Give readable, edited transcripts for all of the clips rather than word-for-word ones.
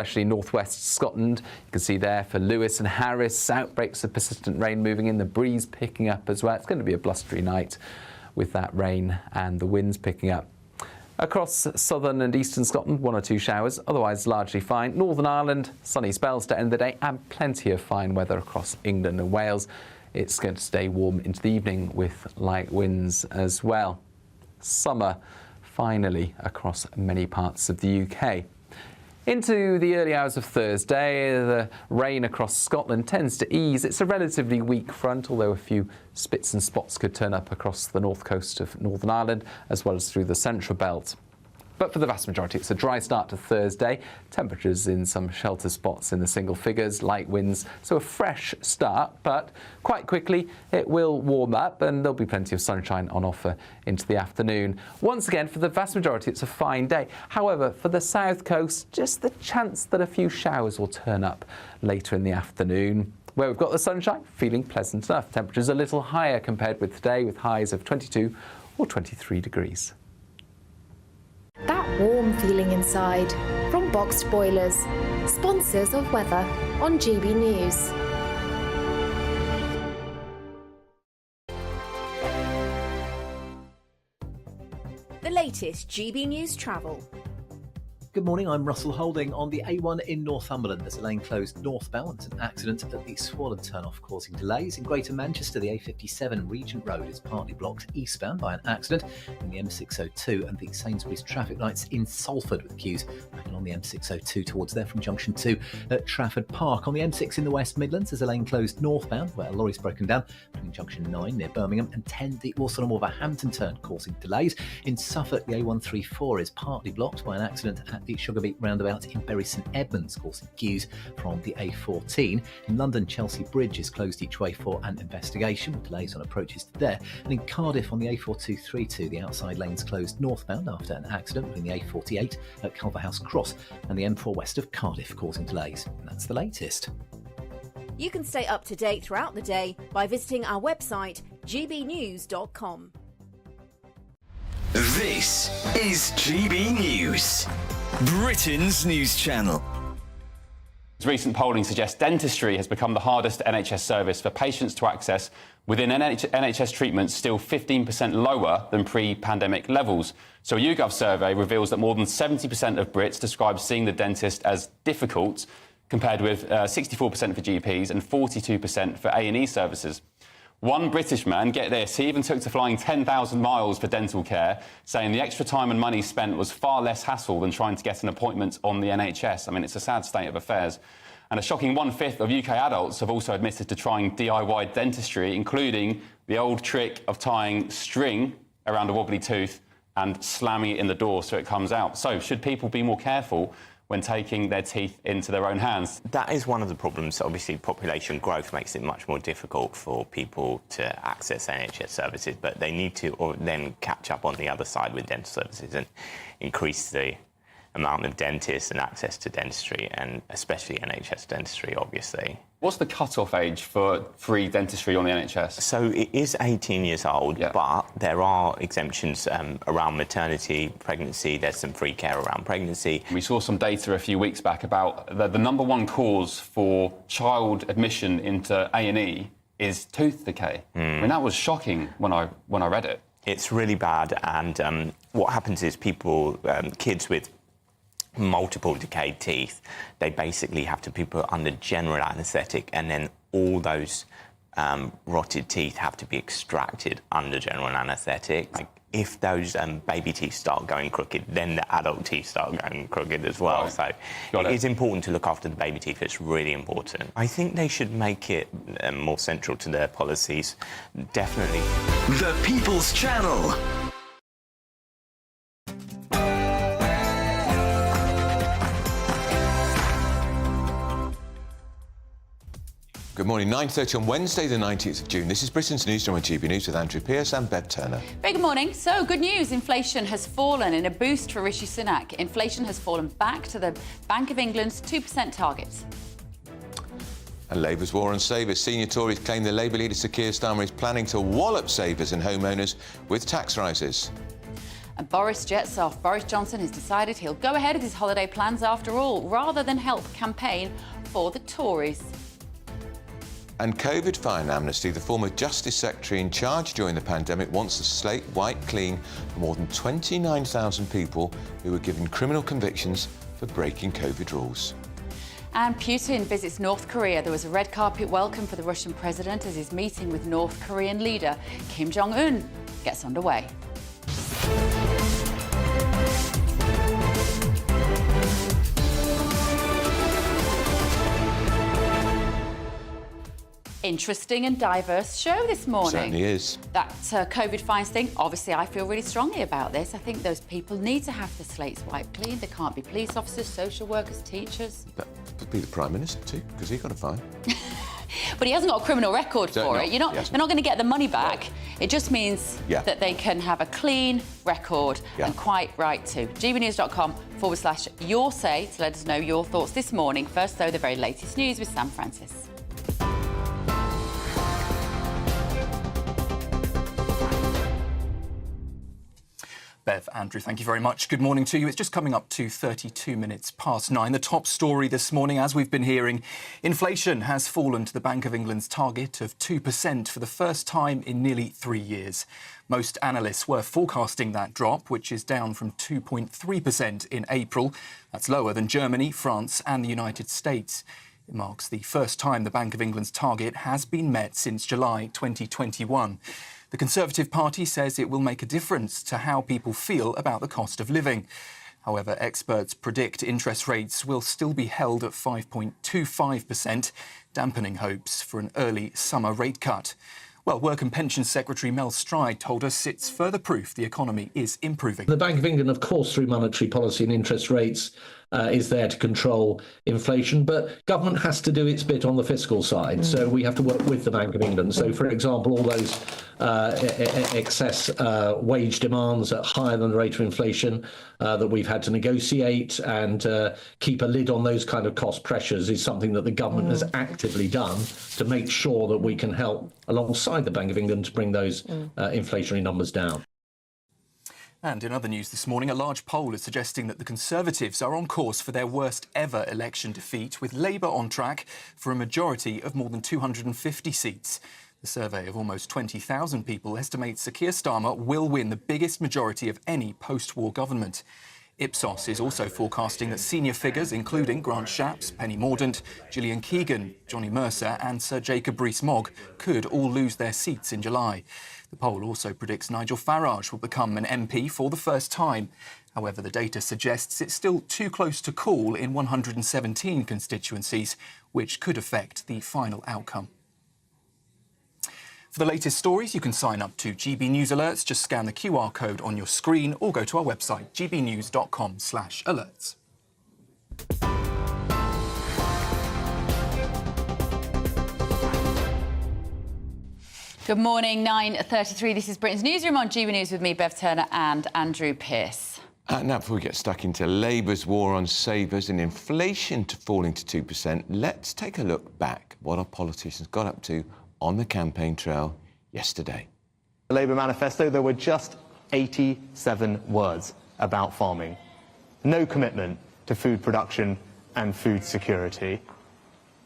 Especially northwest Scotland. You can see there for Lewis and Harris, outbreaks of persistent rain moving in, the breeze picking up as well. It's going to be a blustery night with that rain and the winds picking up. Across southern and eastern Scotland, 1 or 2 showers, otherwise largely fine. Northern Ireland, sunny spells to end the day and plenty of fine weather across England and Wales. It's going to stay warm into the evening with light winds as well. Summer finally across many parts of the UK. Into the early hours of Thursday, the rain across Scotland tends to ease. It's a relatively weak front, although a few spits and spots could turn up across the north coast of Northern Ireland, as well as through the central belt. But for the vast majority, it's a dry start to Thursday. Temperatures in some shelter spots in the single figures, light winds, so a fresh start, but quite quickly it will warm up and there'll be plenty of sunshine on offer into the afternoon. Once again, for the vast majority, it's a fine day. However, for the south coast, just the chance that a few showers will turn up later in the afternoon. Where we've got the sunshine, feeling pleasant enough. Temperatures a little higher compared with today, with highs of 22 or 23 degrees. That warm feeling inside from Boxed Boilers, sponsors of weather on GB News. The latest GB News travel. Good morning, I'm Russell Holding. On the A1 in Northumberland, there's a lane closed northbound. There's an accident at the Swallow turn-off causing delays. In Greater Manchester, the A57 Regent Road is partly blocked eastbound by an accident in the M602, and the Sainsbury's traffic lights in Salford with queues back on the M602 towards there from junction 2 at Trafford Park. On the M6 in the West Midlands, there's a lane closed northbound where a lorry's broken down between junction 9 near Birmingham and 10 the Walsall and Wolverhampton turn causing delays. In Suffolk, the A134 is partly blocked by an accident at the Sugarbeet roundabout in Bury St Edmunds, causing queues from the A14. In London, Chelsea Bridge is closed each way for an investigation, with delays on approaches to there. And in Cardiff on the A4232, the outside lane's closed northbound after an accident between the A48 at Culverhouse Cross and the M4 west of Cardiff, causing delays. And that's the latest. You can stay up to date throughout the day by visiting our website, gbnews.com. This is GB News, Britain's news channel. Recent polling suggests dentistry has become the hardest NHS service for patients to access, within NHS treatments still 15% lower than pre-pandemic levels. So a YouGov survey reveals that more than 70% of Brits describe seeing the dentist as difficult, compared with 64% for GPs and 42% for A&E services. One British man, get this, he even took to flying 10,000 miles for dental care, saying the extra time and money spent was far less hassle than trying to get an appointment on the NHS. I mean, it's a sad state of affairs. And a shocking 1/5 of UK adults have also admitted to trying DIY dentistry, including the old trick of tying string around a wobbly tooth and slamming it in the door so it comes out. So, should people be more careful when taking their teeth into their own hands? That is one of the problems. Obviously, population growth makes it much more difficult for people to access NHS services, but they need to then catch up on the other side with dental services and increase the amount of dentists and access to dentistry, and especially NHS dentistry, obviously. What's the cut-off age for free dentistry on the NHS? So it is 18 years old, yeah, but there are exemptions around maternity, pregnancy. There's some free care around pregnancy. We saw some data a few weeks back about the number one cause for child admission into A&E is tooth decay. I mean, that was shocking when I read it. It's really bad, and what happens is people, kids with multiple decayed teeth, they basically have to be put under general anaesthetic, and then all those rotted teeth have to be extracted under general anaesthetic. Like, if those baby teeth start going crooked, then the adult teeth start going crooked as well. Right. So it is important to look after the baby teeth. It's really important. I think they should make it more central to their policies, definitely. The People's Channel. Good morning, 9:30 on Wednesday the 19th of June. This is Britain's Newsroom on GB News with Andrew Pearce and Bev Turner. Very good morning. So, good news. Inflation has fallen in a boost for Rishi Sunak. Inflation has fallen back to the Bank of England's 2% target. And Labour's war on savers. Senior Tories claim the Labour leader Sir Keir Starmer is planning to wallop savers and homeowners with tax rises. And Boris jets off. Boris Johnson has decided he'll go ahead with his holiday plans after all, rather than help campaign for the Tories. And COVID fine amnesty. The former Justice Secretary in charge during the pandemic wants the slate wiped clean for more than 29,000 people who were given criminal convictions for breaking COVID rules. And Putin visits North Korea. There was a red carpet welcome for the Russian president as his meeting with North Korean leader Kim Jong-un gets underway. Interesting and diverse show this morning. Certainly is. That COVID fines thing, obviously I feel really strongly about this. I think those people need to have the slates wiped clean. They can't be police officers, social workers, teachers. That would be the Prime Minister too, because he got a fine. But he hasn't got a criminal record for it. They're not going to get the money back. It just means that they can have a clean record, and quite right too. gbnews.com/your say to let us know your thoughts this morning. First, though, the very latest news with Sam Francis. Bev, Andrew, thank you very much. Good morning to you. It's just coming up to 32 minutes past 9. The top story this morning, as we've been hearing, inflation has fallen to the Bank of England's target of 2% for the first time in nearly 3 years. Most analysts were forecasting that drop, which is down from 2.3% in April. That's lower than Germany, France and the United States. It marks the first time the Bank of England's target has been met since July 2021. The Conservative Party says it will make a difference to how people feel about the cost of living. However, experts predict interest rates will still be held at 5.25%, dampening hopes for an early summer rate cut. Well, Work and Pensions Secretary Mel Stride told us it's further proof the economy is improving. The Bank of England, of course, through monetary policy and interest rates, is there to control inflation, but government has to do its bit on the fiscal side. So we have to work with the Bank of England. So, for example, all those excess wage demands at higher than the rate of inflation that we've had to negotiate and keep a lid on those kind of cost pressures is something that the government has actively done to make sure that we can help alongside the Bank of England to bring those inflationary numbers down. And in other news this morning, a large poll is suggesting that the Conservatives are on course for their worst ever election defeat, with Labour on track for a majority of more than 250 seats. The survey of almost 20,000 people estimates Sir Keir Starmer will win the biggest majority of any post-war government. Ipsos is also forecasting that senior figures, including Grant Shapps, Penny Mordaunt, Gillian Keegan, Johnny Mercer and Sir Jacob Rees-Mogg, could all lose their seats in July. The poll also predicts Nigel Farage will become an MP for the first time. However, the data suggests it's still too close to call in 117 constituencies, which could affect the final outcome. For the latest stories, you can sign up to GB News Alerts. Just scan the QR code on your screen or go to our website, gbnews.com/alerts. Good morning, 9:33. This is Britain's Newsroom on GB News with me, Bev Turner and Andrew Pearce. Now, before we get stuck into Labour's war on savers and inflation falling to 2%, let's take a look back at what our politicians got up to on the campaign trail yesterday. The Labour manifesto, there were just 87 words about farming. No commitment to food production and food security.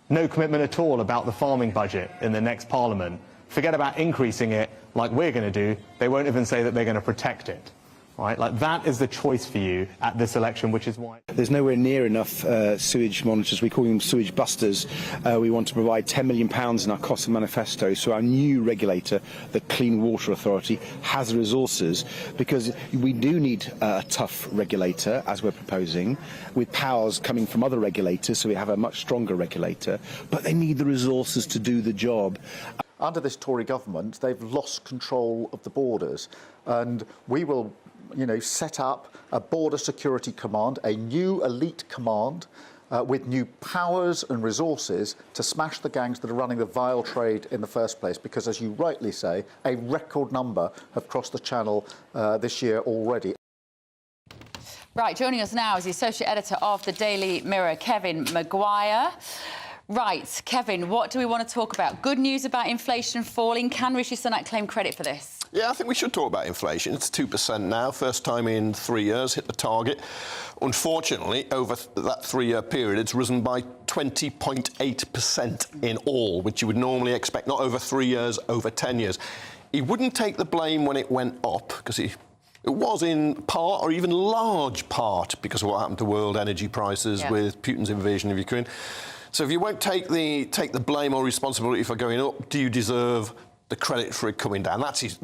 No commitment at all about the farming budget in the next Parliament. Forget about increasing it like we're going to do. They won't even say that they're going to protect it. Right? Like, that is the choice for you at this election, which is why there's nowhere near enough sewage monitors. We call them sewage busters. We want to provide £10 million in our cost of manifesto, so our new regulator, the Clean Water Authority, has the resources, because we do need a tough regulator, as we're proposing, with powers coming from other regulators, so we have a much stronger regulator, but they need the resources to do the job. Under this Tory government, they've lost control of the borders, and we will set up a border security command, a new elite command with new powers and resources to smash the gangs that are running the vile trade in the first place, because, as you rightly say, a record number have crossed the channel this year already. Right, joining us now is the Associate Editor of the Daily Mirror, Kevin Maguire. Right, Kevin, what do we want to talk about? Good news about inflation falling. Can Rishi Sunak claim credit for this? Yeah, I think we should talk about inflation. It's 2% now, first time in 3 years, hit the target. Unfortunately, over that 3-year period, it's risen by 20.8% in all, which you would normally expect, not over 3 years, over 10 years. He wouldn't take the blame when it went up, because it was in part, or even large part, because of what happened to world energy prices with Putin's invasion of Ukraine. So if you won't take the blame or responsibility for going up, do you deserve the credit for it coming down? That's his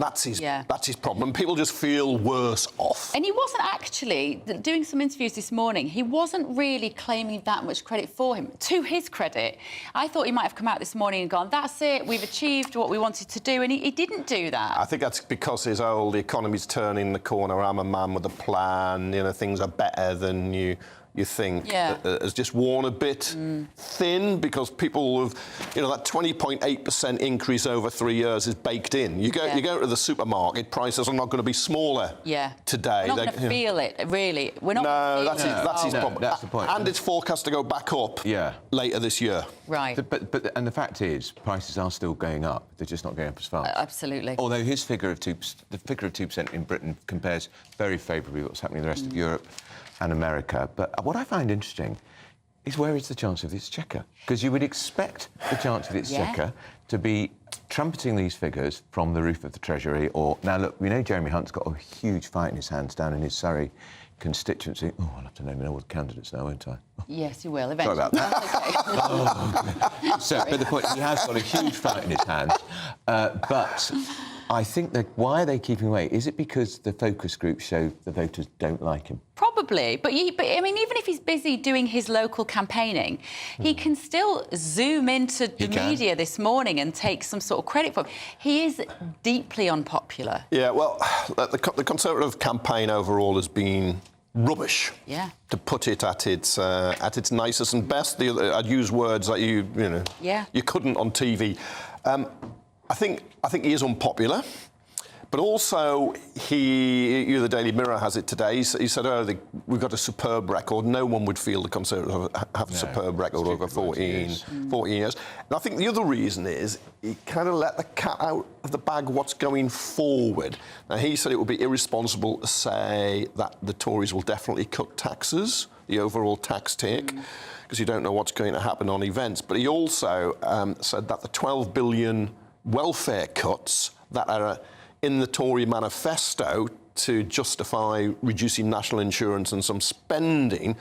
problem. People just feel worse off. And he wasn't actually, doing some interviews this morning, he wasn't really claiming that much credit for him. To his credit, I thought he might have come out this morning and gone, that's it, we've achieved what we wanted to do, and he didn't do that. I think that's because his old economy's turning the corner, I'm a man with a plan, you know, things are better than you think, has just worn a bit thin, because people have, you know, that 20.8% increase over 3 years is baked in. You go to the supermarket, prices are not going to be smaller today. We're not going to feel it, really. We're not that's his problem. That's the point. And it's forecast to go back up later this year. Right. And the fact is, prices are still going up. They're just not going up as fast. Absolutely. Although his figure of 2% in Britain compares very favourably with what's happening in the rest of Europe and America. But what I find interesting is, where is the chance of the exchequer? Because you would expect the chance of the exchequer to be trumpeting these figures from the roof of the Treasury. Or now, look, we know Jeremy Hunt's got a huge fight in his hands down in his Surrey constituency. Oh, I'll have to name all the candidates now, won't I? Yes, you will, eventually. Sorry about that. So, but the point, he has got a huge fight in his hands. But I think that why are they keeping away? Is it because the focus groups show the voters don't like him? Probably, but I mean, even if he's busy doing his local campaigning, he can still zoom into the media this morning and take some sort of credit for him. He is deeply unpopular. Yeah, well, the Conservative campaign overall has been rubbish. Yeah. To put it at its nicest and best. I'd use words that you couldn't on TV. I think he is unpopular, but also the Daily Mirror has it today. He said, we've got a superb record. No one would feel the Conservatives have a superb record over 14 years. And I think the other reason is he kind of let the cat out of the bag what's going forward. Now, he said it would be irresponsible to say that the Tories will definitely cut taxes, the overall tax take, because you don't know what's going to happen on events. But he also said that the 12 billion welfare cuts that are in the Tory manifesto to justify reducing national insurance and some spending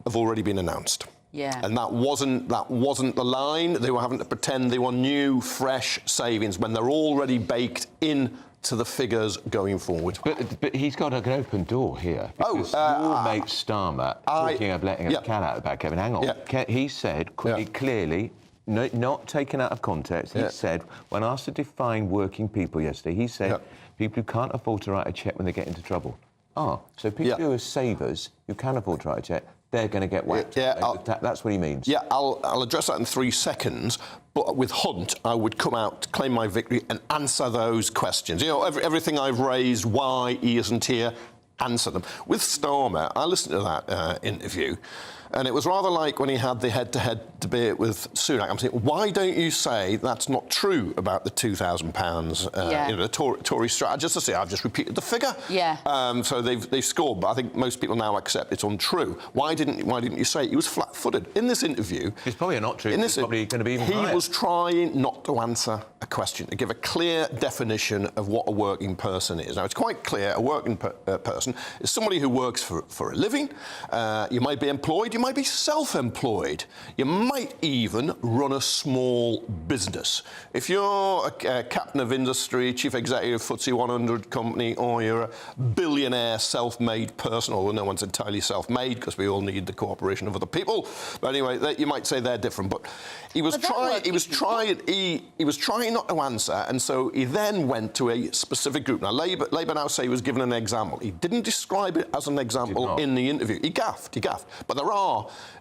have already been announced. Yeah. And that wasn't the line. They were having to pretend they were new, fresh savings when they're already baked in to the figures going forward. But he's got an open door here. Because your mate Starmer, talking of letting a cat out of the bag, Kevin, hang on. He said clearly, not taken out of context, he said, when asked to define working people yesterday, he said, people who can't afford to write a cheque when they get into trouble. So people who are savers, who can afford to write a cheque, they're going to get whacked. That's what he means. Yeah, I'll address that in 3 seconds. But with Hunt, I would come out, claim my victory, and answer those questions. You know, everything I've raised, why he isn't here, answer them. With Starmer, I listened to that interview, and it was rather like when he had the head-to-head debate with Sunak. I'm saying, why don't you say that's not true about the £2,000, you know, the Tory strategy? Just to say, I've just repeated the figure. Yeah. So they've scored, but I think most people now accept it's untrue. Why didn't you say it? He was flat-footed in this interview. It's probably not true. It's probably going to be even higher. He was trying not to answer a question, to give a clear definition of what a working person is. Now, it's quite clear a working person is somebody who works for a living. You might be employed, you might be self-employed. You might even run a small business. If you're a captain of industry, chief executive FTSE 100 company, or you're a billionaire self-made person, although no one's entirely self-made because we all need the cooperation of other people. But anyway, you might say they're different. But he was trying not to answer, and so he then went to a specific group. Now, Labour now say he was given an example. He didn't describe it as an example in the interview. He gaffed. But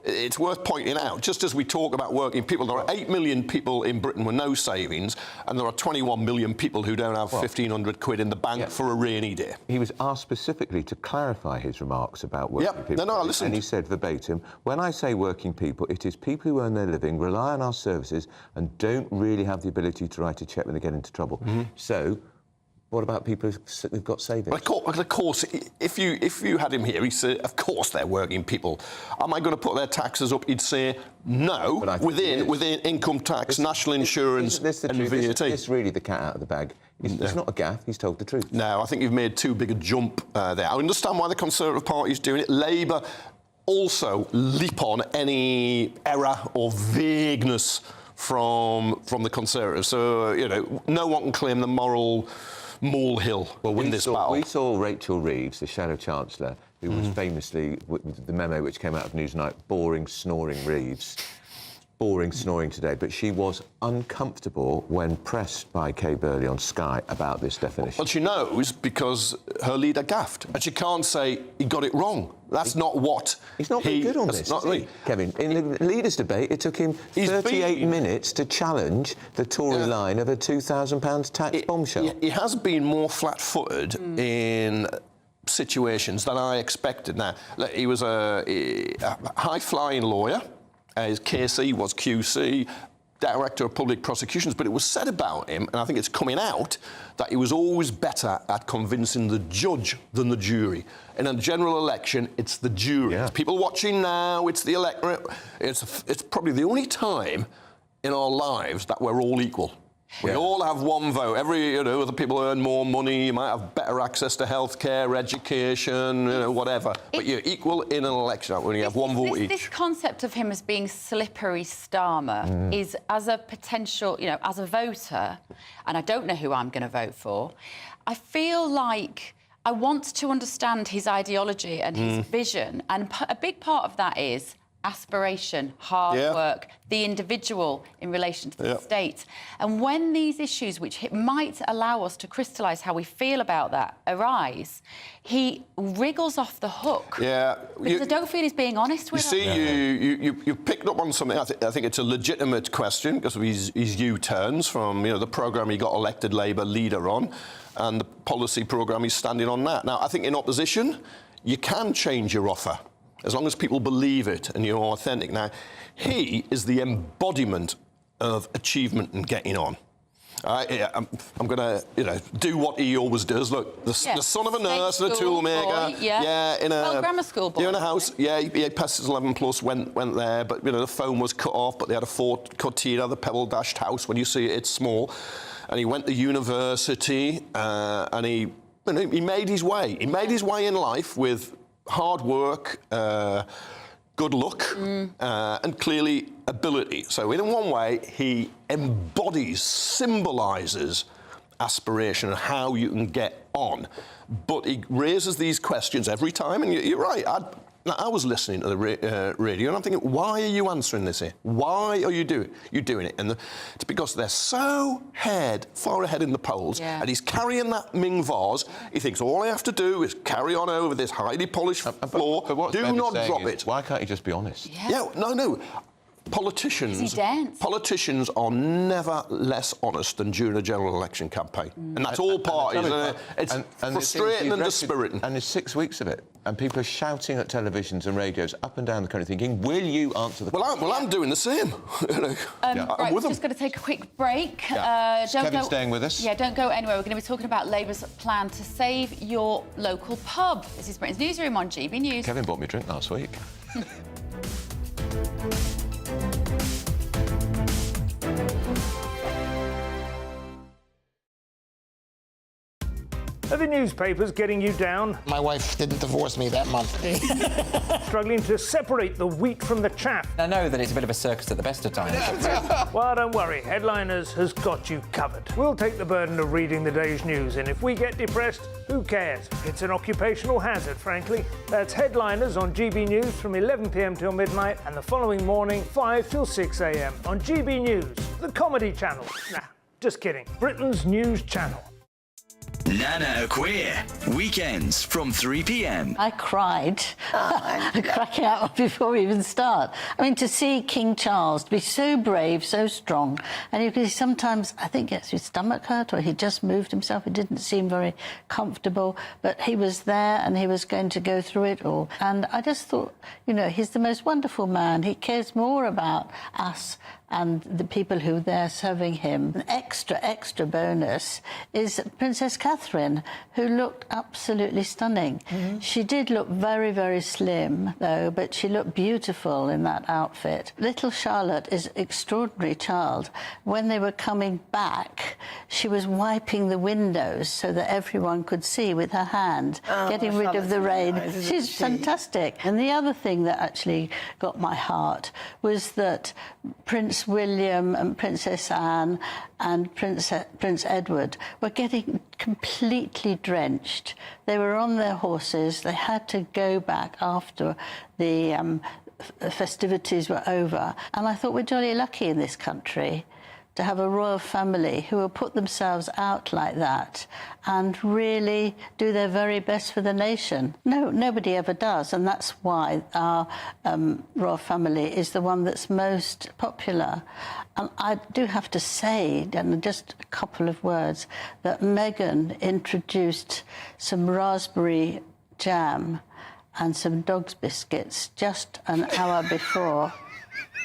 it's worth pointing out, just as we talk about working people, there are 8 million people in Britain with no savings, and there are 21 million people who don't have 1,500 quid in the bank for a rainy day. He was asked specifically to clarify his remarks about working people. No, listen. And he said verbatim, when I say working people, it is people who earn their living, rely on our services, and don't really have the ability to write a cheque when they get into trouble. So What about people who've got savings? Of course, if you had him here, he'd say, of course they're working people. Am I going to put their taxes up? He'd say, no, within income tax, national insurance and VAT. It's really the cat out of the bag. It's not a gaffe, he's told the truth. No, I think you've made too big a jump there. I understand why the Conservative Party is doing it. Labour also leap on any error or vagueness from the Conservatives. So, no one can claim the moral molehill in this battle. We saw Rachel Reeves, the Shadow Chancellor, who was famously, with the memo which came out of Newsnight, boring, snoring Reeves. Boring snoring today, but she was uncomfortable when pressed by Kay Burley on Sky about this definition. Well, she knows because her leader gaffed, and she can't say he got it wrong. That's not what he's not very good on this, is he? Kevin, in the leaders' debate, it took him 38 minutes to challenge the Tory line of a £2,000 tax bombshell. He has been more flat-footed in situations than I expected. Now, he was a high-flying lawyer. His KC was QC, Director of Public Prosecutions, but it was said about him, and I think it's coming out, that he was always better at convincing the judge than the jury. In a general election, it's the jury. It's people watching now, it's the electorate. It's probably the only time in our lives that we're all equal. We all have one vote. Other people earn more money, you might have better access to healthcare, education, whatever. But you're equal in an election when you have one vote each. This concept of him as being slippery Starmer is, as a potential, as a voter, and I don't know who I'm going to vote for, I feel like I want to understand his ideology and his vision, and a big part of that is aspiration, hard work, the individual in relation to the state. And when these issues, which might allow us to crystallise how we feel about that, arise, he wriggles off the hook. Yeah. Because I don't feel he's being honest with us. You picked up on something. I think it's a legitimate question because of his U-turns from the programme he got elected Labour leader on and the policy programme he's standing on that. Now, I think in opposition, you can change your offer, as long as people believe it and you're authentic. Now, he is the embodiment of achievement and getting on. I'm going to, do what he always does. Look, the son of a nurse and a toolmaker. In a grammar school boy. In a house. Yeah, he passed his 11 plus, went there, but the phone was cut off. But they had a Ford Cortina, the pebble dashed house. When you see it, it's small. And he went to university, and he made his way. He made his way in life with hard work, good luck, and clearly ability. So in one way, he embodies, symbolises aspiration and how you can get on. But he raises these questions every time, and you're right. I was listening to the radio, and I'm thinking, why are you answering this here? Why are you doing it? And it's because they're so far ahead in the polls, and he's carrying that Ming vase. He thinks all I have to do is carry on over this highly polished floor. But do not drop it. Why can't he just be honest? No. Politicians are never less honest than during a general election campaign. And that's all parties. It's frustrating and dispiriting. And there's 6 weeks of it. And people are shouting at televisions and radios up and down the country thinking, will you answer the question? Well, I'm doing the same. Right, we're just going to take a quick break. Kevin's staying with us. Yeah, don't go anywhere. We're going to be talking about Labour's plan to save your local pub. This is Britain's Newsroom on GB News. Kevin bought me a drink last week. Are the newspapers getting you down? My wife didn't divorce me that month. Struggling to separate the wheat from the chaff? I know that it's a bit of a circus at the best of times. Well, don't worry. Headliners has got you covered. We'll take the burden of reading the day's news, and if we get depressed, who cares? It's an occupational hazard, frankly. That's Headliners on GB News from 11 p.m. till midnight, and the following morning, 5 till 6 a.m. on GB News, the comedy channel. Nah, just kidding. Britain's news channel. Nana Queer, weekends from 3 p.m. I cried, cracking out before we even start. I mean, to see King Charles to be so brave, so strong, and you can sometimes, I think, gets his stomach hurt, or he just moved himself. It didn't seem very comfortable, but he was there and he was going to go through it all. And I just thought, he's the most wonderful man. He cares more about us and the people who are there serving him. An extra bonus is Princess Catherine. Catherine, who looked absolutely stunning. She did look very, very slim, though, but she looked beautiful in that outfit. Little Charlotte is an extraordinary child. When they were coming back, she was wiping the windows so that everyone could see with her hand, getting rid of the rain. She's fantastic. And the other thing that actually got my heart was that Prince William and Princess Anne and Prince Edward were getting completely drenched. They were on their horses. They had to go back after the festivities were over. And I thought we're jolly lucky in this country to have a royal family who will put themselves out like that and really do their very best for the nation. No, nobody ever does, and that's why our royal family is the one that's most popular. And I do have to say, and just a couple of words, that Meghan introduced some raspberry jam and some dog's biscuits just an hour before.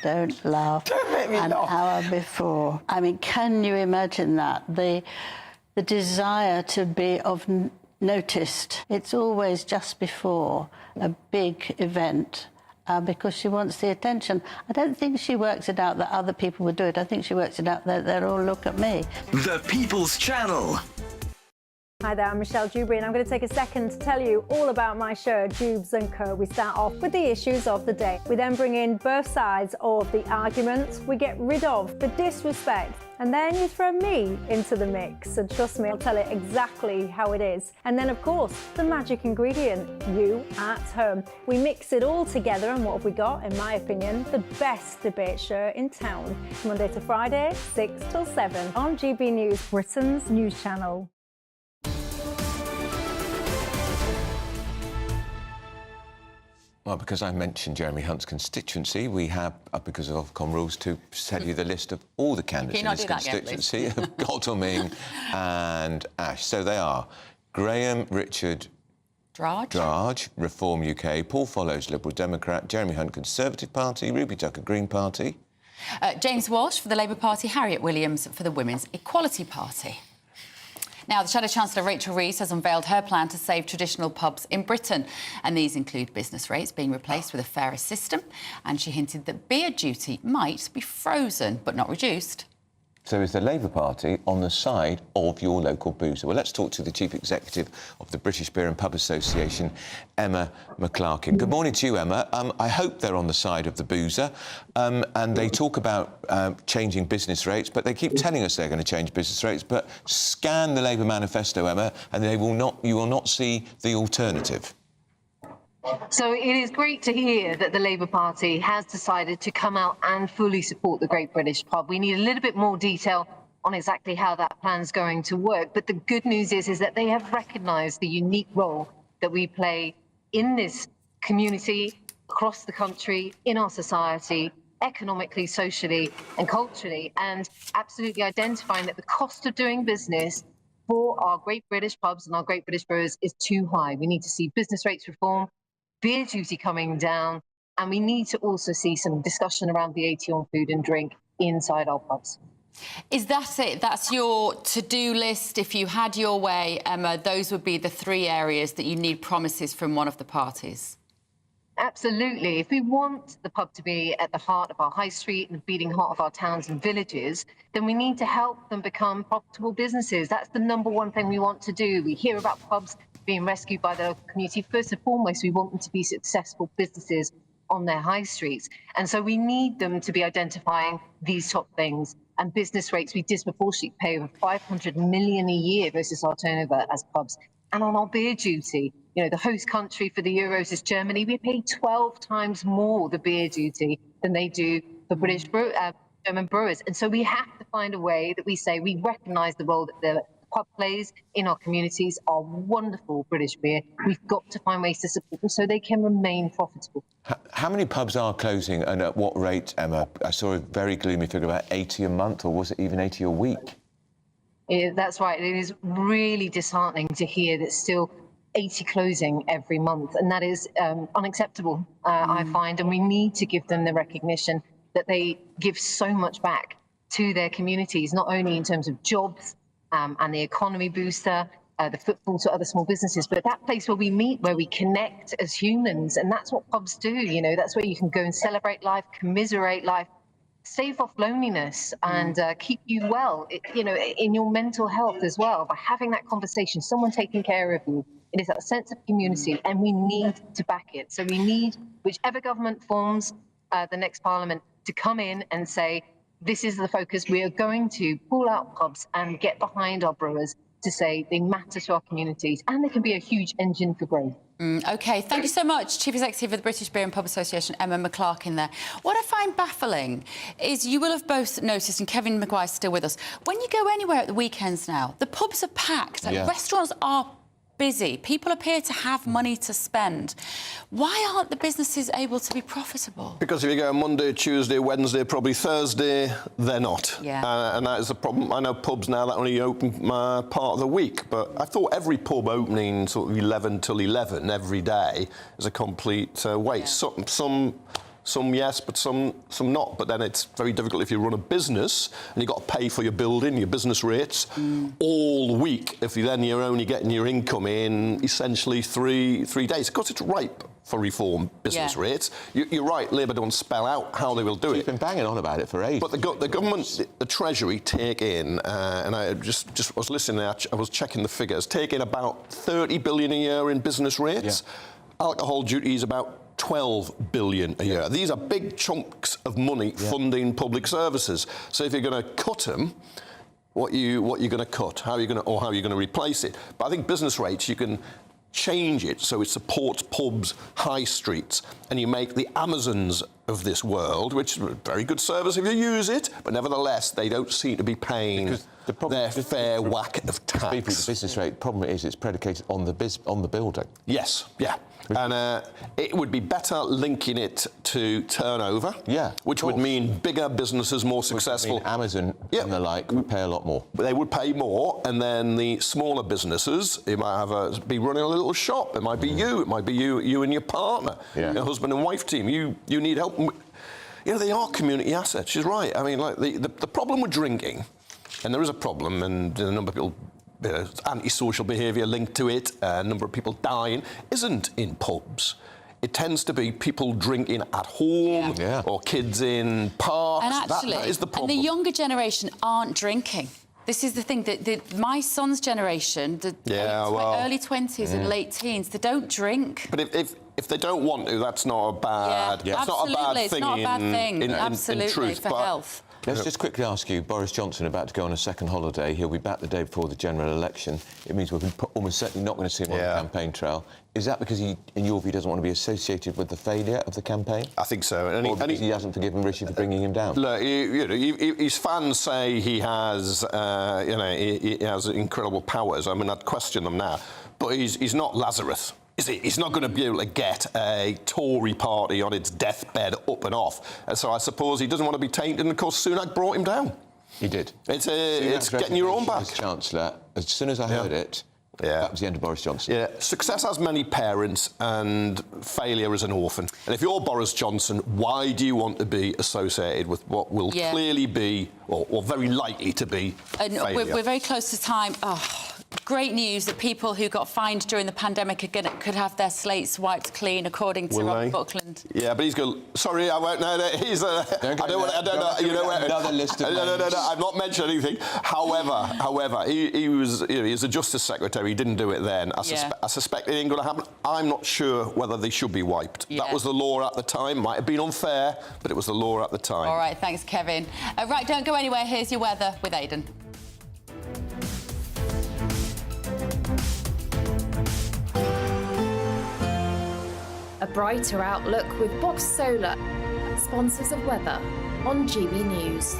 Don't laugh. Don't make me An hour before. I mean, can you imagine that? The desire to be noticed. It's always just before a big event because she wants the attention. I don't think she works it out that other people would do it. I think she works it out that they'll all look at me. The People's Channel. Hi there, I'm Michelle Dewberry, and I'm going to take a second to tell you all about my show, Dubes & Co. We start off with the issues of the day. We then bring in both sides of the argument. We get rid of the disrespect. And then you throw me into the mix. And trust me, I'll tell it exactly how it is. And then, of course, the magic ingredient, you at home. We mix it all together, and what have we got? In my opinion, the best debate show in town. Monday to Friday, 6 till 7 on GB News, Britain's news channel. Well, because I mentioned Jeremy Hunt's constituency, we have, because of Ofcom rules, to tell you the list of all the candidates in his constituency of Godalming and Ash. So they are Graham Richard Drage, Reform UK, Paul Follows, Liberal Democrat, Jeremy Hunt, Conservative Party, Ruby Tucker, Green Party. James Walsh for the Labour Party, Harriet Williams for the Women's Equality Party. Now, the Shadow Chancellor Rachel Reeves has unveiled her plan to save traditional pubs in Britain, and these include business rates being replaced with a fairer system, and she hinted that beer duty might be frozen but not reduced. So is the Labour Party on the side of your local boozer? Well, let's talk to the Chief Executive of the British Beer and Pub Association, Emma McClarkin. Good morning to you, Emma. I hope they're on the side of the boozer, and they talk about changing business rates, but they keep telling us they're going to change business rates, but scan the Labour manifesto, Emma, and you will not see the alternative. So it is great to hear that the Labour Party has decided to come out and fully support the Great British Pub. We need a little bit more detail on exactly how that plan's going to work. But the good news is that they have recognised the unique role that we play in this community, across the country, in our society, economically, socially and culturally, and absolutely identifying that the cost of doing business for our Great British pubs and our Great British brewers is too high. We need to see business rates reform, beer duty coming down, and we need to also see some discussion around VAT on food and drink inside our pubs. Is that it? That's your to-do list? If you had your way, Emma, those would be the three areas that you need promises from one of the parties? Absolutely. If we want the pub to be at the heart of our high street and the beating heart of our towns and villages, then we need to help them become profitable businesses. That's the number one thing we want to do. We hear about pubs being rescued by the community. First and foremost, we want them to be successful businesses on their high streets. And so we need them to be identifying these top things. And business rates, we disproportionately pay over 500 million a year versus our turnover as pubs. And on our beer duty, you know, the host country for the Euros is Germany. We pay 12 times more the beer duty than they do for British German brewers. And so we have to find a way that we say we recognise the role that the pub plays in our communities, our wonderful British beer. We've got to find ways to support them so they can remain profitable. How many pubs are closing and at what rate, Emma? I saw a very gloomy figure, about 80 a month, or was it even 80 a week? Yeah, that's right. It is really disheartening to hear that still 80 closing every month, and that is unacceptable, I find, and we need to give them the recognition that they give so much back to their communities, not only in terms of jobs and the economy booster, the footfall to other small businesses, but that place where we meet, where we connect as humans, and that's what pubs do. You know, that's where you can go and celebrate life, commiserate life, stave off loneliness, and keep you well, you know, in your mental health as well, by having that conversation, someone taking care of you. It is that sense of community, and we need to back it. So we need whichever government forms the next parliament to come in and say, this is the focus. We are going to pull out pubs and get behind our brewers to say they matter to our communities, and they can be a huge engine for growth. OK, thank you so much, Chief Executive of the British Beer and Pub Association, Emma McClarkin there. What I find baffling is you will have both noticed, and Kevin Maguire's still with us, when you go anywhere at the weekends now, the pubs are packed, restaurants are busy, people appear to have money to spend. Why aren't the businesses able to be profitable? Because if you go Monday, Tuesday, Wednesday, probably Thursday, they're not. And that is the problem. I know pubs now that only open part of the week, but I thought every pub opening sort of 11 till 11 every day is a complete waste. Some yes, but some not. But then it's very difficult if you run a business and you've got to pay for your building, your business rates, all week. If you're only getting your income in essentially three days. Of course, it's ripe for reform, business rates. You're right, Labour don't spell out how they will do it. You've been banging on about it for ages. But the government, the Treasury, take in, and I just was listening, I was checking the figures, take in about 30 billion a year in business rates. Alcohol duty is about 12 billion a year. These are big chunks of money funding public services. So if you're going to cut them, what you're going to cut, how you're going to replace it. But I think business rates, you can change it so it supports pubs, high streets, and you make the Amazons of this world, which is a very good service if you use it, but nevertheless they don't seem to be paying their fair whack of tax. The business rate problem is it's predicated on the building. Yes, and it would be better linking it to turnover, which would mean bigger businesses, more successful. Amazon and the like would pay a lot more. They would pay more, and then the smaller businesses, you might have be running a little shop. It might be you. It might be you and your partner, your husband and wife team. You need help. You know, they are community assets. She's right. I mean, like the problem with drinking, and there is a problem, and a number of people. Antisocial behaviour linked to it, a number of people dying, isn't in pubs. It tends to be people drinking at home or kids in parks. And actually, that is the problem. And the younger generation aren't drinking. This is the thing, that my son's generation, early 20s and late teens, they don't drink. But if they don't want to, that's not a bad, it's not a bad thing in truth. For health. Let's just quickly ask you, Boris Johnson about to go on a second holiday. He'll be back the day before the general election. It means we're almost certainly not going to see him on the campaign trail. Is that because he, in your view, doesn't want to be associated with the failure of the campaign? I think so. And he hasn't forgiven Rishi for bringing him down? Look, his fans say he has, he has incredible powers. I mean, I'd question them now. But he's not Lazarus. He's not going to be able to get a Tory party on its deathbed up and off. And so I suppose he doesn't want to be tainted, and of course Sunak brought him down. He did. It's getting your own back. As Chancellor, as soon as I heard it, that was the end of Boris Johnson. Success has many parents and failure is an orphan. And if you're Boris Johnson, why do you want to be associated with what will clearly be, or very likely to be, failure? We're very close to time. Great news that people who got fined during the pandemic could have their slates wiped clean, according to Robert Buckland. Yeah, but he's going. Sorry, I won't know that. He's. I don't know. You know where? Another list of no. I've not mentioned anything. However, he was. He's a Justice Secretary. He didn't do it then. I suspect it ain't going to happen. I'm not sure whether they should be wiped. That was the law at the time. Might have been unfair, but it was the law at the time. All right, thanks, Kevin. Right, don't go anywhere. Here's your weather with Aidan. A brighter outlook with Box Solar, sponsors of weather on GB News.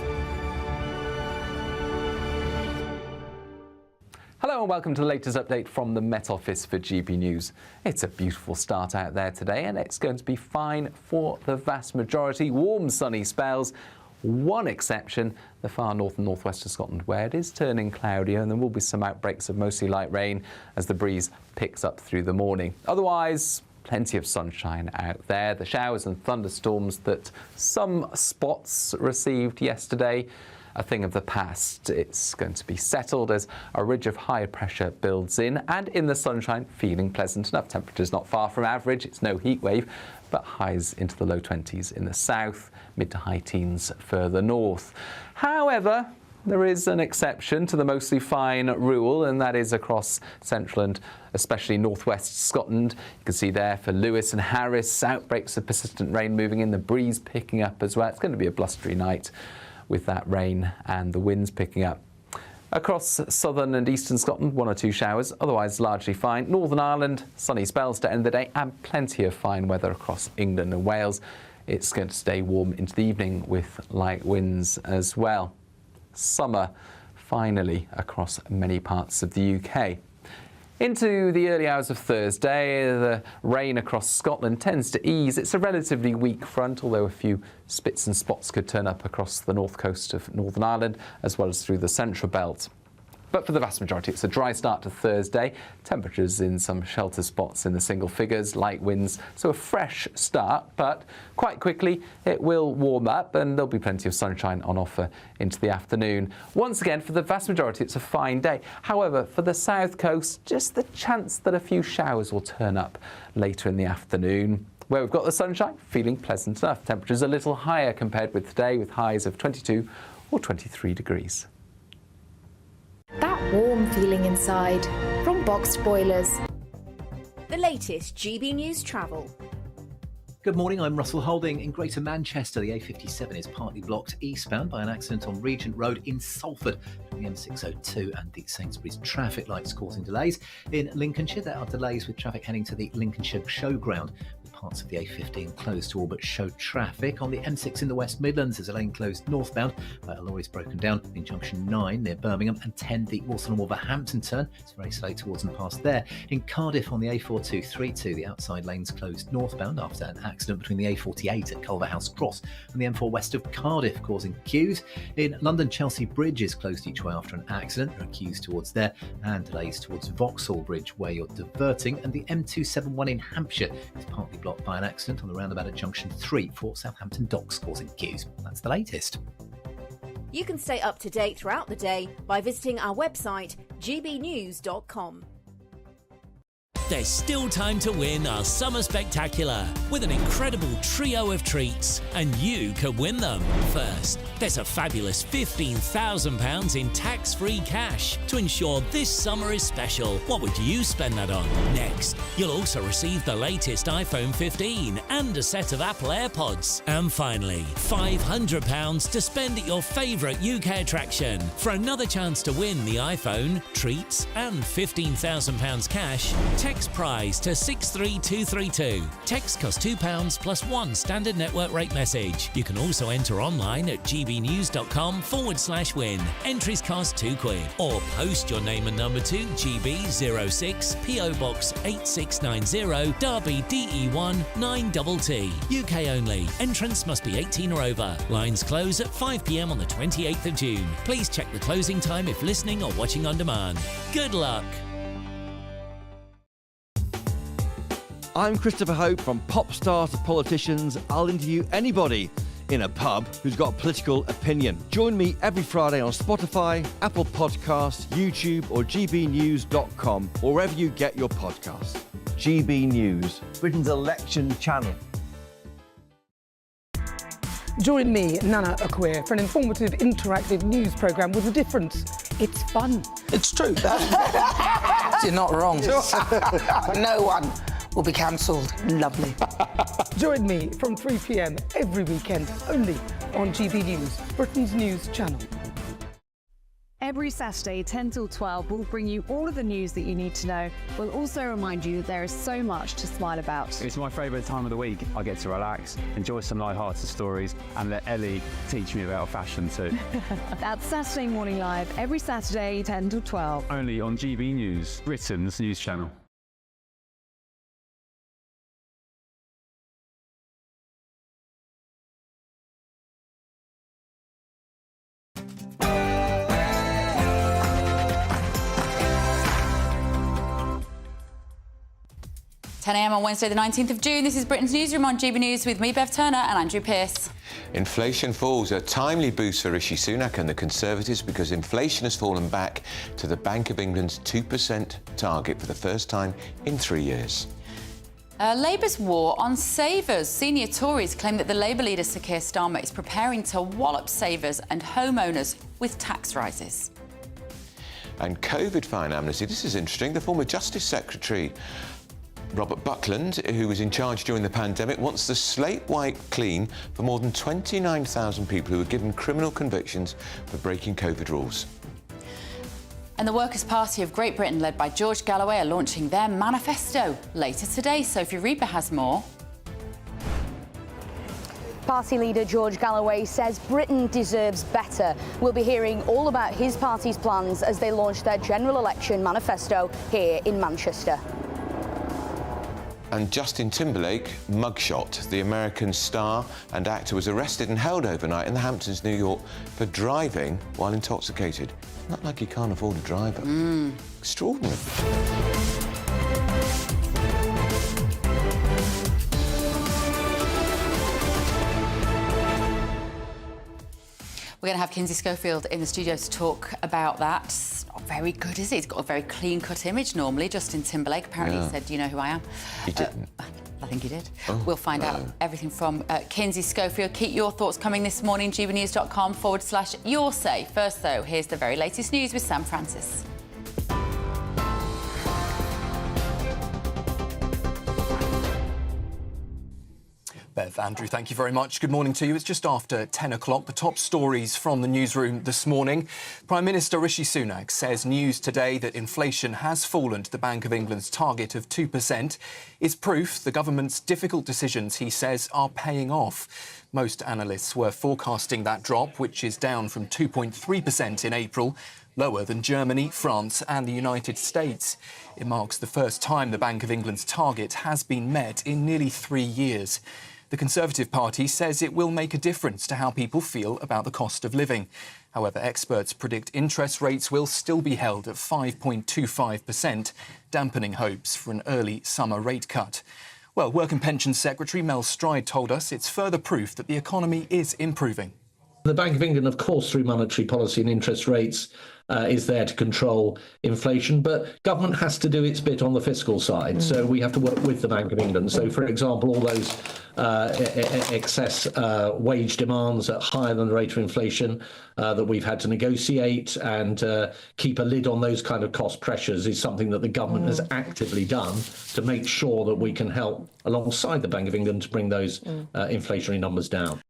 Hello and welcome to the latest update from the Met Office for GB News. It's a beautiful start out there today, and it's going to be fine for the vast majority. Warm, sunny spells. One exception, the far north and northwest of Scotland, where it is turning cloudier, and there will be some outbreaks of mostly light rain as the breeze picks up through the morning. Otherwise, plenty of sunshine out there. The showers and thunderstorms that some spots received yesterday a thing of the past. It's going to be settled as a ridge of high pressure builds in, and in the sunshine, feeling pleasant enough. Temperatures not far from average. It's no heat wave, but highs into the low 20s in the south, mid to high teens further north. However, there is an exception to the mostly fine rule, and that is across central and especially northwest Scotland. You can see there for Lewis and Harris, outbreaks of persistent rain moving in, the breeze picking up as well. It's going to be a blustery night with that rain and the winds picking up. Across southern and eastern Scotland, 1 or 2 showers, otherwise largely fine. Northern Ireland, sunny spells to end the day, and plenty of fine weather across England and Wales. It's going to stay warm into the evening with light winds as well. Summer finally across many parts of the UK. Into the early hours of Thursday, the rain across Scotland tends to ease. It's a relatively weak front, although a few spits and spots could turn up across the north coast of Northern Ireland, as well as through the central belt. But for the vast majority, it's a dry start to Thursday. Temperatures in some shelter spots in the single figures, light winds, so a fresh start, but quite quickly it will warm up and there'll be plenty of sunshine on offer into the afternoon. Once again, for the vast majority, it's a fine day. However, for the south coast, just the chance that a few showers will turn up later in the afternoon. Where we've got the sunshine, feeling pleasant enough. Temperatures a little higher compared with today, with highs of 22 or 23 degrees. That warm feeling inside from Boxed Boilers. The latest GB News travel. Good morning, I'm Russell Holding. In Greater Manchester, the A57 is partly blocked eastbound by an accident on Regent Road in Salford from the M602 and the Sainsbury's traffic lights causing delays. In Lincolnshire, there are delays with traffic heading to the Lincolnshire Showground, with parts of the A15 closed to all but show traffic. On the M6 in the West Midlands, there's a lane closed northbound where a lorry's broken down in junction 9 near Birmingham, and 10 the Walsall and Wolverhampton turn. It's very slow towards and past there. In Cardiff on the A4232, the outside lane's closed northbound after an accident between the A48 at Culverhouse Cross and the M4 west of Cardiff, causing queues. In London, Chelsea Bridge is closed each way after an accident. There are queues towards there and delays towards Vauxhall Bridge where you're diverting. And the M271 in Hampshire is partly blocked by an accident on the roundabout at junction 3 for Southampton Docks, causing queues. That's the latest. You can stay up to date throughout the day by visiting our website, gbnews.com. There's still time to win our Summer Spectacular with an incredible trio of treats, and you could win them. First, there's a fabulous £15,000 in tax-free cash to ensure this summer is special. What would you spend that on? Next, you'll also receive the latest iPhone 15 and a set of Apple AirPods. And finally, £500 to spend at your favourite UK attraction. For another chance to win the iPhone, treats and £15,000 cash, text prize to 63232. Text costs £2 plus 1 standard network rate message. You can also enter online at gbnews.com/win. Entries cost £2 or post your name and number to GB06 PO Box 8690 Derby DE1 9TT. UK only. Entrance must be 18 or over. Lines close at 5 p.m. on the 28th of June. Please check the closing time if listening or watching on demand. Good luck. I'm Christopher Hope. From pop stars to politicians, I'll interview anybody in a pub who's got a political opinion. Join me every Friday on Spotify, Apple Podcasts, YouTube or gbnews.com, or wherever you get your podcasts. GB News, Britain's election channel. Join me, Nana Akweer, for an informative, interactive news programme with a difference. It's fun. It's true. You're not wrong. No one will be cancelled. Lovely. Join me from 3 p.m. every weekend, only on GB News, Britain's news channel. Every Saturday, 10 till 12, we'll bring you all of the news that you need to know. We'll also remind you that there is so much to smile about. It's my favourite time of the week. I get to relax, enjoy some light-hearted stories, and let Ellie teach me about fashion too. That's Saturday Morning Live, every Saturday, 10 till 12. Only on GB News, Britain's news channel. 10 a.m. on Wednesday, the 19th of June. This is Britain's Newsroom on GB News with me, Bev Turner, and Andrew Pearce. Inflation falls, a timely boost for Rishi Sunak and the Conservatives because inflation has fallen back to the Bank of England's 2% target for the first time in 3 years. Labour's war on savers. Senior Tories claim that the Labour leader Sir Keir Starmer is preparing to wallop savers and homeowners with tax rises. And COVID fine amnesty. This is interesting. The former Justice Secretary Robert Buckland, who was in charge during the pandemic, wants the slate wiped clean for more than 29,000 people who were given criminal convictions for breaking COVID rules. And the Workers' Party of Great Britain, led by George Galloway, are launching their manifesto later today. Sophie Reaper has more. Party leader George Galloway says Britain deserves better. We'll be hearing all about his party's plans as they launch their general election manifesto here in Manchester. And Justin Timberlake, mugshot. The American star and actor was arrested and held overnight in the Hamptons, New York, for driving while intoxicated. Not like he can't afford a driver. Extraordinary. We're going to have Kinsey Schofield in the studio to talk about that. It's not very good, is it? He's got a very clean-cut image normally. Justin Timberlake apparently said, "Do you know who I am?" He didn't. I think he did. We'll find out everything from Kinsey Schofield. Keep your thoughts coming this morning, gbnews.com/your say. First, though, here's the very latest news with Sam Francis. Bev, Andrew, thank you very much. Good morning to you. It's just after 10 o'clock. The top stories from the newsroom this morning. Prime Minister Rishi Sunak says news today that inflation has fallen to the Bank of England's target of 2% is proof the government's difficult decisions, he says, are paying off. Most analysts were forecasting that drop, which is down from 2.3% in April, lower than Germany, France and the United States. It marks the first time the Bank of England's target has been met in nearly 3 years. The Conservative Party says it will make a difference to how people feel about the cost of living. However, experts predict interest rates will still be held at 5.25%, dampening hopes for an early summer rate cut. Well, Work and Pensions Secretary Mel Stride told us it's further proof that the economy is improving. The Bank of England, of course, through monetary policy and interest rates, is there to control inflation, but government has to do its bit on the fiscal side. So we have to work with the Bank of England. So, for example, all those excess wage demands at higher than the rate of inflation that we've had to negotiate and keep a lid on those kind of cost pressures is something that the government has actively done to make sure that we can help alongside the Bank of England to bring those inflationary numbers down.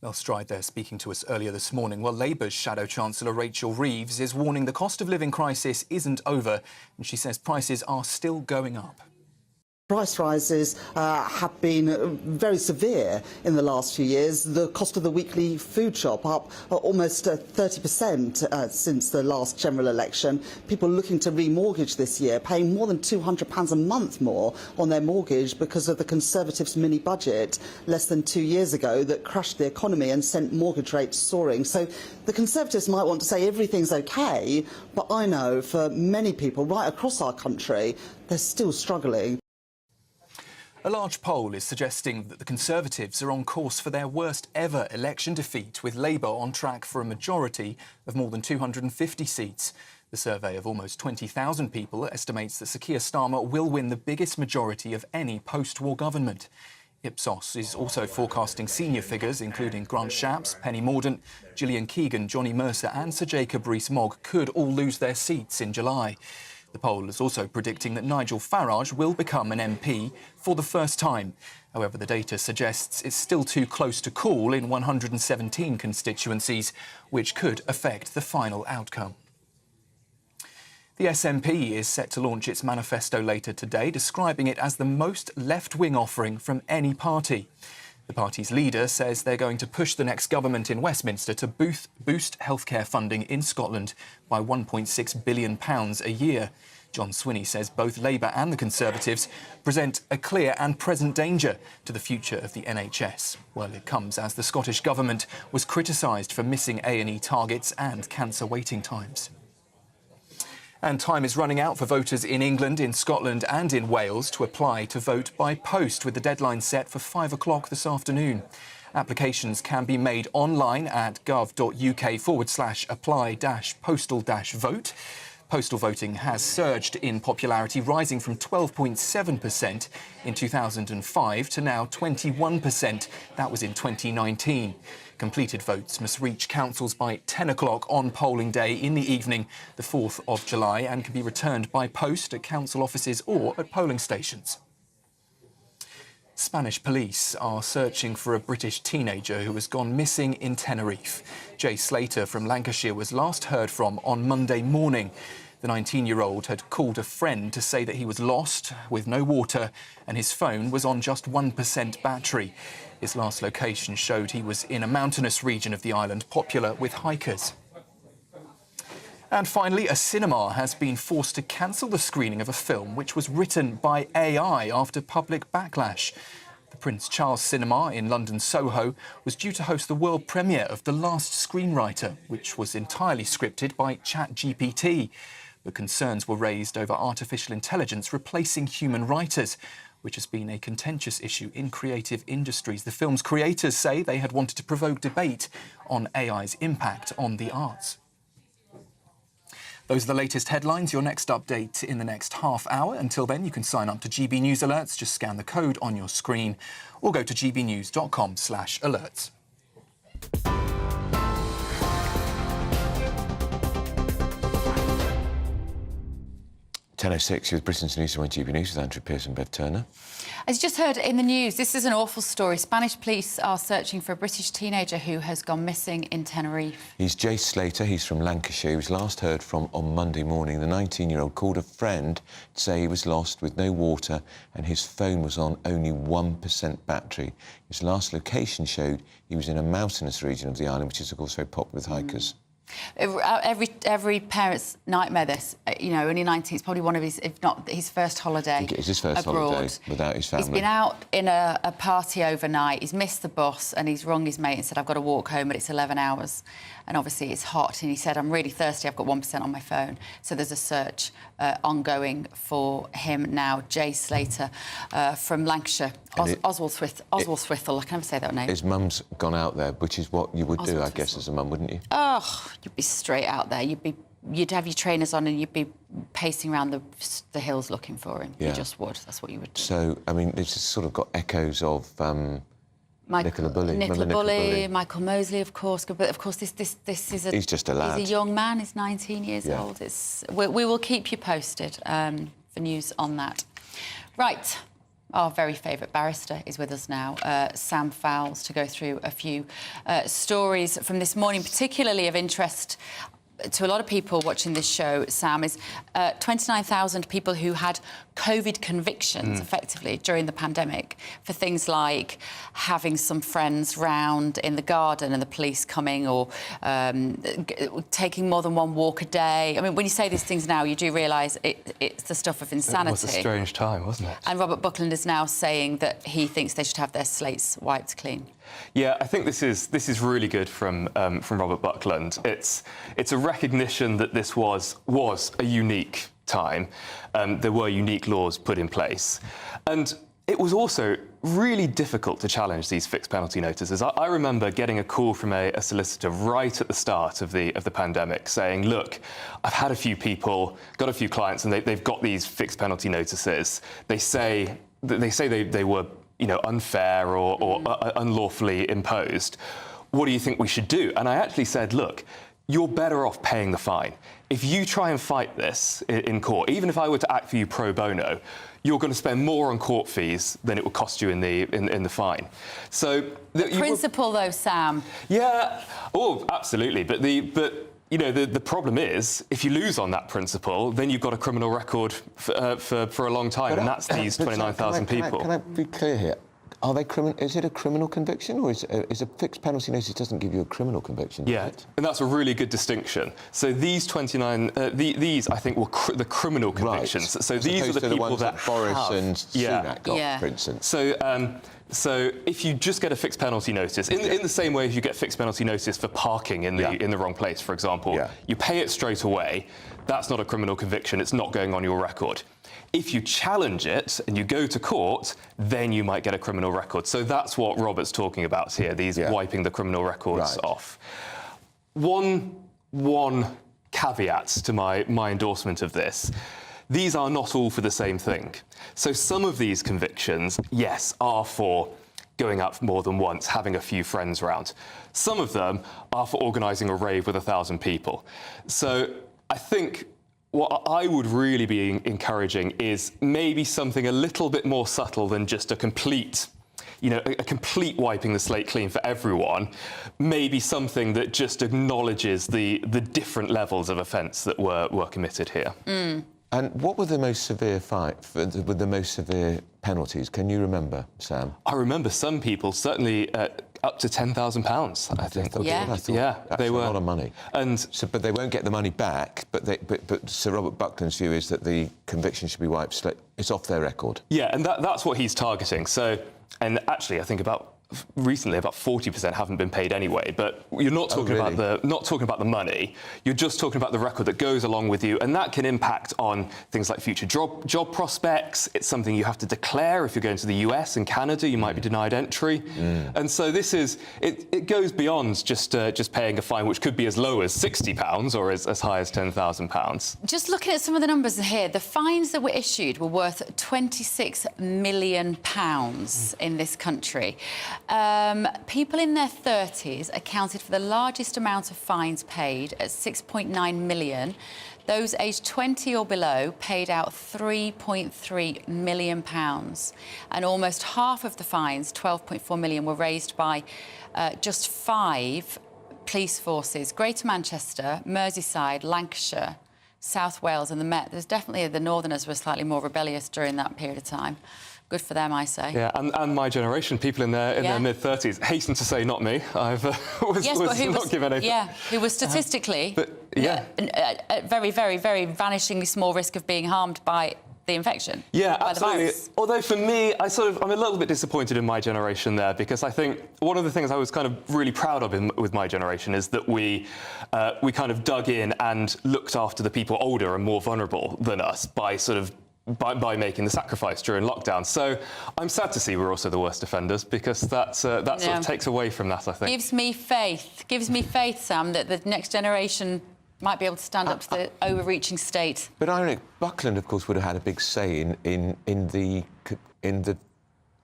Mel Stride there speaking to us earlier this morning. Well, Labour's Shadow Chancellor Rachel Reeves is warning the cost of living crisis isn't over, and she says prices are still going up. Price rises have been very severe in the last few years. The cost of the weekly food shop up almost 30% since the last general election. People looking to remortgage this year, paying more than £200 a month more on their mortgage because of the Conservatives' mini budget less than 2 years ago that crushed the economy and sent mortgage rates soaring. So the Conservatives might want to say everything's OK, but I know for many people right across our country, they're still struggling. A large poll is suggesting that the Conservatives are on course for their worst ever election defeat, with Labour on track for a majority of more than 250 seats. The survey of almost 20,000 people estimates that Sir Keir Starmer will win the biggest majority of any post-war government. Ipsos is also forecasting senior figures, including Grant Shapps, Penny Mordaunt, Gillian Keegan, Johnny Mercer and Sir Jacob Rees-Mogg, could all lose their seats in July. The poll is also predicting that Nigel Farage will become an MP for the first time. However, the data suggests it's still too close to call in 117 constituencies, which could affect the final outcome. The SNP is set to launch its manifesto later today, describing it as the most left-wing offering from any party. The party's leader says they're going to push the next government in Westminster to boost healthcare funding in Scotland by £1.6 billion a year. John Swinney says both Labour and the Conservatives present a clear and present danger to the future of the NHS. Well, it comes as the Scottish Government was criticised for missing A&E targets and cancer waiting times. And time is running out for voters in England, in Scotland and in Wales to apply to vote by post, with the deadline set for 5 o'clock this afternoon. Applications can be made online at gov.uk/apply-postal-vote. Postal voting has surged in popularity, rising from 12.7% in 2005 to now 21%. That was in 2019. Completed votes must reach councils by 10 o'clock on polling day in the evening, the 4th of July, and can be returned by post at council offices or at polling stations. Spanish police are searching for a British teenager who has gone missing in Tenerife. Jay Slater from Lancashire was last heard from on Monday morning. The 19-year-old had called a friend to say that he was lost with no water and his phone was on just 1% battery. His last location showed he was in a mountainous region of the island, popular with hikers. And finally, a cinema has been forced to cancel the screening of a film which was written by AI after public backlash. The Prince Charles Cinema in London Soho was due to host the world premiere of The Last Screenwriter, which was entirely scripted by ChatGPT. But concerns were raised over artificial intelligence replacing human writers, which has been a contentious issue in creative industries. The film's creators say they had wanted to provoke debate on AI's impact on the arts. Those are the latest headlines. Your next update in the next half hour. Until then, you can sign up to GB News Alerts. Just scan the code on your screen or go to gbnews.com/alerts. 10:06 with Britain's Newsroom on GB News with Andrew Pearce and Bev Turner. As you just heard in the news, this is an awful story. Spanish police are searching for a British teenager who has gone missing in Tenerife. He's Jay Slater. He's from Lancashire. He was last heard from on Monday morning. The 19-year-old called a friend to say he was lost with no water and his phone was on only 1% battery. His last location showed he was in a mountainous region of the island, which is, of course, very popular with hikers. Every parent's nightmare, this, you know, only 19, it's probably one of his, if not his first holiday. I think it is his first abroad. holiday without his family. He's been out in a party overnight, he's missed the bus and he's rung his mate and said, I've got to walk home, but it's 11 hours. And obviously it's hot, and he said, I'm really thirsty, I've got 1% on my phone. So there's a search ongoing for him now. Jay Slater from Lancashire. Oswald Swithell, I can never say that name. His mum's gone out there, which is what you would do, I guess, as a mum, wouldn't you? Oh, you'd be straight out there. You'd have your trainers on and you'd be pacing around the hills looking for him. Yeah. You just would. That's what you would do. So, I mean, it's sort of got echoes of Nicola Bulley. Michael Mosley, of course. But, of course, this is a... He's just a lad. He's a young man. He's 19 years old. We will keep you posted for news on that. Right. Our very favourite barrister is with us now, Sam Fowles, to go through a few stories from this morning, particularly of interest to a lot of people watching this show, Sam, is 29,000 people who had COVID convictions, effectively, during the pandemic for things like having some friends round in the garden and the police coming, or taking more than one walk a day. I mean, when you say these things now, you do realise it's the stuff of insanity. It was a strange time, wasn't it? And Robert Buckland is now saying that he thinks they should have their slates wiped clean. Yeah, I think this is really good from Robert Buckland. It's a recognition that this was a unique time. There were unique laws put in place, and it was also really difficult to challenge these fixed penalty notices. I remember getting a call from a solicitor right at the start of the pandemic saying, "Look, I've had a few people, got a few clients, and they've got these fixed penalty notices. They say they were, you know, unfair or unlawfully imposed. What do you think we should do?" And I actually said, look, you're better off paying the fine. If you try and fight this in court, even if I were to act for you pro bono, you're going to spend more on court fees than it would cost you in the fine. So the principle, though, Sam. Yeah. Oh, absolutely. But you know, the problem is, if you lose on that principle, then you've got a criminal record for a long time, and that's these 29,000 people. Can I be clear here? Are they is it a criminal conviction, or is a fixed penalty notice doesn't give you a criminal conviction? Yeah, and that's a really good distinction. So these 29, these I think were the criminal convictions. Right. So these are the people that Boris and Sunak got, for instance. So So if you just get a fixed penalty notice, in the same way as you get fixed penalty notice for parking in the wrong place, for example, you pay it straight away. That's not a criminal conviction. It's not going on your record. If you challenge it and you go to court, then you might get a criminal record. So that's what Robert's talking about here, these wiping the criminal records off. One caveat to my endorsement of this. These are not all for the same thing. So some of these convictions, yes, are for going out more than once, having a few friends around. Some of them are for organising a rave with 1,000 people. So I think what I would really be encouraging is maybe something a little bit more subtle than just a complete, a complete wiping the slate clean for everyone. Maybe something that just acknowledges the different levels of offence that were committed here. And what were the most severe with the most severe penalties? Can you remember, Sam? I remember some people, certainly up to £10,000, I think. They were a lot of money. But they won't get the money back. But Sir Robert Buckland's view is that the conviction should be wiped. It's off their record. Yeah, and that's what he's targeting. So, and actually, I think recently about 40% haven't been paid anyway, but you're not talking about the money. You're just talking about the record that goes along with you, and that can impact on things like future job prospects. It's something you have to declare. If you're going to the US and Canada, you might be denied entry. And so this is it goes beyond just paying a fine, which could be as low as £60 or as high as £10,000. Just looking at some of the numbers here, the fines that were issued were worth £26 million in this country. People in their 30s accounted for the largest amount of fines paid at £6.9 million. Those aged 20 or below paid out £3.3 million. And almost half of the fines, £12.4 million, were raised by just 5 police forces: Greater Manchester, Merseyside, Lancashire, South Wales and the Met. There's definitely the Northerners were slightly more rebellious during that period of time. Good for them, I say. Yeah, and my generation, people in their mid-30s, hasten to say, not me. I've was not given anything. Yeah, who was statistically at very, very, very vanishingly small risk of being harmed by the infection. Yeah, by absolutely. The virus. Although for me, I'm a little bit disappointed in my generation there, because I think one of the things I was kind of really proud of with my generation is that we kind of dug in and looked after the people older and more vulnerable than us by making the sacrifice during lockdown. So I'm sad to see we're also the worst offenders, because that sort of takes away from that, I think. Gives me faith, Sam, that the next generation might be able to stand up to the overreaching state. But ironic, Buckland, of course, would have had a big say in the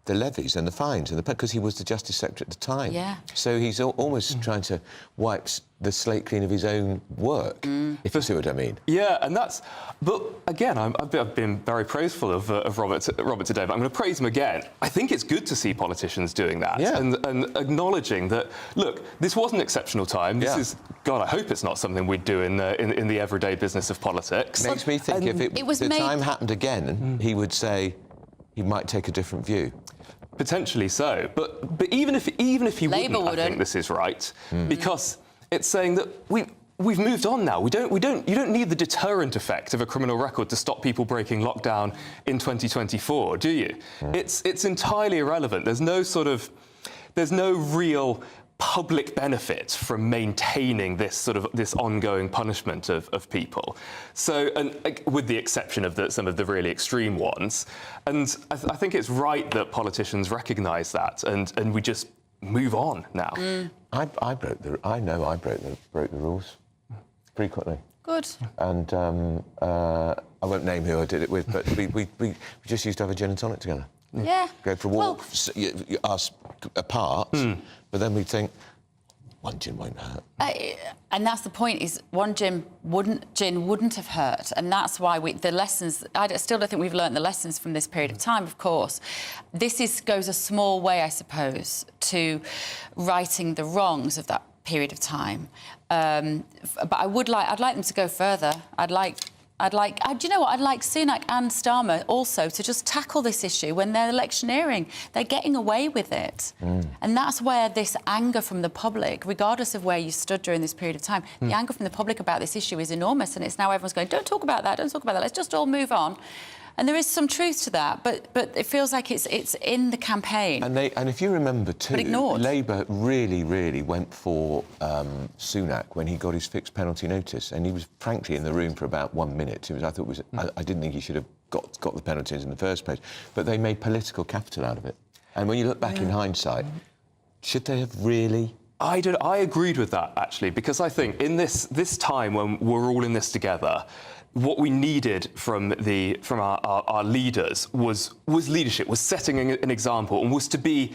levies and the fines, because he was the Justice Secretary at the time. Yeah. So he's almost trying to wipe the slate clean of his own work, if you see what I mean. Yeah, and that's... But, again, I've been very praiseful of Robert today, but I'm going to praise him again. I think it's good to see politicians doing that and acknowledging that, look, this was an exceptional time. This is... God, I hope it's not something we'd do in the everyday business of politics. Makes me think if the time happened again, he would say he might take a different view. Potentially so, but even if he wouldn't, I think this is right, because it's saying that we've moved on now. You don't need the deterrent effect of a criminal record to stop people breaking lockdown in 2024, do you? It's entirely irrelevant. There's no real public benefit from maintaining this ongoing punishment of people. So, and with the exception of some of the really extreme ones, and I think it's right that politicians recognise that and we just move on now. I know I broke the rules frequently. Good. And I won't name who I did it with, but we just used to have a gin and tonic together. Yeah. Go for a walk, us apart, but then we think, one gin won't hurt. And that's the point, is one gin wouldn't have hurt. And that's why the lessons... I still don't think we've learnt the lessons from this period of time, of course. This goes a small way, I suppose, to righting the wrongs of that period of time. But I'd like them to go further. Do you know what? I'd like Sunak and Starmer also to just tackle this issue when they're electioneering. They're getting away with it. And that's where this anger from the public, regardless of where you stood during this period of time, the anger from the public about this issue is enormous, and it's now everyone's going, don't talk about that, let's just all move on. And there is some truth to that, but it feels like it's in the campaign. And if you remember too, but ignored. Labour really went for Sunak when he got his fixed penalty notice, and he was frankly in the room for about 1 minute. I didn't think he should have got the penalties in the first place, but they made political capital out of it. And when you look back in hindsight, should they have really? I agreed with that, actually, because I think in this time when we're all in this together, what we needed from our leaders was leadership, was setting an example, and was to be,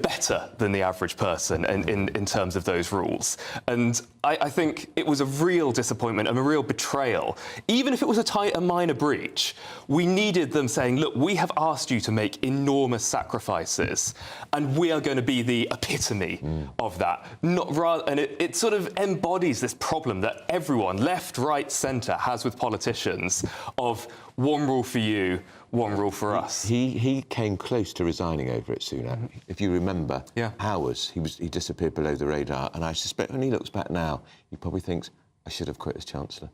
better than the average person in terms of those rules. And I think it was a real disappointment and a real betrayal. Even if it was a minor breach, we needed them saying, look, we have asked you to make enormous sacrifices, and we are going to be the epitome of that. And it sort of embodies this problem that everyone, left, right, centre, has with politicians of one rule for you, one rule for us. He came close to resigning over it, Sunak. If you remember, hours, he disappeared below the radar, and I suspect when he looks back now, he probably thinks, I should have quit as Chancellor.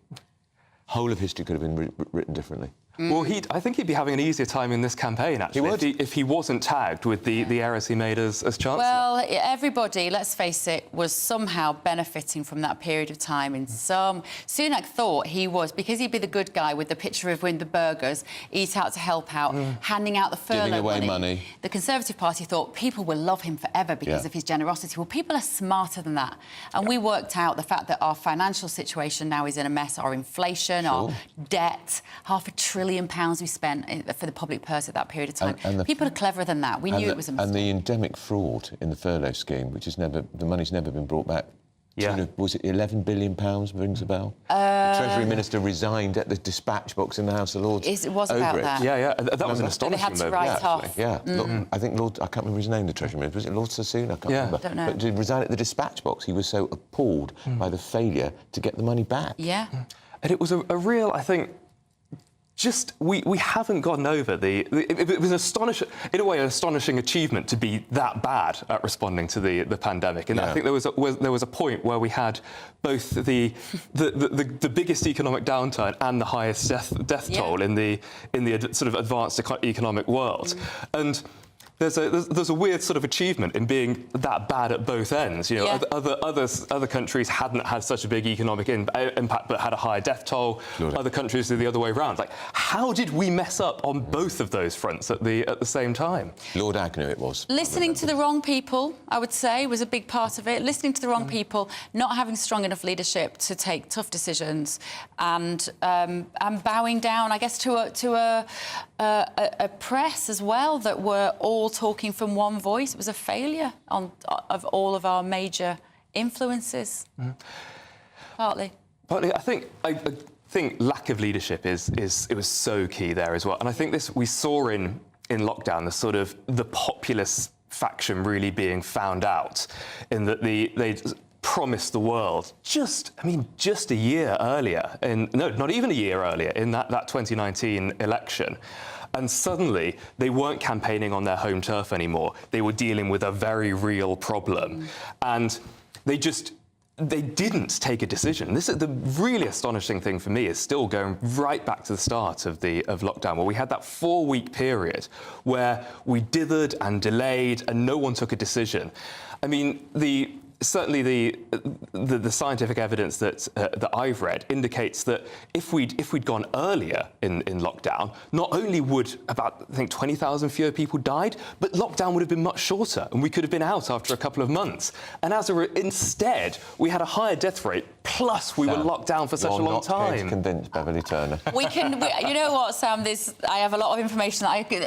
Whole of history could have been written differently. Well, I think he'd be having an easier time in this campaign, actually, he would. If he wasn't tagged with the errors he made as Chancellor. Well, everybody, let's face it, was somehow benefiting from that period of time. Sunak thought he was, because he'd be the good guy with the picture of the burgers, eat out to help out, handing out the furlough giving away money. The Conservative Party thought people will love him forever because of his generosity. Well, people are smarter than that. And we worked out the fact that our financial situation now is in a mess, our inflation, our debt, £500 billion we spent for the public purse at that period of time. People are cleverer than that. We knew it was a mistake. And the endemic fraud in the furlough scheme, which the money's never been brought back. Was it £11 billion, rings a bell? The Treasury Minister resigned at the dispatch box in the House of Lords. It was about that. Yeah, that was an astonishing move. They had to write off. Yeah, I think I can't remember his name, the Treasury Minister. Was it Lord Sassoon? I can't remember. Don't know. But to resign at the dispatch box, he was so appalled by the failure to get the money back. Yeah. And it was a real, I think, we haven't gotten over it was in a way an astonishing achievement to be that bad at responding to the pandemic. And I think there was a point where we had both the biggest economic downturn and the highest death toll in the sort of advanced economic world. And there's a weird sort of achievement in being that bad at both ends. Other countries hadn't had such a big economic impact but had a higher death toll. Other countries did the other way around. Like, how did we mess up on both of those fronts at the same time? Lord Agnew it was. Listening to the wrong people, I would say, was a big part of it. Listening to the wrong people, not having strong enough leadership to take tough decisions, and bowing down, I guess, to a press as well that were all talking from one voice. It was a failure of all of our major influences. Partly. I think lack of leadership it was so key there as well. And I think we saw in lockdown the populist faction really being found out, in that they promised the world just a year earlier, not even a year earlier, in that 2019 election. And suddenly, they weren't campaigning on their home turf anymore. They were dealing with a very real problem. And they didn't take a decision. This is the really astonishing thing for me, is still going right back to the start of lockdown, where we had that 4-week period where we dithered and delayed and no one took a decision. I mean, certainly the scientific evidence that I've read indicates that if we'd gone earlier in lockdown, not only would about, I think, 20,000 fewer people died, but lockdown would have been much shorter, and we could have been out after a couple of months. And instead, we had a higher death rate. Plus, we were locked down for such a long time. You're not convinced, Beverly Turner. You know what, Sam? I have a lot of information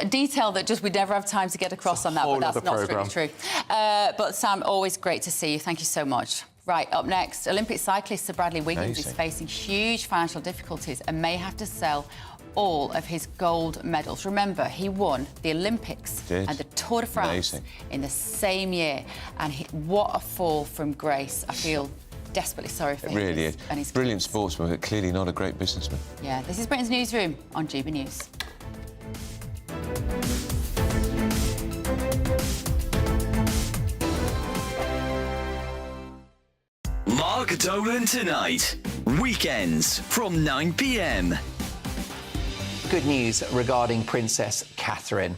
detail that we'd never have time to get across on that, but that's not really true. But Sam, always great to see you. Thank you so much. Right, up next, Olympic cyclist Sir Bradley Wiggins is facing huge financial difficulties and may have to sell all of his gold medals. Remember, he won the Olympics and the Tour de France in the same year. And what a fall from grace. I feel desperately sorry for him. It really is. And his brilliant sportsman, but clearly not a great businessman. Yeah, this is Britain's Newsroom on GB News. Mark Dolan Tonight. Weekends from 9 p.m. good news regarding Princess Catherine.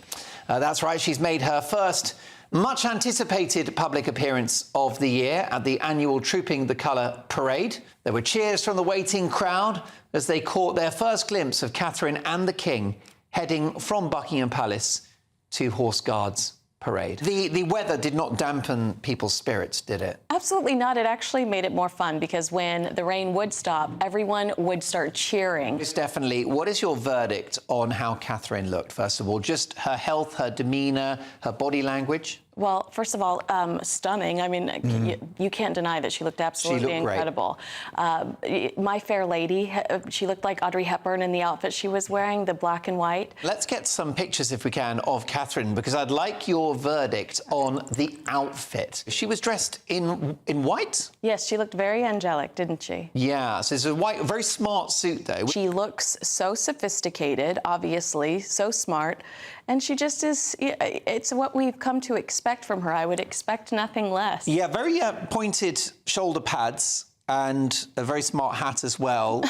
That's right, she's made her first much anticipated public appearance of the year at the annual Trooping the Colour parade. There were cheers from the waiting crowd as they caught their first glimpse of Catherine and the King heading from Buckingham Palace to Horse Guards Parade. The weather did not dampen people's spirits, did it? Absolutely not. It actually made it more fun because when the rain would stop, everyone would start cheering. Stephanie, what is your verdict on how Catherine looked, first of all? Just her health, her demeanour, her body language? Well, first of all, stunning. I mean, you can't deny that she looked absolutely incredible. My Fair Lady, she looked like Audrey Hepburn in the outfit she was wearing, the black and white. Let's get some pictures, if we can, of Catherine, because I'd like your verdict on the outfit. She was dressed in white? Yes, she looked very angelic, didn't she? Yeah, so it's a white, very smart suit, though. She looks so sophisticated, obviously, so smart. And she just is, it's what we've come to expect from her. I would expect nothing less. Yeah, very pointed shoulder pads and a very smart hat as well.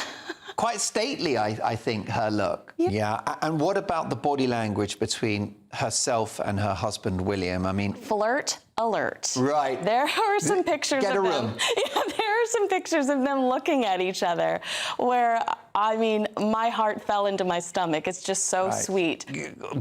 Quite stately, I think, her look. Yeah. And what about the body language between herself and her husband, William? I mean... Flirt alert. Right. There are some pictures of them. Get a room. Yeah, there are some pictures of them looking at each other where, I mean, my heart fell into my stomach. It's just so sweet.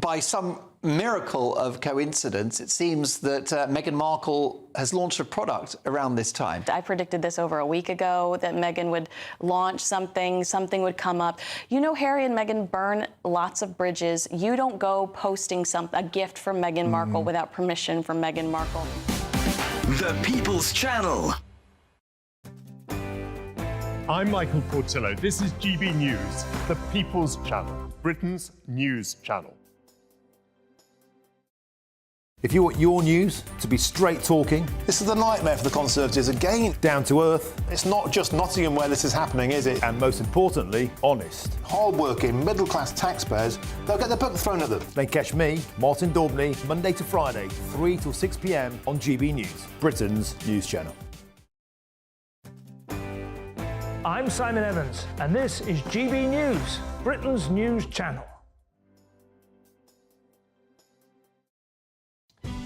By some miracle of coincidence, it seems that Meghan Markle has launched a product around this time. I predicted this over a week ago, that Meghan would launch something would come up. You know, Harry and Meghan burn lots of bridges. You don't go posting a gift from Meghan Markle without permission from Meghan Markle. The People's Channel. I'm Michael Portillo. This is GB News, the People's Channel, Britain's news channel. If you want your news to be straight talking... This is a nightmare for the Conservatives again. Down to earth. It's not just Nottingham where this is happening, is it? And most importantly, honest. Hard-working, middle-class taxpayers, they'll get their book thrown at them. Then catch me, Martin Daubney, Monday to Friday, 3 till 6 p.m. on GB News, Britain's news channel. I'm Simon Evans, and this is GB News, Britain's news channel.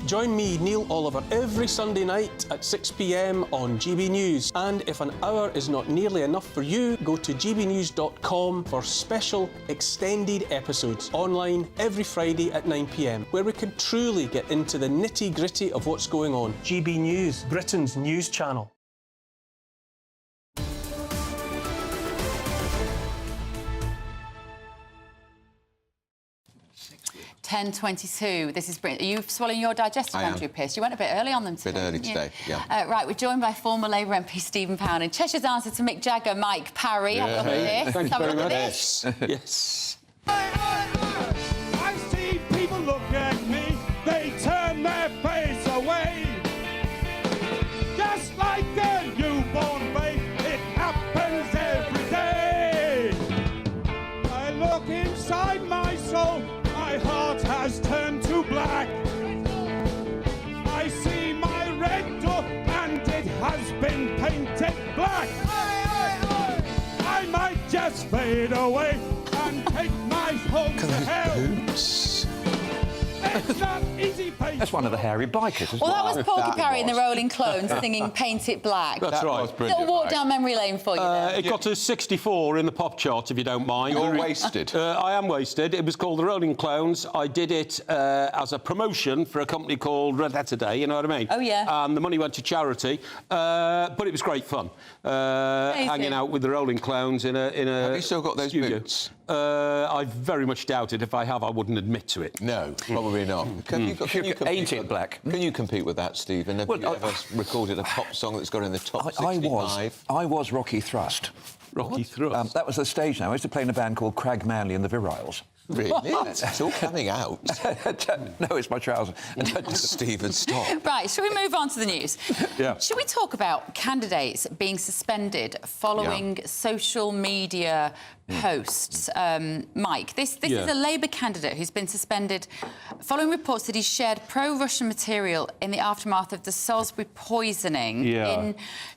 Join me, Neil Oliver, every Sunday night at 6 p.m. on GB News. And if an hour is not nearly enough for you, go to gbnews.com for special extended episodes online every Friday at 9 p.m, where we can truly get into the nitty-gritty of what's going on. GB News, Britain's news channel. (10:22). This is brilliant. Are you swallowing your digestive, Andrew Pearce? You went a bit early on them today. A bit early today, yeah. Right, we're joined by former Labour MP Stephen Pound and Cheshire's answer to Mick Jagger, Mike Parry. Have a look at this. Thank you very much. Yes. I see people look at me, they turn their face away. Just like a newborn babe, it happens every day. I look inside my soul, my heart has turned to black. I see my red door and it has been painted black. I might just fade away and take my home to hell. It's not easy, patience. That's one of the hairy bikers as Well, well. that was Porky Parry and the Rolling Clones singing Paint It Black. That's right. Little walk down memory lane for you there. It got to 64 in the pop chart, if you don't mind. You're wasted. I am wasted. It was called the Rolling Clones. I did it as a promotion for a company called Red Letter Day, you know what I mean? Oh, yeah. And the money went to charity. But it was great fun. Hanging out with the Rolling Clones in a Have you still got those studio. boots? I very much doubt it. If I have, I wouldn't admit to it. No, probably not. Can you Ain't it black? Can you compete with that, Stephen? Have you ever recorded a pop song that's got in the top 65? I was Rocky Thrust. Rocky Thrust? That was the stage name. I used to play in a band called Crag Manley and the Viriles. Really? It's all coming out. No, it's my trousers. Stephen, stop. Right, shall we move on to the news? Yeah. Should we talk about candidates being suspended following social media posts? Mike, this is a Labour candidate who's been suspended following reports that he shared pro-Russian material in the aftermath of the Salisbury poisoning in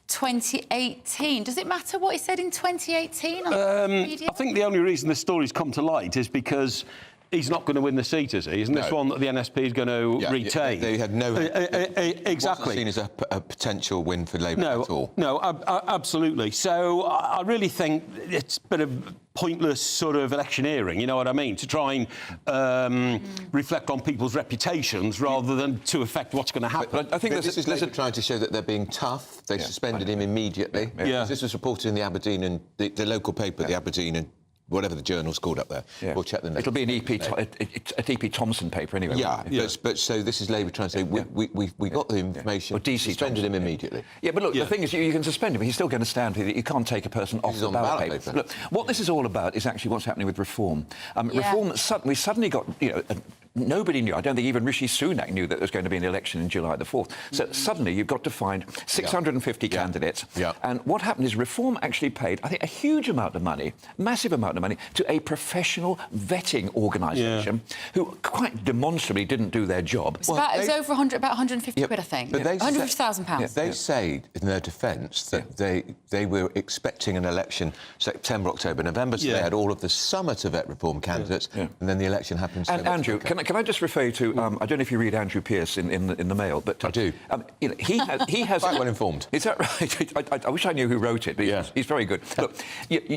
2018. Does it matter what he said in 2018 on social media? I think the only reason this story's come to light is because he's not going to win the seat, is he? Isn't this one that the NSP is going to retain? They had no... exactly. It wasn't seen as a potential win for Labour at all. No, absolutely. So I really think it's a bit of pointless sort of electioneering, you know what I mean, to try and reflect on people's reputations rather than to affect what's going to happen. But I think this is Labour trying to show that they're being tough. They suspended him immediately. Yeah. This was reported in the Aberdeen and the local paper, the Aberdeen and whatever the journal's called up there. Yeah. We'll check the name. It'll be an EP Thompson paper anyway. Yeah. But so this is Labour trying to say, we got the information, suspended him immediately. Yeah, but look, the thing is, you can suspend him. He's still going to stand here. You can't take a person off the ballot paper. Look, what this is all about is actually what's happening with reform. Reform, we suddenly got, nobody knew. I don't think even Rishi Sunak knew that there was going to be an election in July the 4th. So suddenly you've got to find 650 candidates. Yeah. And what happened is Reform actually paid, I think, a huge amount of money, massive amount of money, to a professional vetting organisation who quite demonstrably didn't do their job. It was over 150 quid, I think. But £150,000. They say, in their defence, that they were expecting an election September, October, November, so they had all of the summer to vet Reform candidates, and then the election happens. And Andrew, can I just refer you to, I don't know if you read Andrew Pearce in the Mail, but... I do. He has... Quite well informed. Is that right? I wish I knew who wrote it, but he's very good. Look,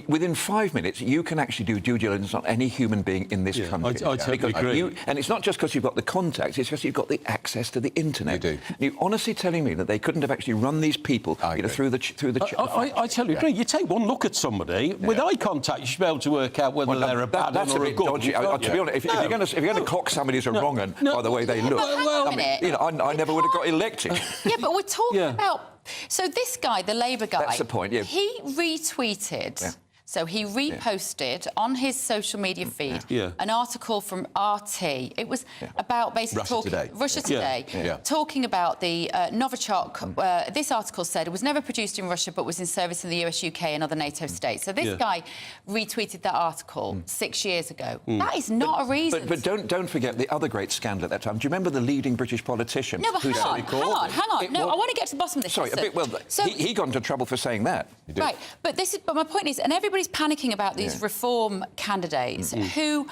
within 5 minutes, you can actually do due diligence on any human being in this country. I totally agree. And it's not just because you've got the contacts, it's because you've got the access to the internet. You do. You're honestly telling me that they couldn't have actually run these people through the... I totally agree. You take one look at somebody, with eye contact, you should be able to work out whether they're a bad one or a good one. Dodgy. To be honest, if you're going to clock somebody as a wrong one by the way they look, I never would have got elected. Yeah, but we're talking about... So this guy, the Labour guy... That's the point, He retweeted... Yeah. So he reposted on his social media feed an article from RT. It was about basically Russia Today, talking about the Novichok. This article said it was never produced in Russia but was in service in the US, UK and other NATO states. So this guy retweeted that article 6 years ago. That is not a reason. But don't forget the other great scandal at that time. Do you remember the leading British politician? No, but hang on. No, I want to get to the bottom of this. Sorry, he got into trouble for saying that. Right, but my point is, and everybody's panicking about these reform candidates who...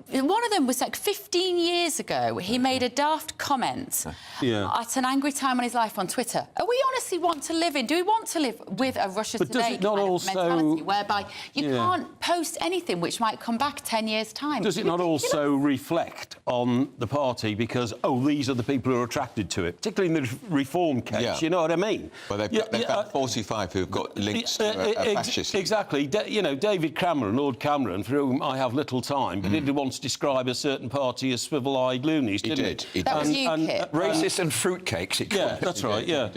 One of them was like 15 years ago. He made a daft comment at an angry time in his life on Twitter. Do we honestly want to live in? Do we want to live with a Russia Today kind of mentality whereby you can't post anything which might come back 10 years' time? Does it not also reflect on the party because, these are the people who are attracted to it, particularly in the reform case, you know what I mean? Well, they've got 45 who've got links to fascism. Exactly. David Cameron, Lord Cameron, for whom I have little time, but did once describe a certain party as swivel-eyed loonies, didn't he? That was UKIP. Racist and fruitcakes. Yeah, that's right, yeah.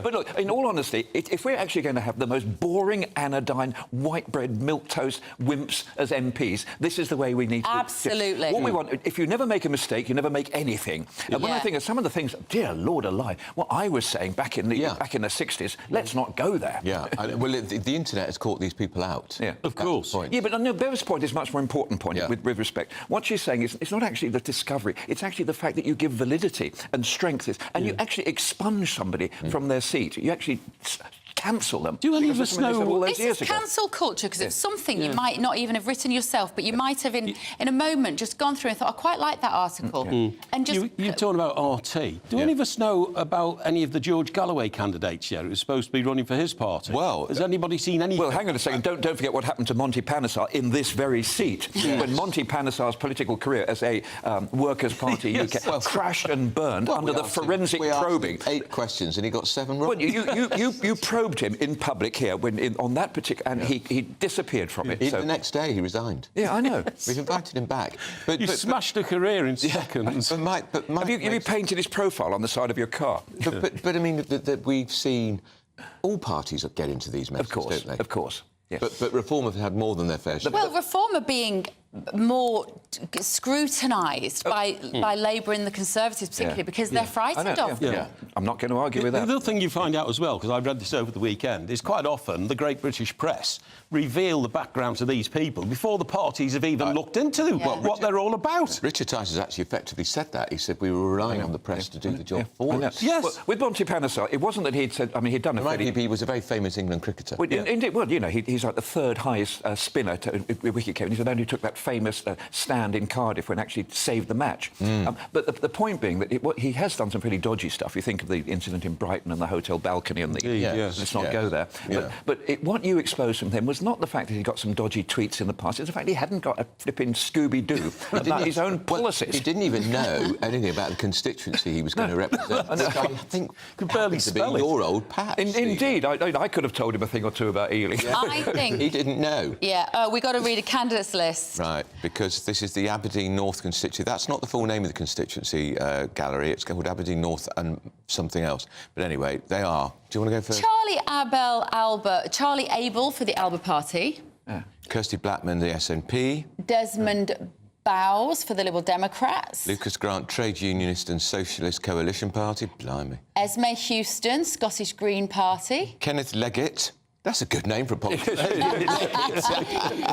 But look, in all honesty, if we're actually going to have the most boring, anodyne, white bread, milquetoast wimps as MPs, this is the way we need to... Absolutely. What we want, if you never make a mistake, you never make anything. And when I think of some of the things, dear Lord alive, what I was saying back in the 60s, let's not go there. Yeah, well, the internet has caught these people out. Yeah, of course. Yeah, but no, Beva's point is a much more important point, with respect. What she's saying is it's not actually the discovery, it's actually the fact that you give validity and strength, and you actually expunge somebody from their seat. You actually cancel them. Do any of us know... This is cancel culture, because it's something you might not even have written yourself, but you might have, in a moment, just gone through and thought, I quite like that article. And just... You're talking about RT. Do any of us know about any of the George Galloway candidates yet who's supposed to be running for his party? Well... Has anybody seen any... Well, hang on a second. Don't forget what happened to Monty Panesar in this very seat, when Monty Panesar's political career as a Workers' Party UK crashed and burned under the forensic probing. 8 questions and he got 7 wrong. Well, you probed him in public here on that particular, and he disappeared from it. The next day he resigned. Yeah, I know. We've invited him back. You smashed a career in seconds. But Mike, have you painted his profile on the side of your car? But I mean, that we've seen all parties get into these messes, don't they? Of course. Yes. But Reform have had more than their fair share. Well, Reform are being more scrutinised by Labour and the Conservatives, particularly because they're frightened of them. I'm not going to argue with that. The other thing you find out as well, because I read this over the weekend, is quite often the great British press reveal the backgrounds of these people before the parties have even looked into what they're all about. Richard Tice has actually effectively said that. He said we were relying on the press to do the job for us. Yes. Well, with Monty Panesar, it wasn't that he'd said... I mean, he'd done he was a very famous England cricketer. Well, indeed, well, you know, he's like the third highest spinner with wicket-keeping. He said only took that famous stand in Cardiff when actually saved the match. But the point being that he has done some pretty dodgy stuff. You think of the incident in Brighton and the hotel balcony and let's not go there. But what you exposed from him was not the fact that he got some dodgy tweets in the past, it's the fact he hadn't got a flipping Scooby-Doo about his own policies. He didn't even know anything about the constituency he was going to represent. I think could barely spell it. Your old Pat. Indeed, I could have told him a thing or two about Ely. I think... He didn't know. Yeah, we got to read a candidates list. Right, because this is the Aberdeen North constituency. That's not the full name of the constituency gallery. It's called Aberdeen North and something else. But anyway, they are. Do you want to go first? Charlie Abel for the Alba Party. Kirsty Blackman, the SNP. Desmond Bowes for the Liberal Democrats. Lucas Grant, Trade Unionist and Socialist Coalition Party. Blimey. Esme Houston, Scottish Green Party. Kenneth Leggett. That's a good name for a politician.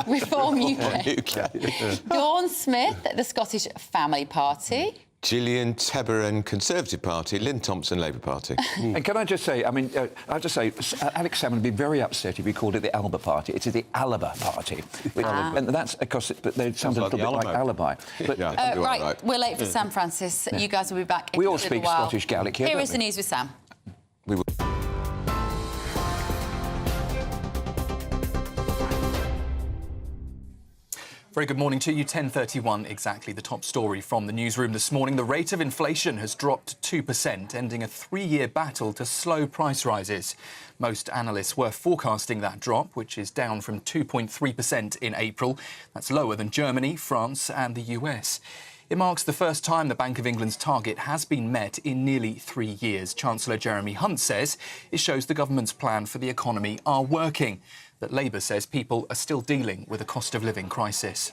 Reform UK. Dawn Smith, the Scottish Family Party. Gillian Teberan, Conservative Party. Lynn Thompson, Labour Party. And can I just say, I mean, I have to say, Alex Salmon would be very upset if we called it the Alba Party. It is the Alaba Party. And that's because they sound a little bit like alibi. But, right, we're late for Sam Francis. You guys will be back in a little while. We all speak Scottish Gaelic here. Here is the news with Sam. We will. Very good morning to you. 10:31 exactly. The top story from the newsroom this morning. The rate of inflation has dropped 2%, ending a 3-year battle to slow price rises. Most analysts were forecasting that drop, which is down from 2.3% in April. That's lower than Germany, France and the US. It marks the first time the Bank of England's target has been met in nearly 3 years. Chancellor Jeremy Hunt says it shows the government's plan for the economy are working. That Labour says people are still dealing with a cost of living crisis.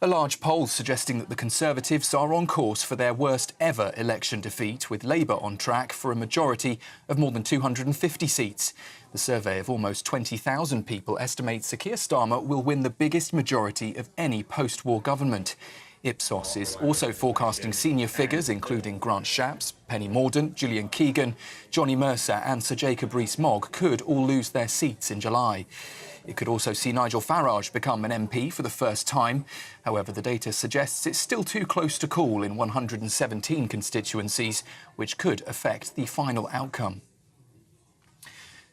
A large poll suggesting that the Conservatives are on course for their worst ever election defeat, with Labour on track for a majority of more than 250 seats. The survey of almost 20,000 people estimates Sir Keir Starmer will win the biggest majority of any post-war government. Ipsos is also forecasting senior figures, including Grant Shapps, Penny Mordaunt, Gillian Keegan, Johnny Mercer and Sir Jacob Rees-Mogg could all lose their seats in July. It could also see Nigel Farage become an MP for the first time. However, the data suggests it's still too close to call in 117 constituencies, which could affect the final outcome.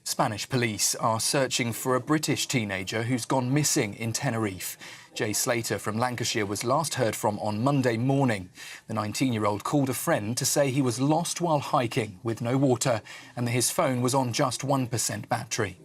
Spanish police are searching for a British teenager who's gone missing in Tenerife. Jay Slater from Lancashire was last heard from on Monday morning. The 19-year-old called a friend to say he was lost while hiking with no water and that his phone was on just 1% battery.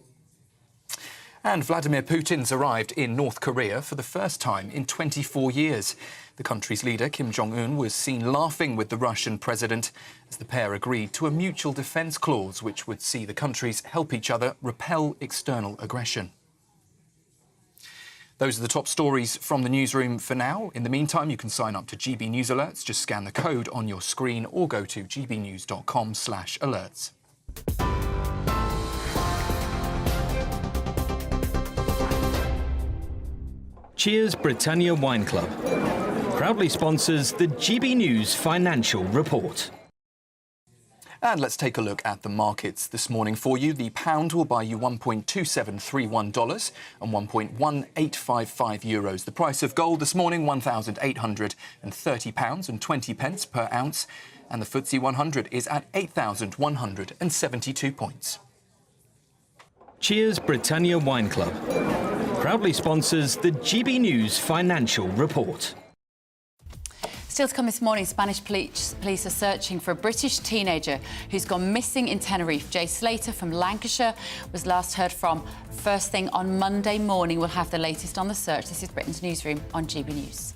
And Vladimir Putin's arrived in North Korea for the first time in 24 years. The country's leader, Kim Jong-un, was seen laughing with the Russian president as the pair agreed to a mutual defence clause which would see the countries help each other repel external aggression. Those are the top stories from the newsroom for now. In the meantime, you can sign up to GB News Alerts. Just scan the code on your screen or go to gbnews.com/alerts. Cheers Britannia Wine Club proudly sponsors the GB News Financial Report. And let's take a look at the markets this morning for you. The pound will buy you $1.2731 and €1.1855. The price of gold this morning, £1,830 and 20 pence per ounce. And the FTSE 100 is at 8,172 points. Cheers Britannia Wine Club proudly sponsors the GB News Financial Report. Still to come this morning, Spanish police are searching for a British teenager who's gone missing in Tenerife. Jay Slater from Lancashire was last heard from first thing on Monday morning. We'll have the latest on the search. This is Britain's Newsroom on GB News.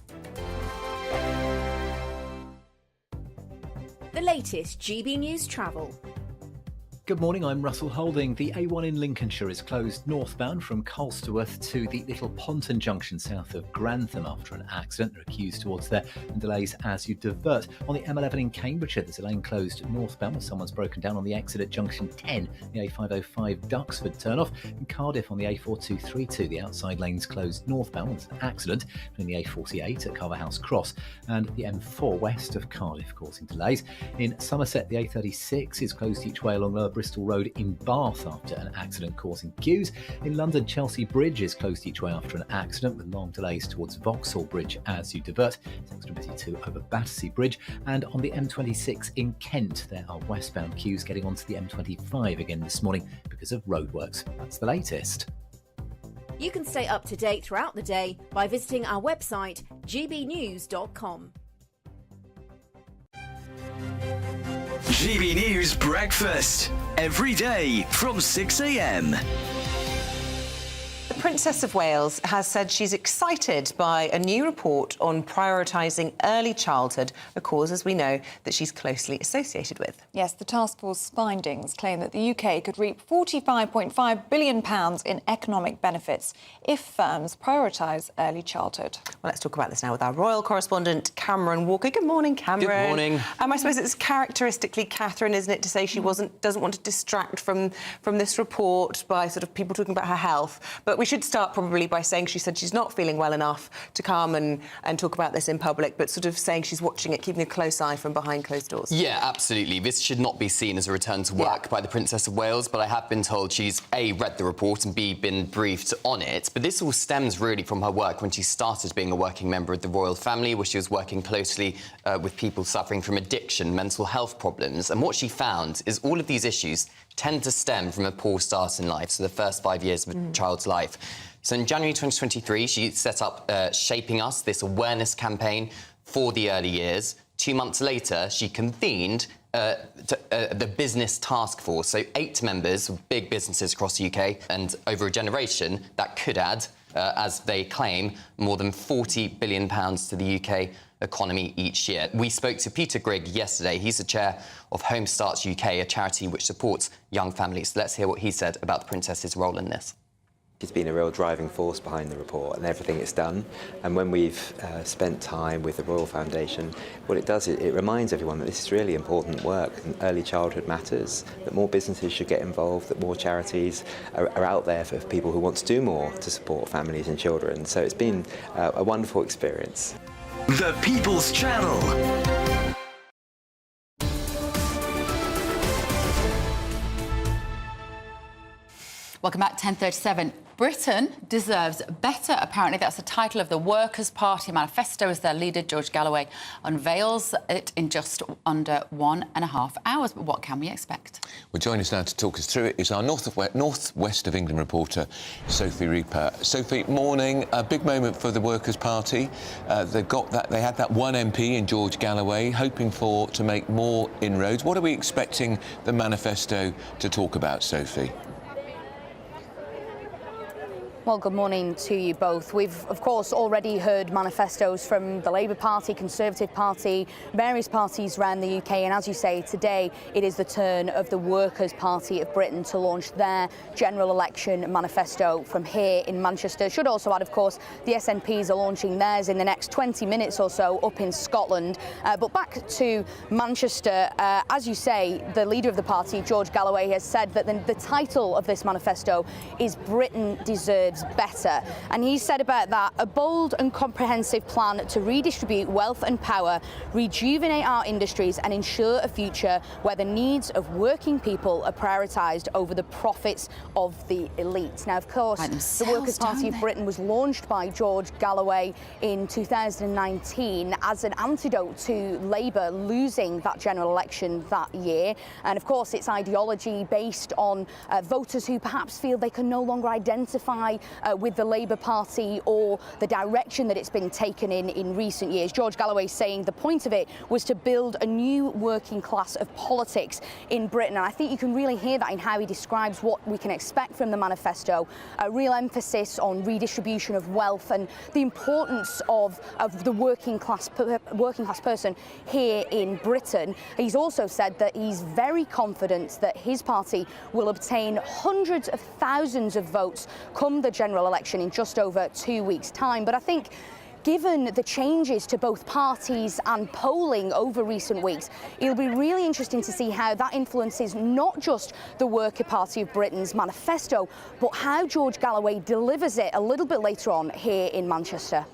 The latest GB News travel. Good morning, I'm Russell Holding. The A1 in Lincolnshire is closed northbound from Colsterworth to the Little Ponton junction south of Grantham after an accident. There are queues towards there and delays as you divert. On the M11 in Cambridgeshire, there's a lane closed northbound where someone's broken down on the exit at junction 10, the A505 Duxford turnoff. In Cardiff on the A4232, the outside lane's closed northbound with an accident between the A48 at Carverhouse Cross and the M4 west of Cardiff, causing delays. In Somerset, the A36 is closed each way along Lower Bristol Road in Bath after an accident causing queues. In London, Chelsea Bridge is closed each way after an accident with long delays towards Vauxhall Bridge as you divert. It's extra busy too over Battersea Bridge. And on the M26 in Kent, there are westbound queues getting onto the M25 again this morning because of roadworks. That's the latest. You can stay up to date throughout the day by visiting our website, gbnews.com. GB News Breakfast. Every day from 6 a.m. The Princess of Wales has said she's excited by a new report on prioritising early childhood, a cause, as we know, that she's closely associated with. Yes, the task force findings claim that the UK could reap £45.5 billion in economic benefits if firms prioritise early childhood. Well, let's talk about this now with our royal correspondent, Cameron Walker. Good morning, Cameron. Good morning. I suppose it's characteristically Catherine, isn't it, to say she doesn't want to distract from this report by sort of people talking about her health. But we should start probably by saying she said she's not feeling well enough to come and talk about this in public, but sort of saying she's watching it, keeping a close eye from behind closed doors. Yeah, absolutely. This should not be seen as a return to work by the Princess of Wales, but I have been told she's A, read the report and B, been briefed on it. But this all stems really from her work when she started being a working member of the royal family, where she was working closely with people suffering from addiction, mental health problems. And what she found is all of these issues tend to stem from a poor start in life, so the first 5 years of a child's life. So in January 2023, she set up Shaping Us, this awareness campaign for the early years. 2 months later, she convened the Business Task Force, so 8 members of big businesses across the UK, and over a generation, that could add, as they claim, more than £40 billion to the UK economy each year. We spoke to Peter Grigg yesterday. He's the chair of Home Starts UK, a charity which supports young families. Let's hear what he said about the Princess's role in this. She's been a real driving force behind the report and everything it's done. And when we've spent time with the Royal Foundation, what it does, it reminds everyone that this is really important work and early childhood matters, that more businesses should get involved, that more charities are out there for people who want to do more to support families and children. So it's been a wonderful experience. The People's Channel. Welcome back, 10:37. Britain deserves better, apparently. That's the title of the Workers' Party manifesto as their leader, George Galloway, unveils it in just under 1.5 hours. But what can we expect? Well, join us now to talk us through it is our Northwest of England reporter, Sophie Reaper. Sophie, morning. A big moment for the Workers' Party. They had that one MP in George Galloway, hoping to make more inroads. What are we expecting the manifesto to talk about, Sophie? Well, good morning to you both. We've, of course, already heard manifestos from the Labour Party, Conservative Party, various parties around the UK. And as you say, today it is the turn of the Workers' Party of Britain to launch their general election manifesto from here in Manchester. Should also add, of course, the SNPs are launching theirs in the next 20 minutes or so up in Scotland. But back to Manchester, as you say, the leader of the party, George Galloway, has said that the title of this manifesto is Britain Deserves Better. And he said about that, a bold and comprehensive plan to redistribute wealth and power, rejuvenate our industries and ensure a future where the needs of working people are prioritised over the profits of the elite. Now, of course, the Workers' Party of Britain was launched by George Galloway in 2019 as an antidote to Labour losing that general election that year. And of course, its ideology based on voters who perhaps feel they can no longer identify with the Labour Party or the direction that it's been taken in recent years. George Galloway saying the point of it was to build a new working class of politics in Britain. And I think you can really hear that in how he describes what we can expect from the manifesto, a real emphasis on redistribution of wealth and the importance of the working class person here in Britain. He's also said that he's very confident that his party will obtain hundreds of thousands of votes come the general election in just over 2 weeks' time. But I think given the changes to both parties and polling over recent weeks, it'll be really interesting to see how that influences not just the Worker Party of Britain's manifesto, but how George Galloway delivers it a little bit later on here in Manchester.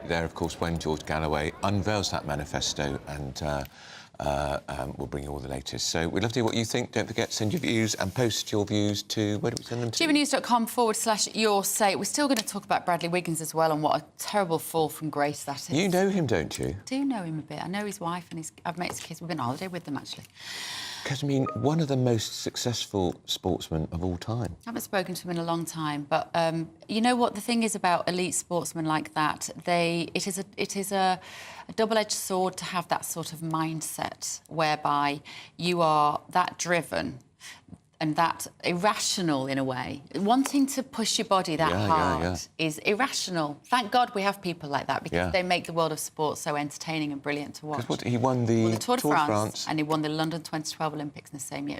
There, of course, when George Galloway unveils that manifesto, and we'll bring you all the latest. So we'd love to hear what you think. Don't forget to send your views and post your views to... Where do we send them to? GBNews.com/your say. We're still going to talk about Bradley Wiggins as well and what a terrible fall from grace that is. You know him, don't you? I do know him a bit. I know his wife and I've met his kids. We've been on holiday with them, actually. Because, I mean, one of the most successful sportsmen of all time. I haven't spoken to him in a long time, but you know what the thing is about elite sportsmen like that? It is a double-edged sword to have that sort of mindset whereby you are that driven and that irrational in a way. Wanting to push your body that hard is irrational. Thank God we have people like that because they make the world of sport so entertaining and brilliant to watch. He won the Tour de France and he won the London 2012 Olympics in the same year.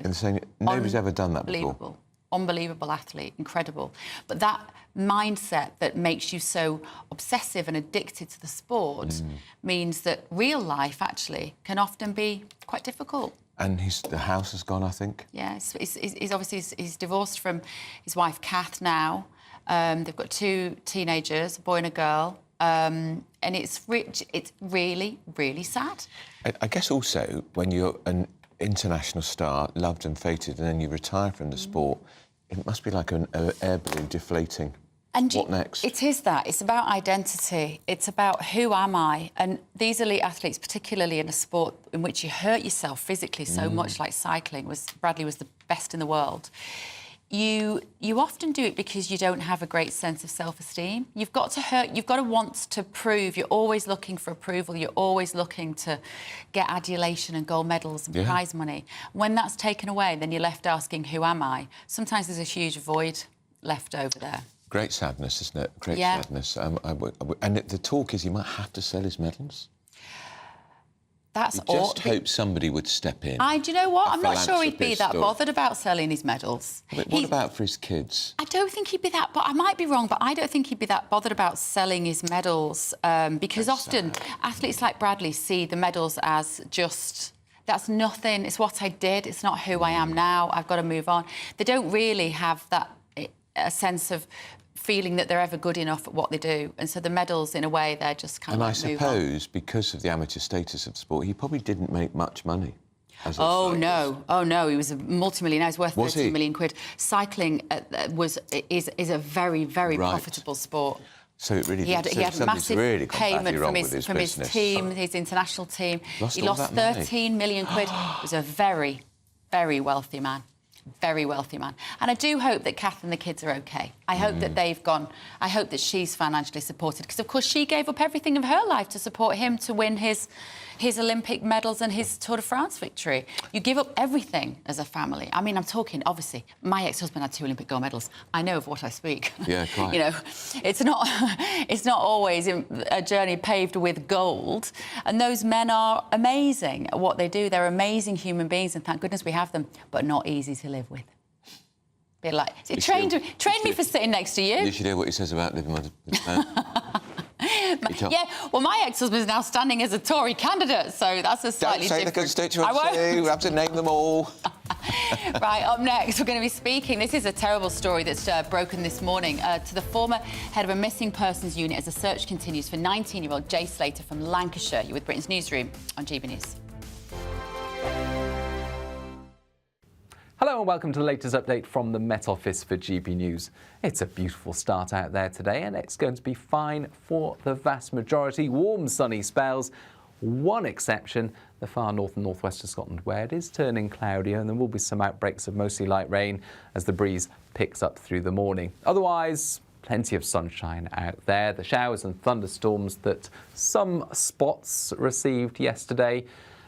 Nobody's ever done that before. Unbelievable athlete, incredible. But that mindset that makes you so obsessive and addicted to the sport means that real life actually can often be quite difficult. And the house has gone, I think. Yeah, he's obviously he's divorced from his wife Kath now. They've got 2 teenagers, a boy and a girl, and it's really, really sad. I guess also when you're an international star, loved and feted, and then you retire from the sport, it must be like an air balloon deflating. And what next? It is that. It's about identity. It's about who am I? And these elite athletes, particularly in a sport in which you hurt yourself physically so much, like cycling, Bradley was the best in the world. You often do it because you don't have a great sense of self-esteem. You've got to want to prove. You're always looking for approval. You're always looking to get adulation and gold medals and prize money. When that's taken away, then you're left asking, who am I? Sometimes there's a huge void left over there. Great sadness, isn't it? Great sadness. And the talk is he might have to sell his medals. That's all. Just hope somebody would step in. Do you know what? I'm not sure he'd be that bothered about selling his medals. But what about for his kids? I don't think he'd be that... But I might be wrong, but I don't think he'd be that bothered about selling his medals because often athletes like Bradley see the medals as just... That's nothing. It's what I did. It's not who I am now. I've got to move on. They don't really have a sense of feeling that they're ever good enough at what they do. And so the medals, in a way, they're just kind of I suppose, because of the amateur status of the sport, he probably didn't make much money. Oh, no, he was a multi-millionaire. He's worth 30 million quid. Cycling is a very, very profitable sport. So it really he had massive payment from his team, his international team. He lost 13 million quid. He was a very, very wealthy man. Very wealthy man. And I do hope that Kath and the kids are OK. I hope that they've gone... I hope that she's financially supported, because, of course, she gave up everything of her life to support him to win his Olympic medals and his Tour de France victory. You give up everything as a family. I mean, I'm talking, obviously, my ex-husband had 2 Olympic gold medals. I know of what I speak. Yeah, quite. You know, it's not always a journey paved with gold. And those men are amazing at what they do. They're amazing human beings, and thank goodness we have them, but not easy to live with. Be like, train me for sitting next to you. You should hear what he says about living with men. Yeah, well, my ex-husband is now standing as a Tory candidate, so that's a slightly different... Don't say the constituency, we have to name them all. Right, up next, we're going to be speaking... This is a terrible story that's broken this morning to the former head of a missing persons unit as the search continues for 19-year-old Jay Slater from Lancashire. You're with Britain's Newsroom on GB News. Hello and welcome to the latest update from the Met Office for GB News. It's a beautiful start out there today and it's going to be fine for the vast majority. Warm, sunny spells One exception, the far north and northwest of Scotland, where it is turning cloudier, and there will be some outbreaks of mostly light rain as the breeze picks up through the morning. Otherwise, plenty of sunshine out there. The showers and thunderstorms that some spots received yesterday,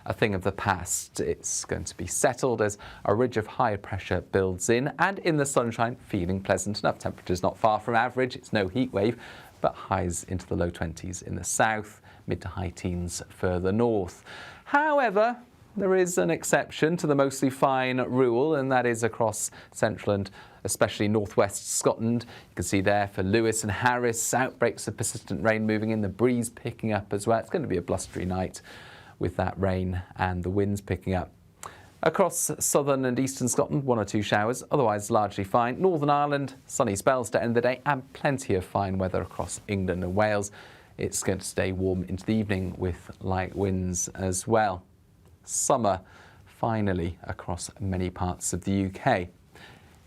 a thing of the past. It's going to be settled as a ridge of high pressure builds in, and in the sunshine, feeling pleasant enough. Temperatures not far from average. It's no heat wave, but highs into the low 20s in the south, mid to high teens further north. However, there is an exception to the mostly fine rule, and that is across central and especially northwest Scotland. You can see there for Lewis and Harris, outbreaks of persistent rain moving in, the breeze picking up as well. It's going to be a blustery night with that rain and the winds picking up. Across southern and eastern Scotland, 1 or 2 showers, otherwise largely fine. Northern Ireland, sunny spells to end the day, and plenty of fine weather across England and Wales. It's going to stay warm into the evening with light winds as well. Summer, finally, across many parts of the UK.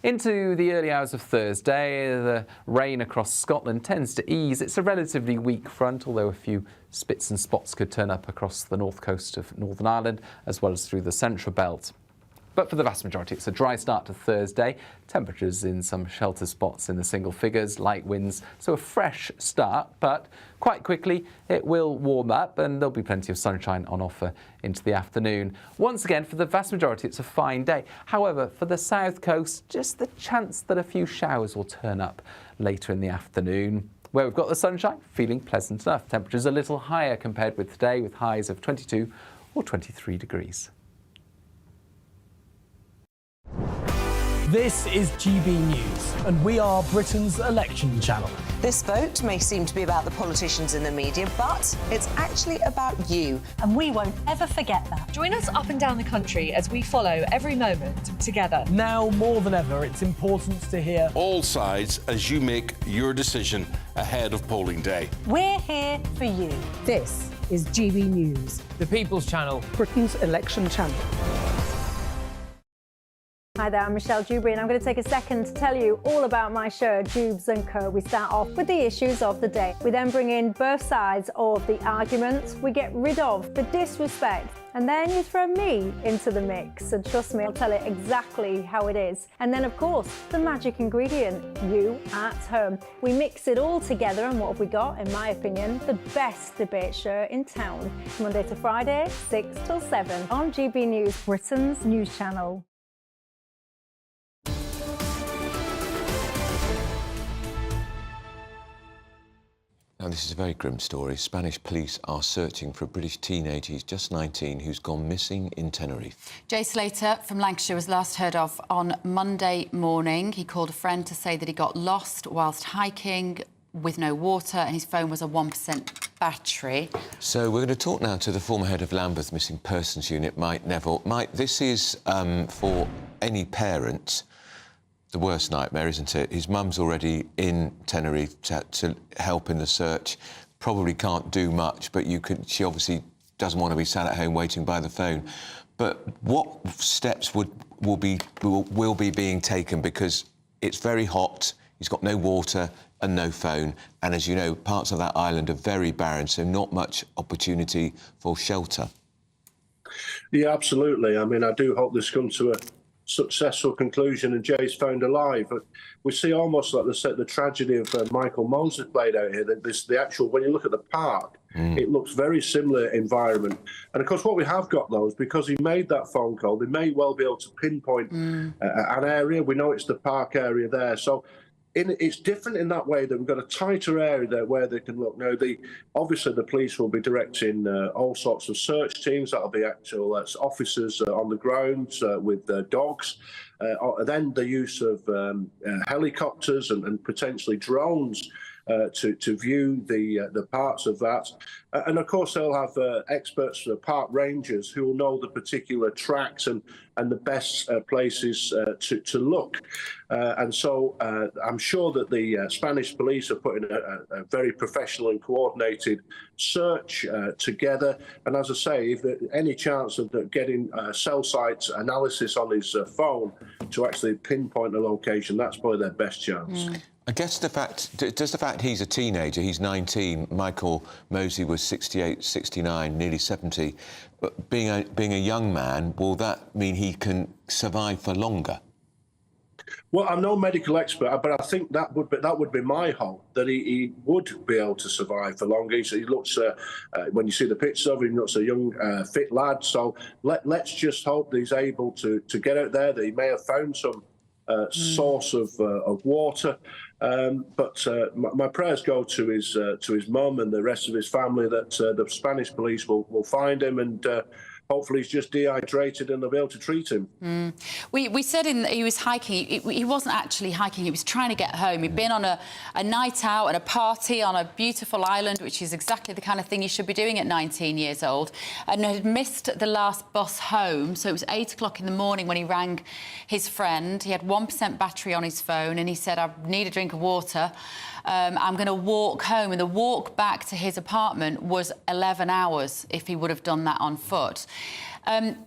Into the early hours of Thursday, the rain across Scotland tends to ease. It's a relatively weak front, although a few spits and spots could turn up across the north coast of Northern Ireland, as well as through the central belt. But for the vast majority, it's a dry start to Thursday. Temperatures in some shelter spots in the single figures, light winds, so a fresh start, but quite quickly it will warm up and there'll be plenty of sunshine on offer into the afternoon. Once again, for the vast majority, it's a fine day. However, for the south coast, just the chance that a few showers will turn up later in the afternoon. Where we've got the sunshine, feeling pleasant enough. Temperatures a little higher compared with today, with highs of 22 or 23 degrees. This is GB News, and we are Britain's election channel. This vote may seem to be about the politicians in the media, but it's actually about you. And we won't ever forget that. Join us up and down the country as we follow every moment together. Now more than ever, it's important to hear all sides as you make your decision ahead of polling day. We're here for you. This is GB News, the People's Channel, Britain's election channel. Hi there, I'm Michelle Dewberry, and I'm going to take a second to tell you all about my show, Dubes & Co. We start off with the issues of the day. We then bring in both sides of the arguments. We get rid of the disrespect, and then you throw me into the mix. And trust me, I'll tell it exactly how it is. And then, of course, the magic ingredient, you at home. We mix it all together, and what have we got? In my opinion, the best debate show in town. Monday to Friday, 6 till 7 on GB News, Britain's news channel. Now, this is a very grim story. Spanish police are searching for a British teenager, he's just 19, who's gone missing in Tenerife. Jay Slater from Lancashire was last heard of on Monday morning. He called a friend to say that he got lost whilst hiking with no water and his phone was a 1% battery. So we're going to talk now to the former head of Lambeth Missing Persons Unit, Mike Neville. Mike, this is, for any parent, the worst nightmare, isn't it? His mum's already in Tenerife to help in the search. Probably can't do much, but she obviously doesn't want to be sat at home waiting by the phone. But what steps will be being taken? Because it's very hot, he's got no water and no phone, and as you know, parts of that island are very barren, so not much opportunity for shelter. Yeah, absolutely. I mean, I do hope this comes to a successful conclusion and Jay's found alive. But we see almost like the tragedy of Michael Moser played out here. The actual, when you look at the park, it looks very similar environment. And of course, what we have got though is because he made that phone call, they may well be able to pinpoint an area. We know it's the park area there. So it's different in that way that we've got a tighter area there where they can look. Now, obviously the police will be directing all sorts of search teams. That'll be actual officers on the ground with dogs. Then the use of helicopters and potentially drones to view the parts of that. And of course, they'll have experts, park rangers, who will know the particular tracks and the best places to look. And so I'm sure that the Spanish police are putting a very professional and coordinated search together. And as I say, if there's any chance of getting cell site analysis on his phone to actually pinpoint the location, that's probably their best chance. I guess does the fact he's a teenager, he's 19, Michael Mosley was 68, 69, nearly 70, but being a young man, will that mean he can survive for longer? Well, I'm no medical expert, but I think that would be my hope, that he would be able to survive for longer. He looks, when you see the pictures of him, he looks a young, fit lad. So let's just hope that he's able to get out there, that he may have found some source of water. But my prayers go to his mum and the rest of his family, that the Spanish police will find him, and hopefully he's just dehydrated and they'll be able to treat him. We said he was hiking. He wasn't actually hiking. He was trying to get home. He'd been on a night out and a party on a beautiful island, which is exactly the kind of thing you should be doing at 19 years old, and had missed the last bus home. So it was 8 o'clock in the morning when he rang his friend. He had 1% battery on his phone, and he said, "I need a drink of water. I'm going to walk home." And the walk back to his apartment was 11 hours if he would have done that on foot.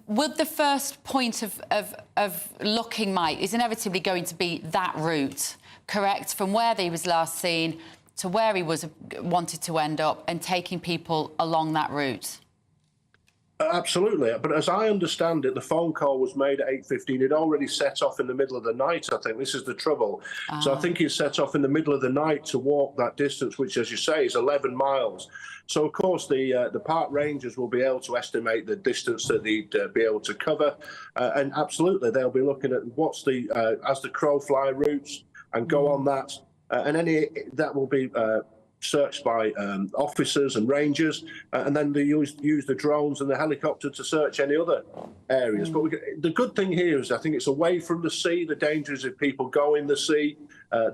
Would the first point of looking, Mike, is inevitably going to be that route, correct? From where he was last seen to where he wanted to end up, and taking people along that route? Absolutely, but as I understand it, the phone call was made at 8:15. He'd already set off in the middle of the night, I think. This is the trouble. So I think he set off in the middle of the night to walk that distance, which, as you say, is 11 miles. So, of course, the park rangers will be able to estimate the distance that they'd be able to cover. And absolutely, they'll be looking at what's the, as the crow fly routes, and go on that. And that will be searched by officers and rangers, and then they use the drones and the helicopter to search any other areas. But the good thing here is I think it's away from the sea. The danger is if people go in the sea,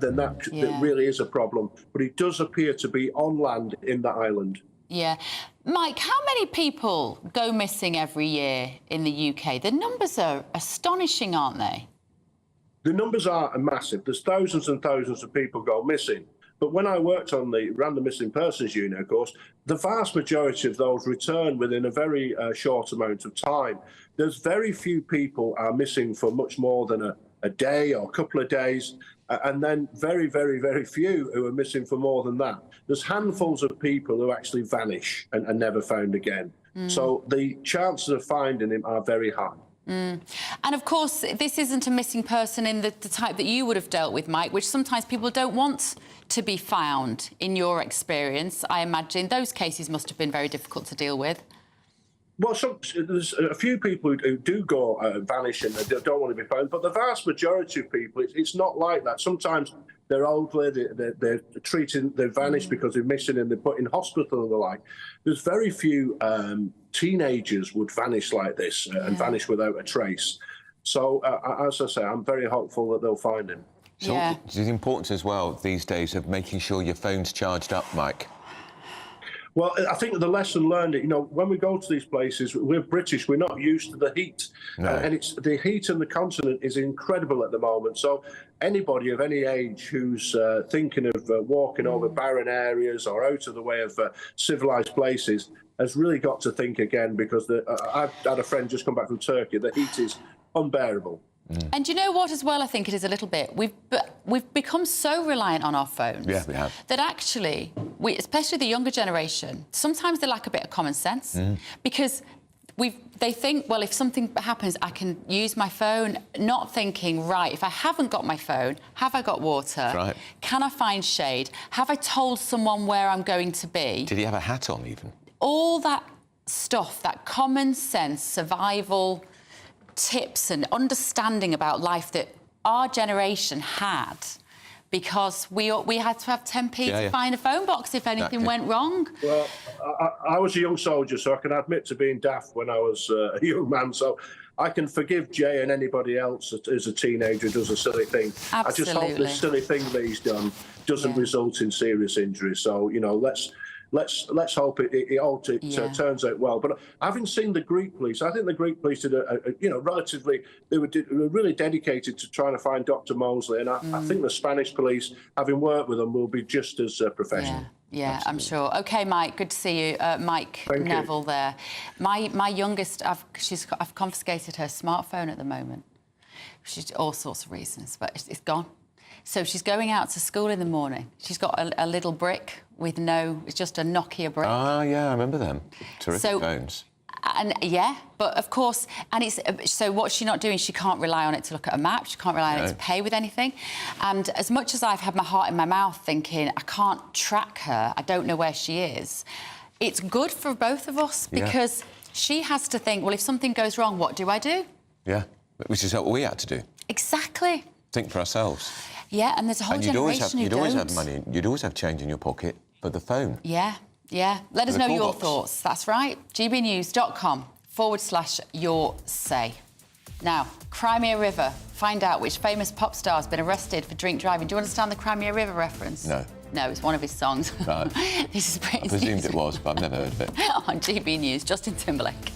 then that really is a problem. But it does appear to be on land in the island. Yeah. Mike, how many people go missing every year in the UK? The numbers are astonishing, aren't they? The numbers are massive. There's thousands and thousands of people go missing. But when I worked on the Random Missing Persons Unit, of course, the vast majority of those return within a very short amount of time. There's very few people are missing for much more than a day or a couple of days, and then very, very, very few who are missing for more than that. There's handfuls of people who actually vanish and are never found again. So the chances of finding him are very high. And of course, this isn't a missing person in the type that you would have dealt with, Mike, which sometimes people don't want to be found. In your experience, I imagine those cases must have been very difficult to deal with. Well, there's a few people who do go vanish and they don't want to be found, but the vast majority of people, it's not like that. Sometimes they're older, they vanish because they're missing and they're put in hospital and the like. There's very few teenagers would vanish like this and vanish without a trace. So, as I say, I'm very hopeful that they'll find him. So there's the importance as well these days of making sure your phone's charged up, Mike. Well, I think the lesson learned, when we go to these places, we're British, we're not used to the heat. No. And the heat on the continent is incredible at the moment. So anybody of any age who's thinking of walking over barren areas or out of the way of civilised places has really got to think again, because I've had a friend just come back from Turkey. The heat is unbearable. And do you know what, as well, I think it is a little bit? We've become so reliant on our phones. Yeah, we have. That actually, especially the younger generation, sometimes they lack a bit of common sense. Because they think, well, if something happens, I can use my phone, not thinking, right, if I haven't got my phone, have I got water? Right. Can I find shade? Have I told someone where I'm going to be? Did he have a hat on, even? All that stuff, that common sense, survival tips and understanding about life that our generation had, because we had to have 10p to find a phone box if anything went wrong. Well, I was a young soldier, so I can admit to being daft when I was a young man, so I can forgive Jay and anybody else that is a teenager who does a silly thing. Absolutely. I just hope this silly thing that he's done doesn't result in serious injury. So, let's hope it turns out well. But having seen the Greek police, I think the Greek police did relatively. They were really dedicated to trying to find Dr. Mosley, and I think the Spanish police, having worked with them, will be just as professional. Yeah, I'm sure. OK, Mike, good to see you. Mike Neville there. My youngest, I've confiscated her smartphone at the moment. She's all sorts of reasons, but it's gone. So she's going out to school in the morning. She's got a little brick with it's just a Nokia brick. Ah, yeah, I remember them. Terrific phones. And yeah, but of course, and it's so what's she not doing? She can't rely on it to look at a map. She can't rely on it to pay with anything. And as much as I've had my heart in my mouth thinking, I can't track her, I don't know where she is, it's good for both of us because she has to think, well, if something goes wrong, what do I do? Yeah, which is what we had to do. Exactly. Think for ourselves. Yeah, and there's a whole generation who You'd don't. always have money, you'd always have change in your pocket, but the phone. Yeah. Let us know your thoughts. That's right. gbnews.com/your say. Now, Crimea River. Find out which famous pop star has been arrested for drink driving. Do you understand the Crimea River reference? No. No, it's one of his songs. No. This is Britain's I presumed News. it was, but I've never heard of it. On GB News, Justin Timberlake.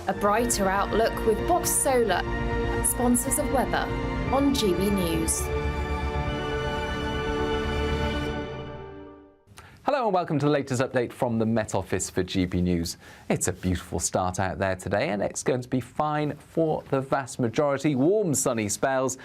A brighter outlook with Box Solar, sponsors of weather on GB News. Hello and welcome to the latest update from the Met Office for GB News. It's a beautiful start out there today and it's going to be fine for the vast majority. Warm, sunny spells.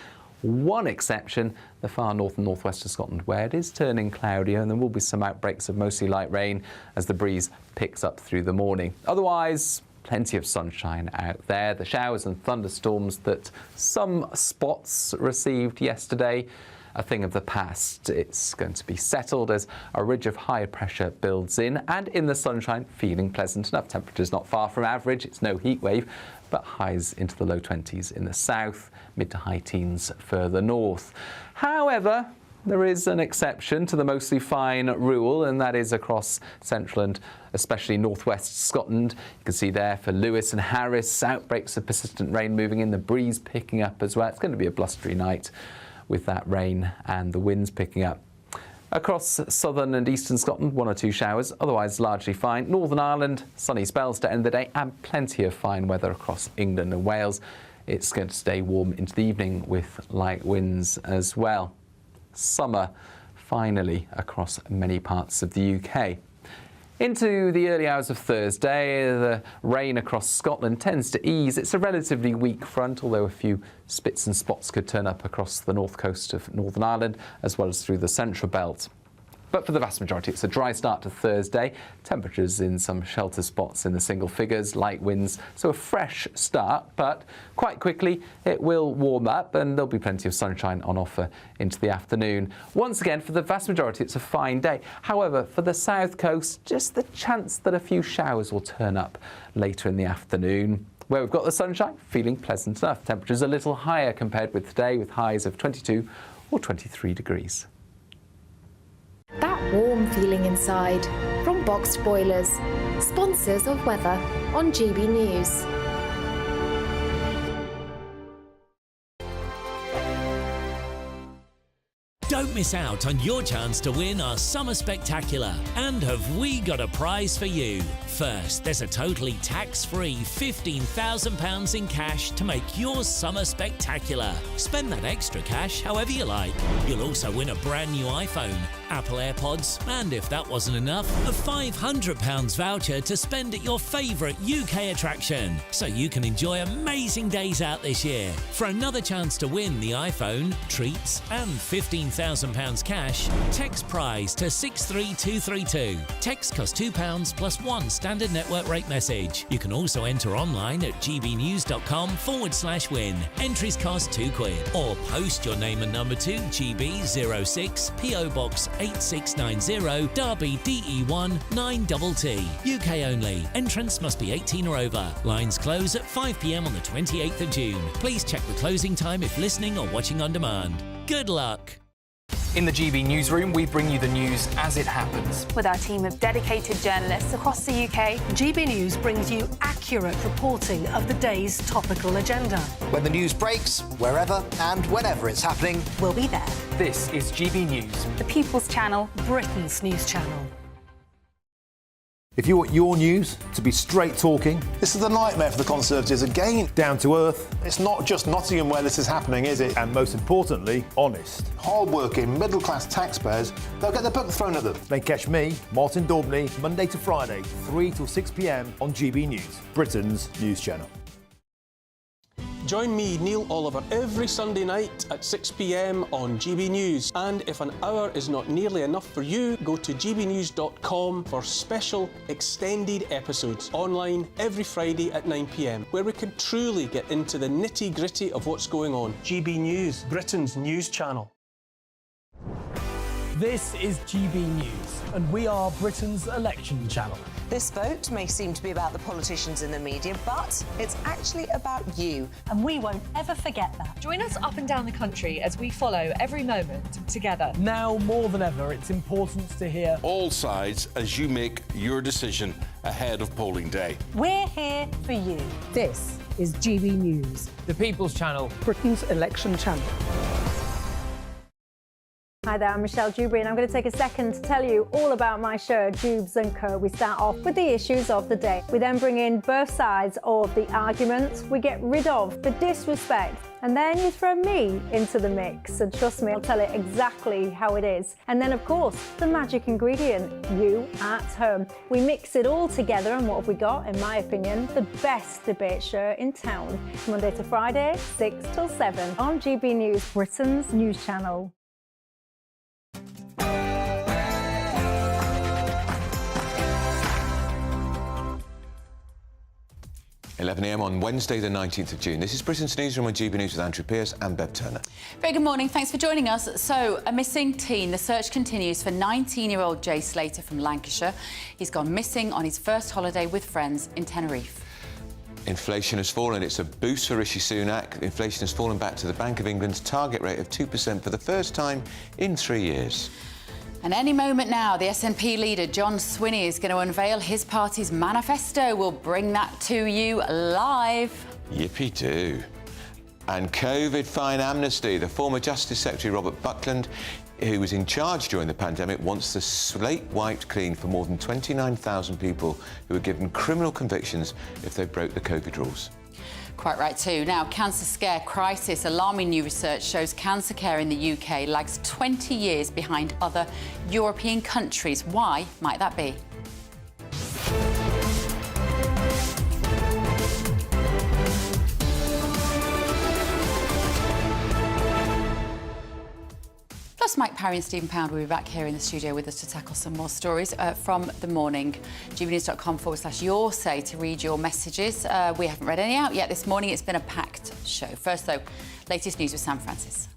One exception, the far north and northwest of Scotland, where it is turning cloudier and there will be some outbreaks of mostly light rain as the breeze picks up through the morning. Otherwise, plenty of sunshine out there. The showers and thunderstorms that some spots received yesterday, a thing of the past. It's going to be settled as a ridge of high pressure builds in, and in the sunshine, feeling pleasant enough. Temperatures not far from average. It's no heat wave, but highs into the low 20s in the south, mid to high teens further north. However, there is an exception to the mostly fine rule, and that is across central and especially northwest Scotland. You can see there for Lewis and Harris, outbreaks of persistent rain moving in, the breeze picking up as well. It's going to be a blustery night with that rain and the winds picking up. Across southern and eastern Scotland, one or two showers, otherwise largely fine. Northern Ireland, sunny spells to end the day and plenty of fine weather across England and Wales. It's going to stay warm into the evening with light winds as well. Summer, finally, across many parts of the UK. Into the early hours of Thursday, the rain across Scotland tends to ease. It's a relatively weak front, although a few spits and spots could turn up across the north coast of Northern Ireland, as well as through the central belt. But for the vast majority, it's a dry start to Thursday. Temperatures in some shelter spots in the single figures, light winds, so a fresh start, but quite quickly it will warm up and there'll be plenty of sunshine on offer into the afternoon. Once again, for the vast majority, it's a fine day. However, for the south coast, just the chance that a few showers will turn up later in the afternoon. Where we've got the sunshine, feeling pleasant enough. Temperatures a little higher compared with today, with highs of 22 or 23 degrees. That warm feeling inside from Boxed Boilers, sponsors of weather on GB News. Don't miss out on your chance to win our Summer Spectacular. And have we got a prize for you? First, there's a totally tax-free £15,000 in cash to make your Summer Spectacular. Spend that extra cash however you like. You'll also win a brand new iPhone, Apple AirPods, and if that wasn't enough, a £500 voucher to spend at your favourite UK attraction, so you can enjoy amazing days out this year. For another chance to win the iPhone, treats, and £15,000 cash, text prize to 63232. Text costs £2 plus one standard network rate message. You can also enter online at gbnews.com/win. Entries cost £2, or post your name and number to GB06 PO Box 8690 Derby DE1 9TT. UK only. Entrance must be 18 or over. Lines close at 5 p.m. on the 28th of June. Please check the closing time if listening or watching on demand. Good luck. In the GB Newsroom, we bring you the news as it happens. With our team of dedicated journalists across the UK, GB News brings you accurate reporting of the day's topical agenda. When the news breaks, wherever and whenever it's happening, we'll be there. This is GB News, the People's Channel, Britain's news channel. If you want your news to be straight talking... This is a nightmare for the Conservatives again. Down to earth. It's not just Nottingham where this is happening, is it? And most importantly, honest. Hard-working, middle-class taxpayers, they'll get the book thrown at them. Then catch me, Martin Daubney, Monday to Friday, 3 till 6 p.m. on GB News, Britain's news channel. Join me, Neil Oliver, every Sunday night at 6 p.m. on GB News. And if an hour is not nearly enough for you, go to gbnews.com for special extended episodes online every Friday at 9 p.m, where we can truly get into the nitty-gritty of what's going on. GB News, Britain's news channel. This is GB News, and we are Britain's election channel. This vote may seem to be about the politicians in the media, but it's actually about you. And we won't ever forget that. Join us up and down the country as we follow every moment together. Now more than ever, it's important to hear all sides as you make your decision ahead of polling day. We're here for you. This is GB News, the People's Channel, Britain's election channel. Hi there, I'm Michelle Dewberry, and I'm going to take a second to tell you all about my show, Jubes and Co. We start off with the issues of the day. We then bring in both sides of the arguments. We get rid of the disrespect, and then you throw me into the mix. And trust me, I'll tell it exactly how it is. And then, of course, the magic ingredient, you at home. We mix it all together, and what have we got? In my opinion, the best debate show in town. Monday to Friday, 6 till 7 on GB News, Britain's news channel. 11 a.m. on Wednesday the 19th of June. This is Britain's Newsroom on GB News with Andrew Pearce and Bev Turner. Very good morning. Thanks for joining us. So, a missing teen. The search continues for 19-year-old Jay Slater from Lancashire. He's gone missing on his first holiday with friends in Tenerife. Inflation has fallen. It's a boost for Rishi Sunak. Inflation has fallen back to the Bank of England's target rate of 2% for the first time in 3 years. And any moment now, the SNP leader, John Swinney, is going to unveil his party's manifesto. We'll bring that to you live. Yippee-doo. And COVID fine amnesty. The former Justice Secretary, Robert Buckland, who was in charge during the pandemic, wants the slate wiped clean for more than 29,000 people who were given criminal convictions if they broke the COVID rules. Quite right too. Now, cancer scare crisis. Alarming new research shows cancer care in the UK lags 20 years behind other European countries. Why might that be? Plus, Mike Parry and Stephen Pound will be back here in the studio with us to tackle some more stories from the morning. gbnews.com/your say to read your messages. We haven't read any out yet this morning. It's been a packed show. First, though, latest news with Sam Francis.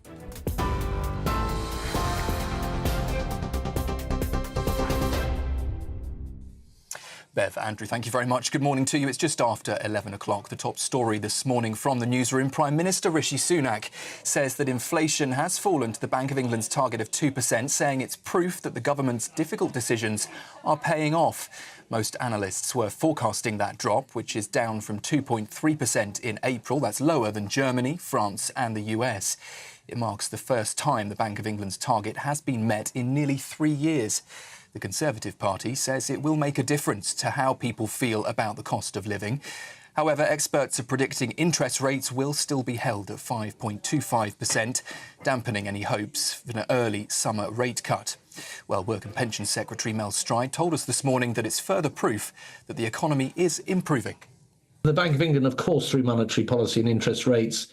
Bev, Andrew, thank you very much. Good morning to you. It's just after 11 o'clock. The top story this morning from the newsroom. Prime Minister Rishi Sunak says that inflation has fallen to the Bank of England's target of 2%, saying it's proof that the government's difficult decisions are paying off. Most analysts were forecasting that drop, which is down from 2.3% in April. That's lower than Germany, France and the US. It marks the first time the Bank of England's target has been met in nearly 3 years. The Conservative Party says it will make a difference to how people feel about the cost of living. However, experts are predicting interest rates will still be held at 5.25%, dampening any hopes for an early summer rate cut. Well, Work and Pensions Secretary Mel Stride told us this morning that it's further proof that the economy is improving. The Bank of England, of course, through monetary policy and interest rates,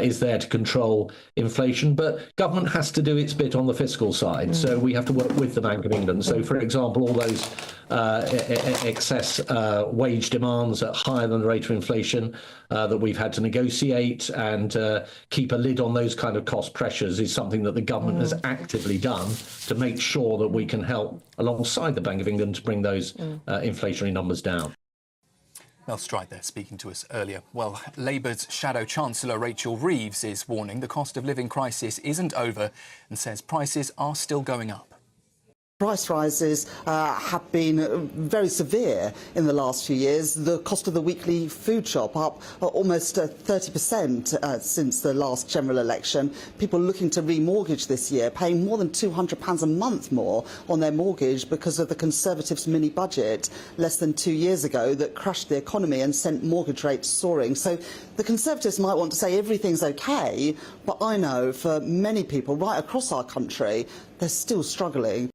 is there to control inflation, but government has to do its bit on the fiscal side. So we have to work with the Bank of England. So, for example, all those excess wage demands at higher than the rate of inflation that we've had to negotiate and keep a lid on those kind of cost pressures is something that the government has actively done to make sure that we can help alongside the Bank of England to bring those inflationary numbers down. Mel Stride there speaking to us earlier. Well, Labour's Shadow Chancellor Rachel Reeves is warning the cost of living crisis isn't over and says prices are still going up. Price rises have been very severe in the last few years. The cost of the weekly food shop up almost 30% since the last general election. People looking to remortgage this year paying more than £200 a month more on their mortgage because of the Conservatives' mini budget less than 2 years ago that crushed the economy and sent mortgage rates soaring. So the Conservatives might want to say everything's OK, but I know for many people right across our country, they're still struggling.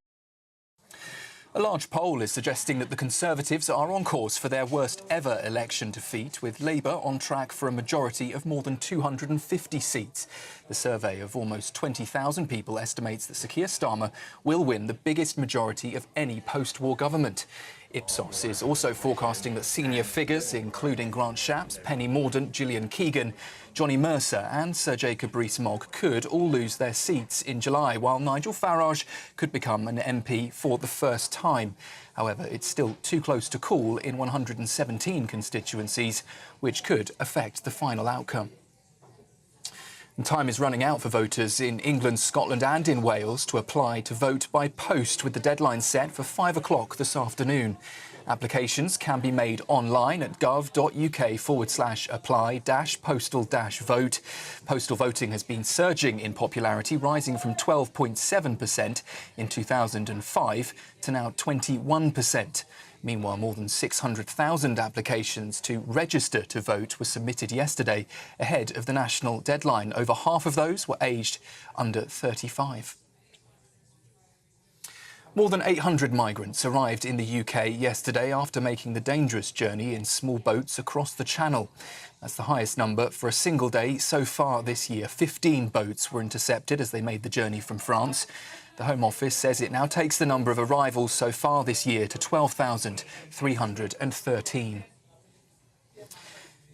A large poll is suggesting that the Conservatives are on course for their worst ever election defeat, with Labour on track for a majority of more than 250 seats. The survey of almost 20,000 people estimates that Sir Keir Starmer will win the biggest majority of any post-war government. Ipsos is also forecasting that senior figures, including Grant Shapps, Penny Mordaunt, Gillian Keegan, Johnny Mercer and Sir Jacob Rees-Mogg could all lose their seats in July, while Nigel Farage could become an MP for the first time. However, it's still too close to call in 117 constituencies, which could affect the final outcome. And time is running out for voters in England, Scotland and in Wales to apply to vote by post, with the deadline set for 5 o'clock this afternoon. Applications can be made online at gov.uk/apply-postal-vote. Postal voting has been surging in popularity, rising from 12.7% in 2005 to now 21%. Meanwhile, more than 600,000 applications to register to vote were submitted yesterday, ahead of the national deadline. Over half of those were aged under 35. More than 800 migrants arrived in the UK yesterday after making the dangerous journey in small boats across the Channel. That's the highest number for a single day so far this year. 15 boats were intercepted as they made the journey from France. The Home Office says it now takes the number of arrivals so far this year to 12,313.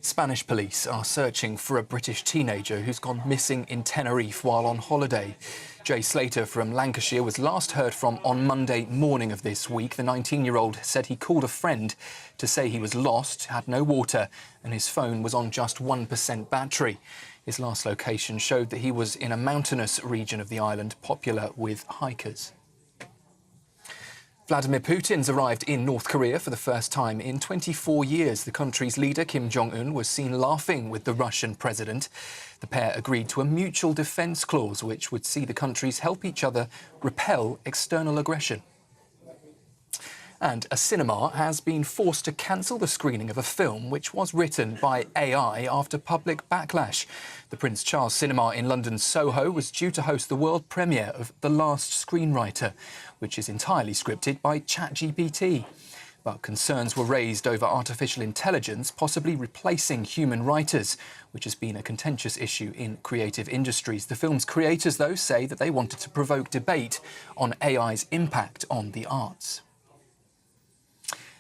Spanish police are searching for a British teenager who's gone missing in Tenerife while on holiday. Jay Slater from Lancashire was last heard from on Monday morning of this week. The 19-year-old said he called a friend to say he was lost, had no water, and his phone was on just 1% battery. His last location showed that he was in a mountainous region of the island, popular with hikers. Vladimir Putin's arrived in North Korea for the first time in 24 years. The country's leader, Kim Jong-un, was seen laughing with the Russian president. The pair agreed to a mutual defence clause, which would see the countries help each other repel external aggression. And a cinema has been forced to cancel the screening of a film which was written by AI after public backlash. The Prince Charles Cinema in London's Soho was due to host the world premiere of The Last Screenwriter, which is entirely scripted by ChatGPT. But concerns were raised over artificial intelligence possibly replacing human writers, which has been a contentious issue in creative industries. The film's creators, though, say that they wanted to provoke debate on AI's impact on the arts.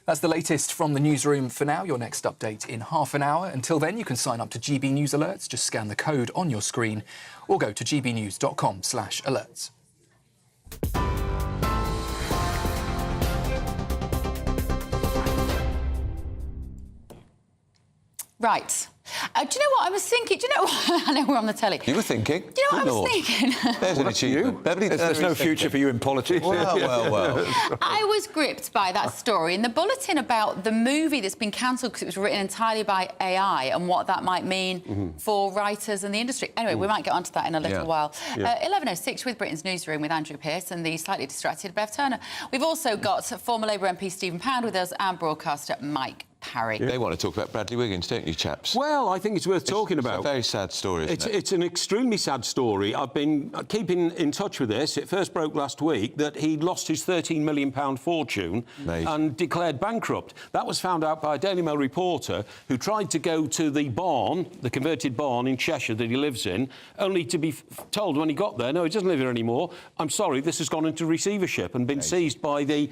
That's the latest from the newsroom for now. Your next update in half an hour. Until then, you can sign up to GB News Alerts. Just scan the code on your screen or go to gbnews.com/alerts. Right. Do you know what I was thinking? Do you know what? I know we're on the telly. You were thinking? Do you know what I was thinking? There's an achievement. There's no future for you in politics. Well. I was gripped by that story in the bulletin about the movie that's been cancelled because it was written entirely by AI and what that might mean for writers and the industry. Anyway, we might get onto that in a little while. 11:06 with Britain's Newsroom with Andrew Pearce and the slightly distracted Bev Turner. We've also got former Labour MP Stephen Pound with us and broadcaster Mike Parry. They want to talk about Bradley Wiggins, don't you, chaps? Well, I think it's worth talking about. It's a very sad story, isn't it? It's an extremely sad story. I've been keeping in touch with this. It first broke last week that he lost his £13 million fortune and declared bankrupt. That was found out by a Daily Mail reporter who tried to go to the barn, the converted barn in Cheshire that he lives in, only to be told when he got there, no, he doesn't live here anymore. I'm sorry, this has gone into receivership and been seized by the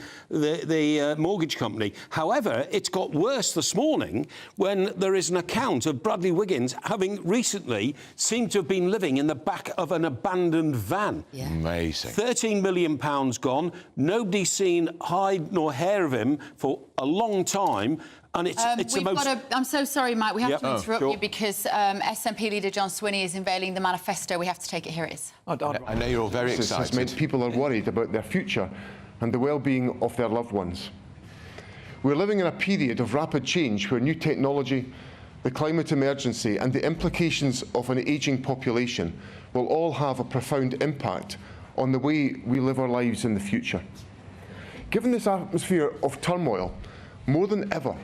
mortgage company. However, it's got worse this morning when there is an account of Bradley Wiggins having recently seemed to have been living in the back of an abandoned van. Yeah. Amazing. £13 million gone. Nobody's seen hide nor hair of him for a long time. And it's the most... I'm so sorry, Mike. We have to interrupt you because SNP leader John Swinney is unveiling the manifesto. We have to take it. Here it is. I know you're all very excited. This has meant people are worried about their future and the well-being of their loved ones. We're living in a period of rapid change where new technology, the climate emergency and the implications of an ageing population will all have a profound impact on the way we live our lives in the future. Given this atmosphere of turmoil, more than ever,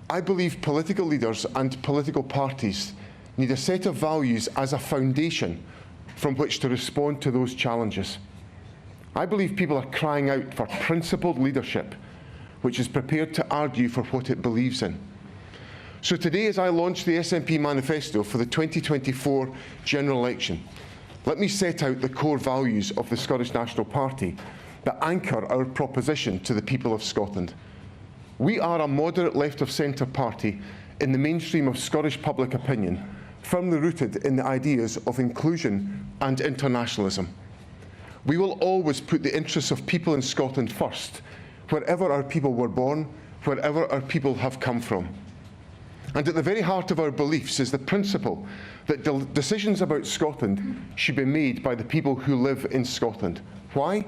I believe political leaders and political parties need a set of values as a foundation from which to respond to those challenges. I believe people are crying out for principled leadership, which is prepared to argue for what it believes in. So today, as I launch the SNP manifesto for the 2024 general election, let me set out the core values of the Scottish National Party that anchor our proposition to the people of Scotland. We are a moderate left-of-centre party in the mainstream of Scottish public opinion, firmly rooted in the ideas of inclusion and internationalism. We will always put the interests of people in Scotland first, wherever our people were born, wherever our people have come from. And at the very heart of our beliefs is the principle that decisions about Scotland should be made by the people who live in Scotland. Why?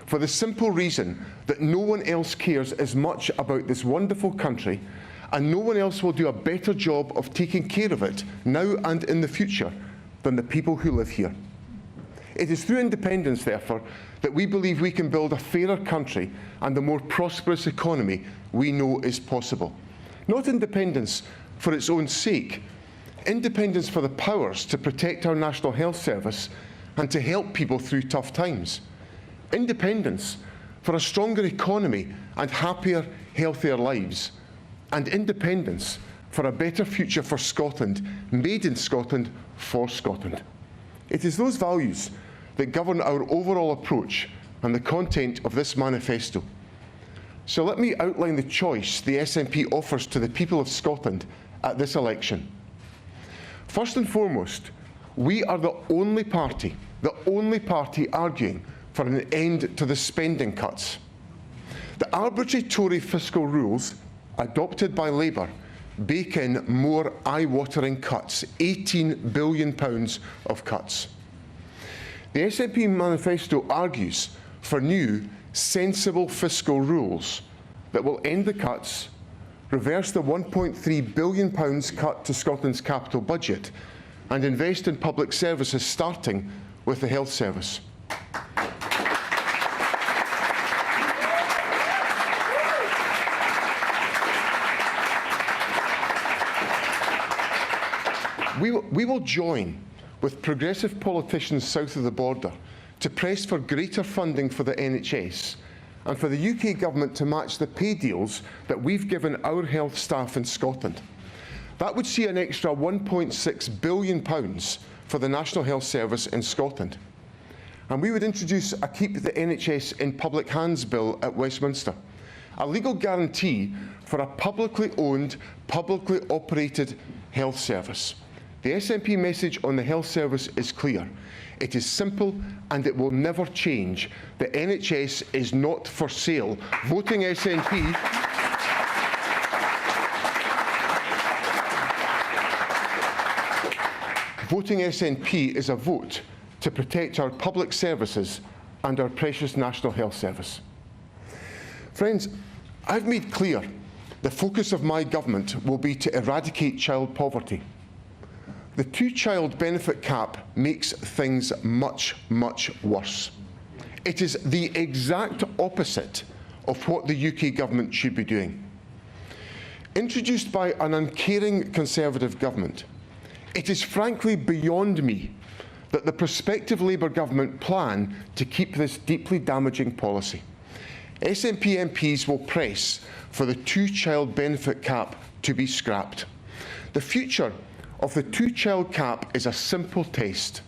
For the simple reason that no one else cares as much about this wonderful country, and no one else will do a better job of taking care of it now and in the future than the people who live here. It is through independence, therefore, that we believe we can build a fairer country and a more prosperous economy we know is possible. Not independence for its own sake, independence for the powers to protect our National Health Service and to help people through tough times. Independence for a stronger economy and happier, healthier lives. And independence for a better future for Scotland, made in Scotland, for Scotland. It is those values that govern our overall approach and the content of this manifesto. So let me outline the choice the SNP offers to the people of Scotland at this election. First and foremost, we are the only party arguing for an end to the spending cuts. The arbitrary Tory fiscal rules adopted by Labour bake in more eye-watering cuts, £18 billion of cuts. The SNP manifesto argues for new, sensible fiscal rules that will end the cuts, reverse the £1.3 billion cut to Scotland's capital budget, and invest in public services, starting with the health service. We will join with progressive politicians south of the border to press for greater funding for the NHS and for the UK Government to match the pay deals that we've given our health staff in Scotland. That would see an extra £1.6 billion for the National Health Service in Scotland. And we would introduce a Keep the NHS in Public Hands bill at Westminster, a legal guarantee for a publicly owned, publicly operated health service. The SNP message on the health service is clear. It is simple and it will never change. The NHS is not for sale. Voting SNP is a vote to protect our public services and our precious National Health Service. Friends, I've made clear the focus of my government will be to eradicate child poverty. The two-child benefit cap makes things much, much worse. It is the exact opposite of what the UK government should be doing. Introduced by an uncaring Conservative government, it is frankly beyond me that the prospective Labour government plan to keep this deeply damaging policy. SNP MPs will press for the two-child benefit cap to be scrapped. The future of the two-child cap is a simple test.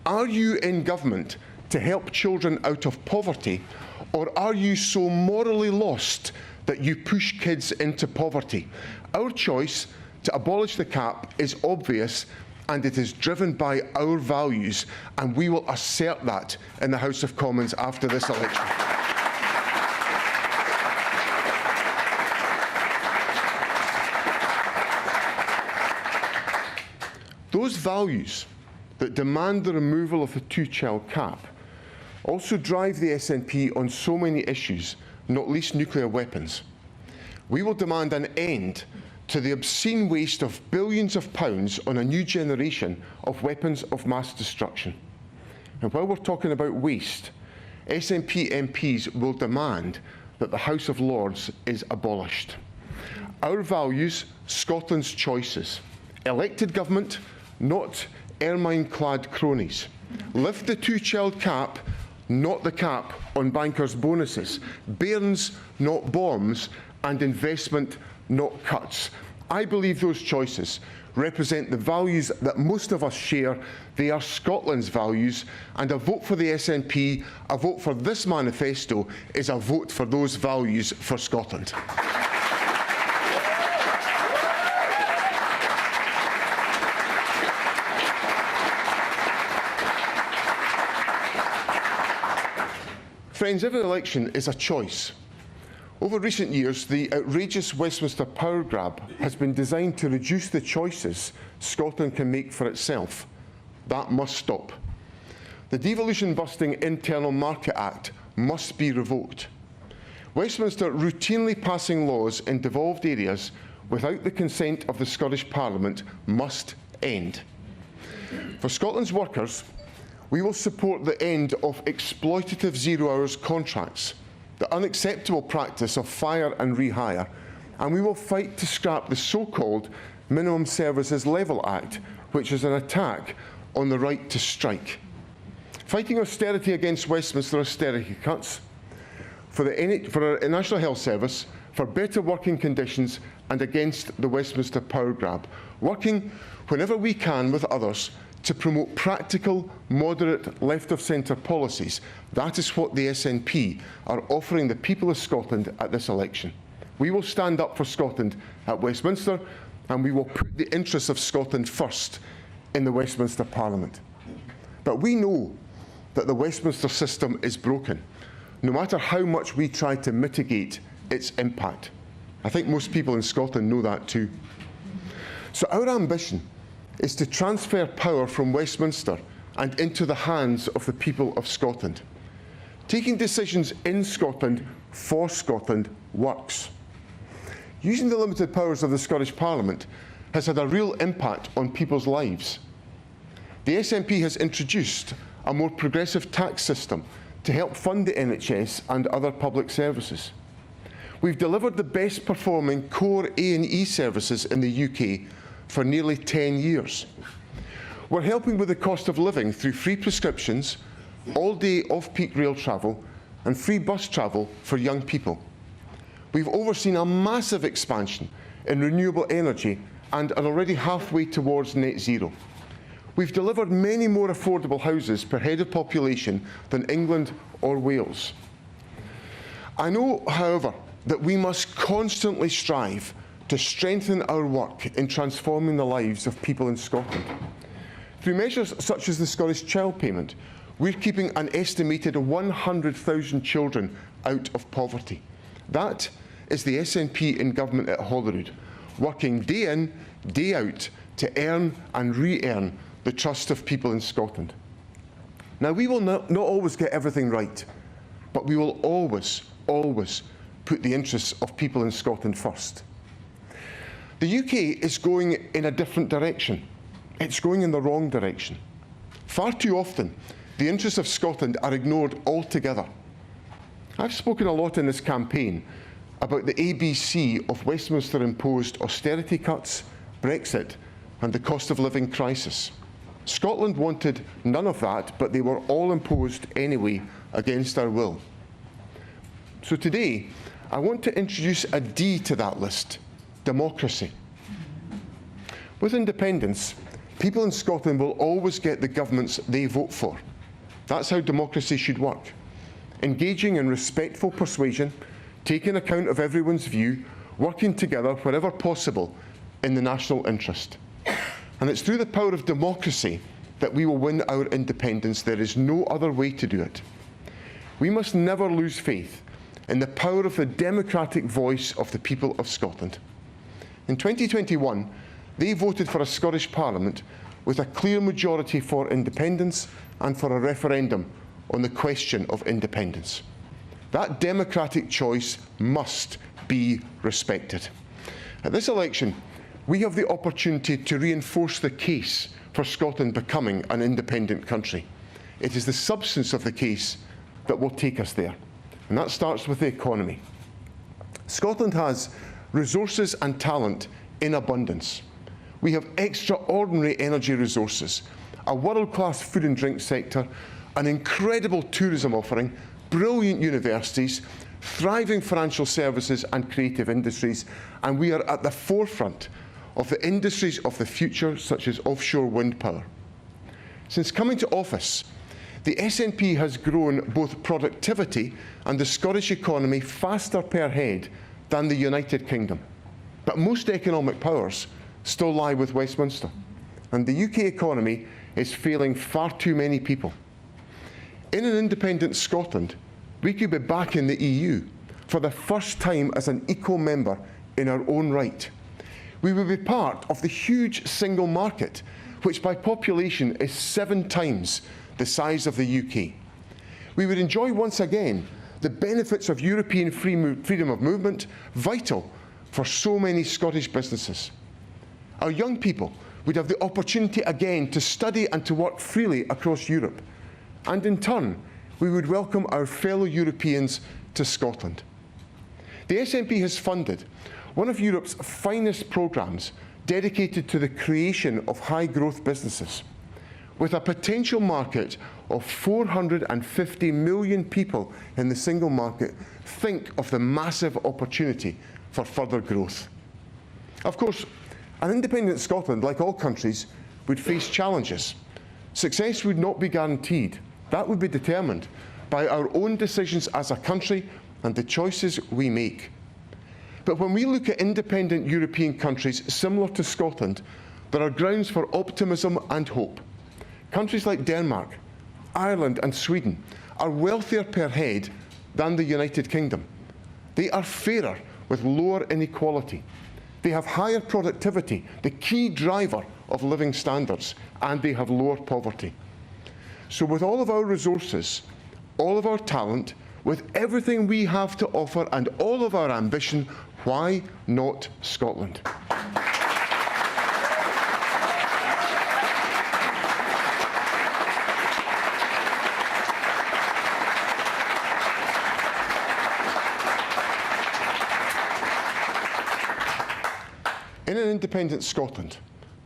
Are you in government to help children out of poverty, or are you so morally lost that you push kids into poverty? Our choice to abolish the cap is obvious, and it is driven by our values, and we will assert that in the House of Commons after this election. Those values that demand the removal of the two-child cap also drive the SNP on so many issues, not least nuclear weapons. We will demand an end to the obscene waste of billions of pounds on a new generation of weapons of mass destruction. And while we're talking about waste, SNP MPs will demand that the House of Lords is abolished. Our values, Scotland's choices. Elected government, not ermine-clad cronies. Lift the two-child cap, not the cap on bankers' bonuses. Bairns, not bombs, and investment, not cuts. I believe those choices represent the values that most of us share. They are Scotland's values, and a vote for the SNP, a vote for this manifesto, is a vote for those values for Scotland. Friends, every election is a choice. Over recent years, the outrageous Westminster power grab has been designed to reduce the choices Scotland can make for itself. That must stop. The devolution-busting Internal Market Act must be revoked. Westminster routinely passing laws in devolved areas without the consent of the Scottish Parliament must end. For Scotland's workers, we will support the end of exploitative zero-hours contracts, the unacceptable practice of fire and rehire, and we will fight to scrap the so-called Minimum Services Level Act, which is an attack on the right to strike. Fighting austerity against Westminster austerity cuts, for our National Health Service, for better working conditions, and against the Westminster power grab. Working whenever we can with others to promote practical, moderate, left-of-centre policies. That is what the SNP are offering the people of Scotland at this election. We will stand up for Scotland at Westminster, and we will put the interests of Scotland first in the Westminster Parliament. But we know that the Westminster system is broken, no matter how much we try to mitigate its impact. I think most people in Scotland know that too. So our ambition is to transfer power from Westminster and into the hands of the people of Scotland. Taking decisions in Scotland for Scotland works. Using the limited powers of the Scottish Parliament has had a real impact on people's lives. The SNP has introduced a more progressive tax system to help fund the NHS and other public services. We've delivered the best performing core A&E services in the UK for nearly 10 years. We're helping with the cost of living through free prescriptions, all-day off-peak rail travel, and free bus travel for young people. We've overseen a massive expansion in renewable energy and are already halfway towards net zero. We've delivered many more affordable houses per head of population than England or Wales. I know, however, that we must constantly strive to strengthen our work in transforming the lives of people in Scotland. Through measures such as the Scottish Child Payment, we're keeping an estimated 100,000 children out of poverty. That is the SNP in government at Holyrood, working day in, day out to earn and re-earn the trust of people in Scotland. Now, we will not always get everything right, but we will always put the interests of people in Scotland first. The UK is going in a different direction. It's going in the wrong direction. Far too often, the interests of Scotland are ignored altogether. I've spoken a lot in this campaign about the ABC of Westminster-imposed austerity cuts, Brexit, and the cost of living crisis. Scotland wanted none of that, but they were all imposed anyway against our will. So today, I want to introduce a D to that list: democracy. With independence, people in Scotland will always get the governments they vote for. That's how democracy should work. Engaging in respectful persuasion, taking account of everyone's view, working together wherever possible in the national interest. And it's through the power of democracy that we will win our independence. There is no other way to do it. We must never lose faith in the power of the democratic voice of the people of Scotland. In 2021, they voted for a Scottish Parliament with a clear majority for independence and for a referendum on the question of independence. That democratic choice must be respected. At this election, we have the opportunity to reinforce the case for Scotland becoming an independent country. It is the substance of the case that will take us there, and that starts with the economy. Scotland has resources and talent in abundance. We have extraordinary energy resources, a world-class food and drink sector, an incredible tourism offering, brilliant universities, thriving financial services and creative industries, and we are at the forefront of the industries of the future, such as offshore wind power. Since coming to office, the SNP has grown both productivity and the Scottish economy faster per head than the United Kingdom. But most economic powers still lie with Westminster, and the UK economy is failing far too many people. In an independent Scotland, we could be back in the EU for the first time as an equal member in our own right. We would be part of the huge single market, which by population is 7 times the size of the UK. We would enjoy once again the benefits of European freedom of movement, vital for so many Scottish businesses. Our young people would have the opportunity again to study and to work freely across Europe. And in turn, we would welcome our fellow Europeans to Scotland. The SNP has funded one of Europe's finest programmes dedicated to the creation of high-growth businesses. With a potential market of 450 million people in the single market, think of the massive opportunity for further growth. Of course, an independent Scotland, like all countries, would face challenges. Success would not be guaranteed. That would be determined by our own decisions as a country and the choices we make. But when we look at independent European countries similar to Scotland, there are grounds for optimism and hope. Countries like Denmark, Ireland and Sweden are wealthier per head than the United Kingdom. They are fairer with lower inequality. They have higher productivity, the key driver of living standards, and they have lower poverty. So with all of our resources, all of our talent, with everything we have to offer and all of our ambition, why not Scotland? In an independent Scotland,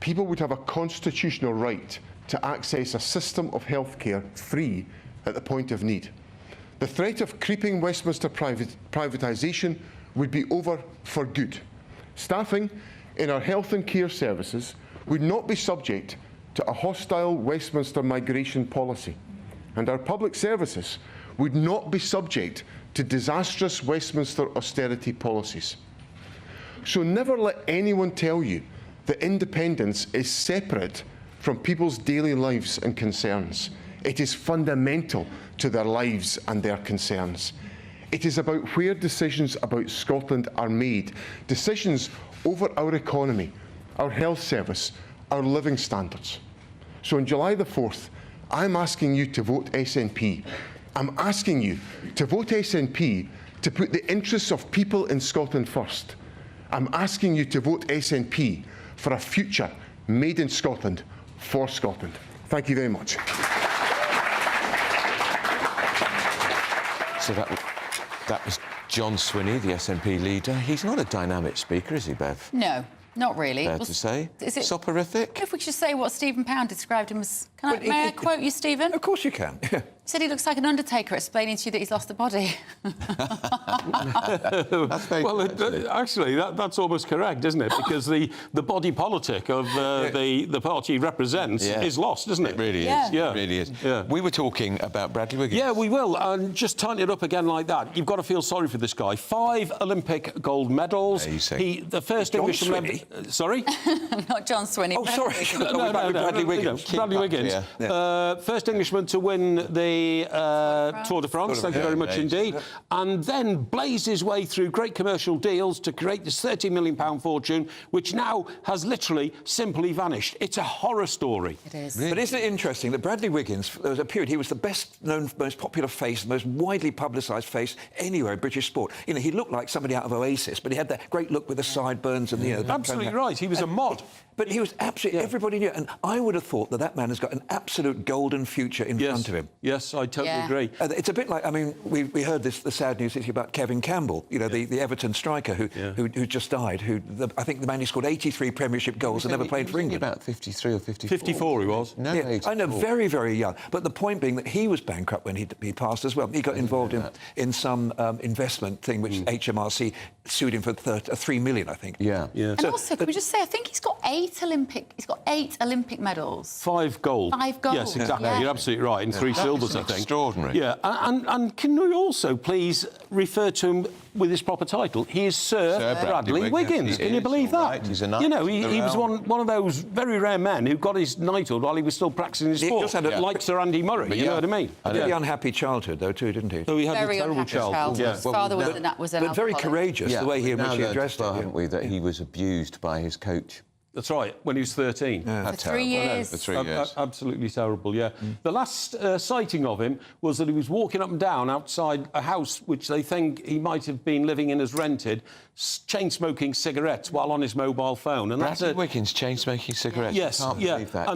people would have a constitutional right to access a system of healthcare free at the point of need. The threat of creeping Westminster privatisation would be over for good. Staffing in our health and care services would not be subject to a hostile Westminster migration policy, and our public services would not be subject to disastrous Westminster austerity policies. So never let anyone tell you that independence is separate from people's daily lives and concerns. It is fundamental to their lives and their concerns. It is about where decisions about Scotland are made, decisions over our economy, our health service, our living standards. So on July the 4th, I'm asking you to vote SNP. I'm asking you to vote SNP to put the interests of people in Scotland first. I'm asking you to vote SNP for a future made in Scotland for Scotland. Thank you very much. So that was John Swinney, the SNP leader. He's not a dynamic speaker, is he, Bev? No, not really. Fair to say. Is it soporific? If we should say what Stephen Pound described him as... May I quote you, Stephen? Of course you can. He said he looks like an undertaker explaining to you that he's lost a body. That's very good, actually, that's almost correct, isn't it? Because the body politic of the party he represents is lost, isn't it? It really is. Yeah. It really is. Yeah. We were talking about Bradley Wiggins. Yeah, we will. And just tighten it up again like that. You've got to feel sorry for this guy. 5 Olympic gold medals. The first Englishman... Sorry? Not John Swinney. Oh, sorry. No, Bradley Wiggins. Bradley Wiggins. First Englishman to win the Tour de France, thank you very much indeed, and then blazed his way through great commercial deals to create this £30 million fortune, which now has literally simply vanished. It's a horror story. It is. Really? But isn't it interesting that Bradley Wiggins, there was a period, he was the best-known, most popular face, the most widely publicised face anywhere in British sport. You know, he looked like somebody out of Oasis, but he had that great look with the sideburns and, you know... Absolutely right. He was a mod. But he was absolutely... Everybody knew it. And I would have thought that man has got an an absolute golden future in front of him. Yes, I totally agree. It's a bit like, I mean, we heard the sad news about Kevin Campbell, you know, the Everton striker who just died, I think the man who scored 83 Premiership goals and never played for England. About 53 or 54. 54 he was. No, yeah, I know, very, very young. But the point being that he was bankrupt when he passed as well. He got involved in some investment thing which HMRC sued him for $3 million, I think. Yeah. And also, can we just say, I think he's got 8 Olympic medals. 5 gold. 5 gold. Yes, exactly. Yeah. You're absolutely right. And 3 silvers, I think. Extraordinary. Yeah. And can we also please refer to him with his proper title? He is Sir Bradley Wiggins. Can you believe that? Right. He's a knight. You know, he was one of those very rare men who got his knighthood while he was still practising his sport, like Sir Andy Murray. You know what I mean? A very unhappy childhood, though, too, didn't he? Oh, he had very a terrible childhood. His father was an but very courageous, the way he addressed it. Haven't we, that he was abused by his coach? That's right, when he was 13. For 3 years. For 3 years. Absolutely terrible, yeah. The last sighting of him was that he was walking up and down outside a house which they think he might have been living in as rented, chain-smoking cigarettes while on his mobile phone. And Bradley Wiggins chain-smoking cigarettes? Yes, I can't believe that,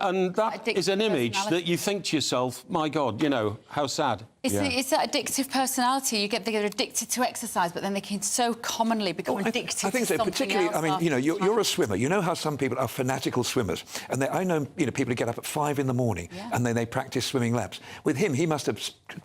and that is an image that you think to yourself, my God, you know, how sad. It's that addictive personality. They're addicted to exercise, but then they can so commonly become addicted to something else. Particularly, I mean, you know, you're a swimmer. You know how some people are fanatical swimmers, and I know, you know, people who get up at 5 in the morning and then they practice swimming laps. With him, he must have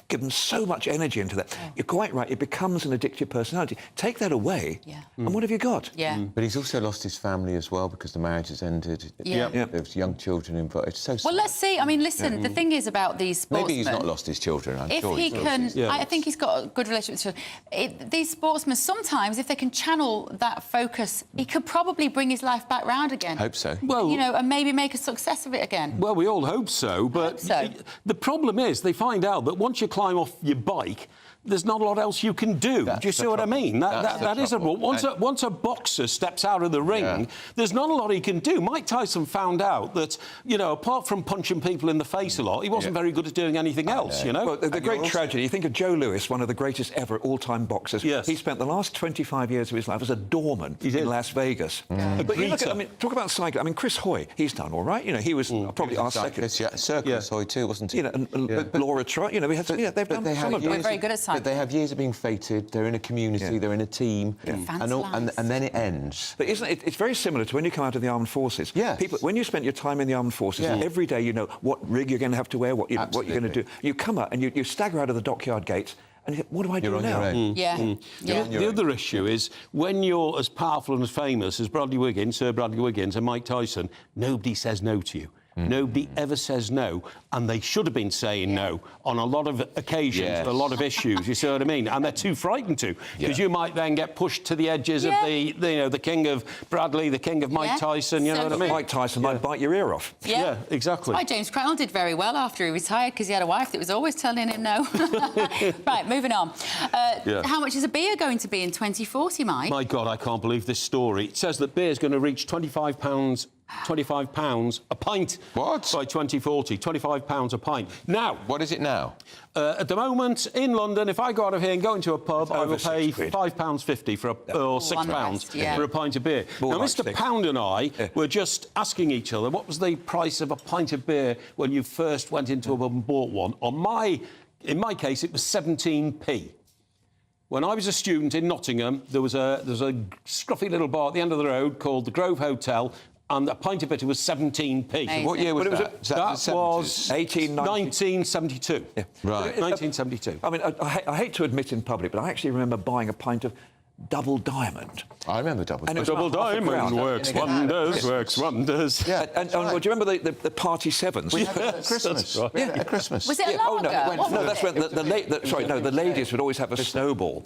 given so much energy into that. You're quite right. It becomes an addictive personality. Take that away, and what have you got? But he's also lost his family as well because the marriage has ended. There's young children involved. It's so sad. Well, let's see. I mean, listen. The thing is about these sportsmen. Maybe he's not lost his children. I'm sure he can, I think he's got a good relationship with children. These sportsmen, sometimes, if they can channel that focus, he could probably bring his life back round again. Hope so. Well, you know, and maybe make a success of it again. Well, we all hope so, but the problem is they find out that once you climb off your bike, there's not a lot else you can do. Do you see what I mean? That is a rule. Once a boxer steps out of the ring, there's not a lot he can do. Mike Tyson found out that, you know, apart from punching people in the face a lot, he wasn't very good at doing anything else, you know? Well, the great tragedy, you think of Joe Louis, one of the greatest ever all-time boxers. Yes. He spent the last 25 years of his life as a doorman in Las Vegas. But you look at, I mean, talk about cycling. I mean, Chris Hoy, he's done all right. You know, he was probably our second. Circus Hoy too, wasn't he? You know, and Laura Trott, you know, they've done some of them. We're very good at cycling. But they have years of being fated. They're in a community. They're in a team, and then it ends. But isn't it? It's very similar to when you come out of the armed forces. Yeah. People, when you spent your time in the armed forces, every day you know what rig you're going to have to wear, what you're going to do. You come out and you stagger out of the dockyard gates. And you think, what do I do now? The other issue is when you're as powerful and as famous as Bradley Wiggins, Sir Bradley Wiggins, and Mike Tyson, nobody says no to you. Nobody ever says no, and they should have been saying no on a lot of occasions, for a lot of issues. You see what I mean? And they're too frightened to, because you might then get pushed to the edges of the king of Bradley, the king of Mike Tyson. You know what I mean? Mike Tyson might bite your ear off. Yeah, exactly. Why James Crowell did very well after he retired because he had a wife that was always telling him no. Right, moving on. How much is a beer going to be in 2040, Mike? My God, I can't believe this story. It says that beer is going to reach £25 a pint by 2040. £25 a pint. Now, what is it now? At the moment in London, if I go out of here and go into a pub, I will pay £5.50 for or £6 for a pint of beer. Now, Mr. Pound and I were just asking each other what was the price of a pint of beer when you first went into a pub and bought one. In my case, it was 17p. When I was a student in Nottingham, there was a scruffy little bar at the end of the road called the Grove Hotel, and a pint of it was 17p. So what year was that? That was 1972. Yeah. Right. 1972. I mean, I hate to admit in public, but I actually remember buying a pint of Double Diamond. I remember Double Diamond. Double Diamond works wonders, works wonders. Yeah. And do you remember the Party Sevens? We had it at Christmas. Right. Yeah, at Christmas. Was it a lager? No, that's when the ladies would always have a snowball.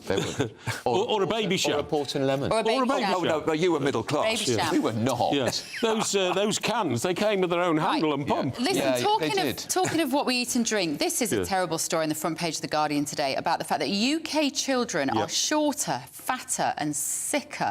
or a baby sham. Or a port and lemon. Or a baby sham. Oh, no, you were middle class. Baby sham. We were not. Yes. Those cans, they came with their own handle and pump. Listen, talking of what we eat and drink, this is a terrible story on the front page of The Guardian today about the fact that UK children are shorter, fatter and sicker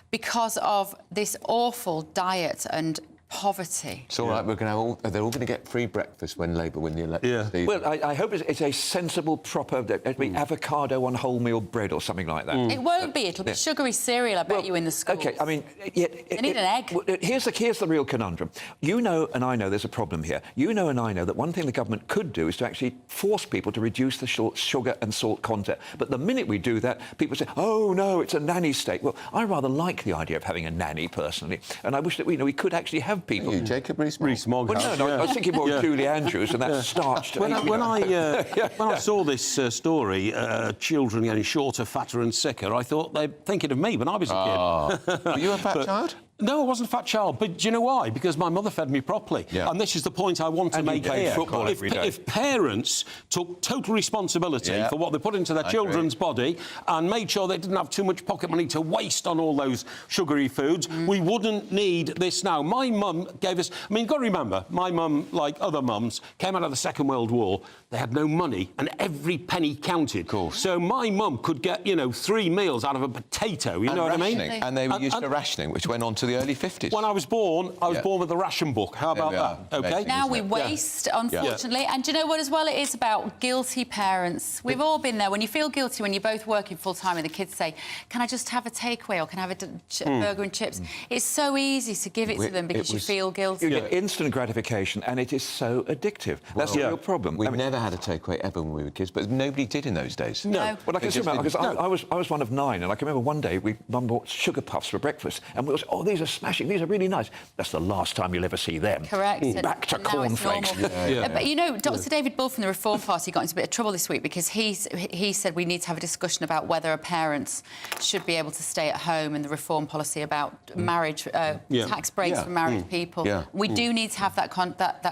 because of this awful diet and poverty. It's all right. They're all going to get free breakfast when Labour win the election. Yeah. Well, I hope it's a sensible, proper avocado on wholemeal bread or something like that. It won't be. It'll be sugary cereal, I bet you, in the schools. OK, I mean... They need an egg. Here's the real conundrum. You know and I know there's a problem here. You know and I know that one thing the government could do is to actually force people to reduce the sugar and salt content. But the minute we do that, people say, oh, no, it's a nanny state. Well, I rather like the idea of having a nanny, personally, and I wish that we could actually have people... Jacob Rees-Mogg. Well, no, I was thinking more of Julie Andrews and that starched... When I saw this story, children getting shorter, fatter and sicker, I thought they're thinking of me when I was a kid. Were you a fat child? No, I wasn't a fat child, but do you know why? Because my mother fed me properly. Yeah. And this is the point I want to make here. Football every day. If parents took total responsibility for what they put into their children's body and made sure they didn't have too much pocket money to waste on all those sugary foods, we wouldn't need this now. My mum gave us... I mean, you've got to remember, my mum, like other mums, came out of the Second World War. They had no money, and every penny counted. So my mum could get, 3 meals out of a potato, you know what I mean? And they were used to rationing, which went on to the early 50s. When I was born, I was born with a ration book. How about that? OK? Now we waste, unfortunately. And do you know what, as well, it is about guilty parents. We've all been there. When you feel guilty, when you're both working full-time and the kids say, can I just have a takeaway or can I have a burger and chips? It's so easy to give it to them because you feel guilty. You get instant gratification and it is so addictive. That's the real problem. We've never had a takeaway ever when we were kids, but nobody did in those days. No. Well, I can remember, because I was one of 9, and I can remember one day Mum bought sugar puffs for breakfast, and we was, oh, these are smashing, these are really nice. That's the last time you'll ever see them. Correct. Back to cornflakes. But, Dr David Bull from the Reform Party got into a bit of trouble this week because he said we need to have a discussion about whether parents should be able to stay at home and the reform policy about marriage, tax breaks for married people. We do need to have that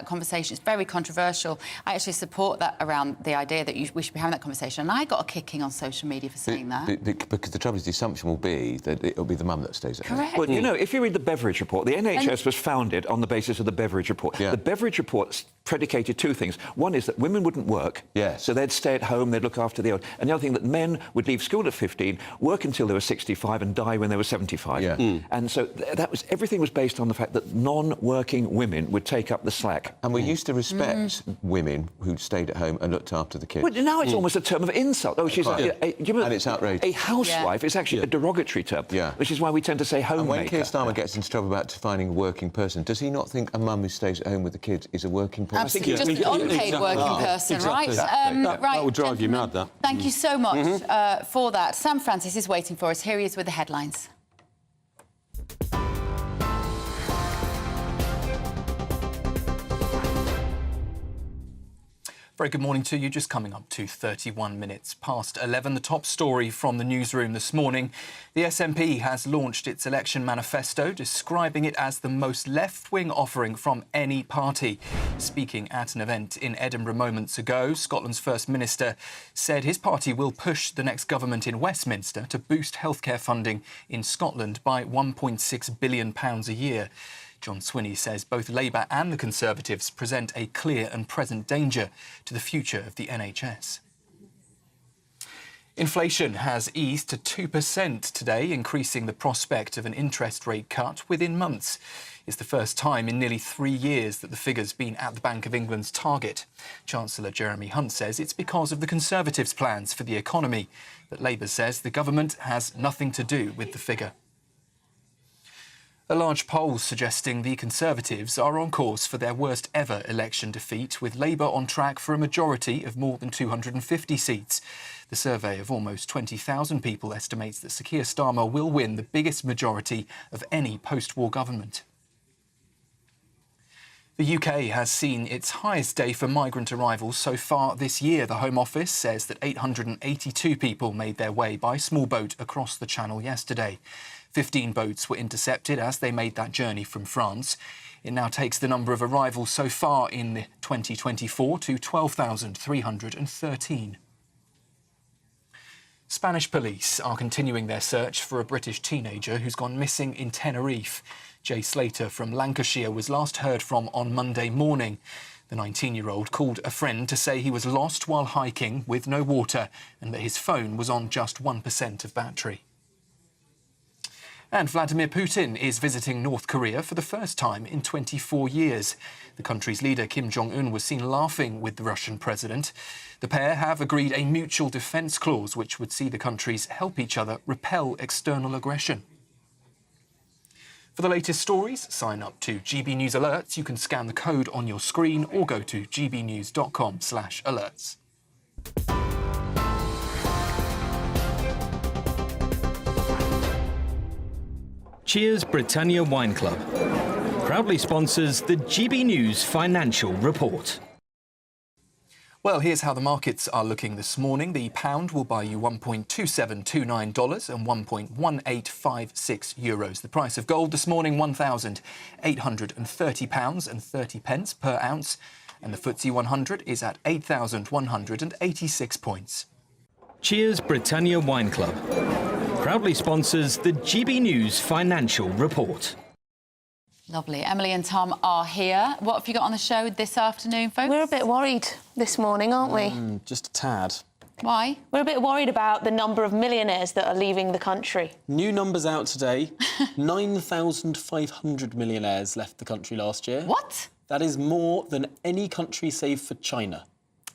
conversation. It's very controversial. I actually support that around the idea that we should be having that conversation. And I got a kicking on social media for saying that. Because the trouble is, the assumption will be that it'll be the mum that stays at home. Correct. Well, if you read the Beveridge report, the NHS was founded on the basis of the Beveridge report. The Beveridge report predicated 2 things. One is that women wouldn't work, so they'd stay at home, they'd look after the old. And the other thing, that men would leave school at 15, work until they were 65 and die when they were 75. And so everything was based on the fact that non-working women would take up the slack. And we used to respect women who stayed at home and looked after the kids. Well, now it's almost a term of insult. Oh, she's and it's outrageous. A housewife is actually a derogatory term, which is why we tend to say homemaker. And when Keir Starmer gets into trouble about defining a working person, does he not think a mum who stays at home with the kids is a working person? Absolutely, just an unpaid working person, right? That would drive you mad, that. Thank you so much for that. Sam Francis is waiting for us. Here he is with the headlines. Very good morning to you. Just coming up to 31 minutes past 11. The top story from the newsroom this morning. The SNP has launched its election manifesto, describing it as the most left-wing offering from any party. Speaking at an event in Edinburgh moments ago, Scotland's First Minister said his party will push the next government in Westminster to boost healthcare funding in Scotland by £1.6 billion a year. John Swinney says both Labour and the Conservatives present a clear and present danger to the future of the NHS. Inflation has eased to 2% today, increasing the prospect of an interest rate cut within months. It's the first time in nearly 3 years that the figure's been at the Bank of England's target. Chancellor Jeremy Hunt says it's because of the Conservatives' plans for the economy, but Labour says the government has nothing to do with the figure. A large poll suggesting the Conservatives are on course for their worst ever election defeat, with Labour on track for a majority of more than 250 seats. The survey of almost 20,000 people estimates that Sir Keir Starmer will win the biggest majority of any post-war government. The UK has seen its highest day for migrant arrivals so far this year. The Home Office says that 882 people made their way by small boat across the Channel yesterday. 15 boats were intercepted as they made that journey from France. It now takes the number of arrivals so far in 2024 to 12,313. Spanish police are continuing their search for a British teenager who's gone missing in Tenerife. Jay Slater from Lancashire was last heard from on Monday morning. The 19-year-old called a friend to say he was lost while hiking with no water and that his phone was on just 1% of battery. And Vladimir Putin is visiting North Korea for the first time in 24 years. The country's leader, Kim Jong-un, was seen laughing with the Russian president. The pair have agreed a mutual defence clause which would see the countries help each other repel external aggression. For the latest stories, sign up to GB News Alerts. You can scan the code on your screen or go to gbnews.com/alerts. Cheers Britannia Wine Club proudly sponsors the GB News Financial Report. Well, here's how the markets are looking this morning. The pound will buy you $1.2729 and €1.1856. The price of gold this morning, £1,830.30 per ounce. And the FTSE 100 is at 8,186 points. Cheers Britannia Wine Club proudly sponsors the GB News Financial Report. Lovely. Emily and Tom are here. What have you got on the show this afternoon, folks? We're a bit worried this morning, aren't we? Just a tad. Why? We're a bit worried about the number of millionaires that are leaving the country. New numbers out today. 9,500 millionaires left the country last year. What? That is more than any country save for China.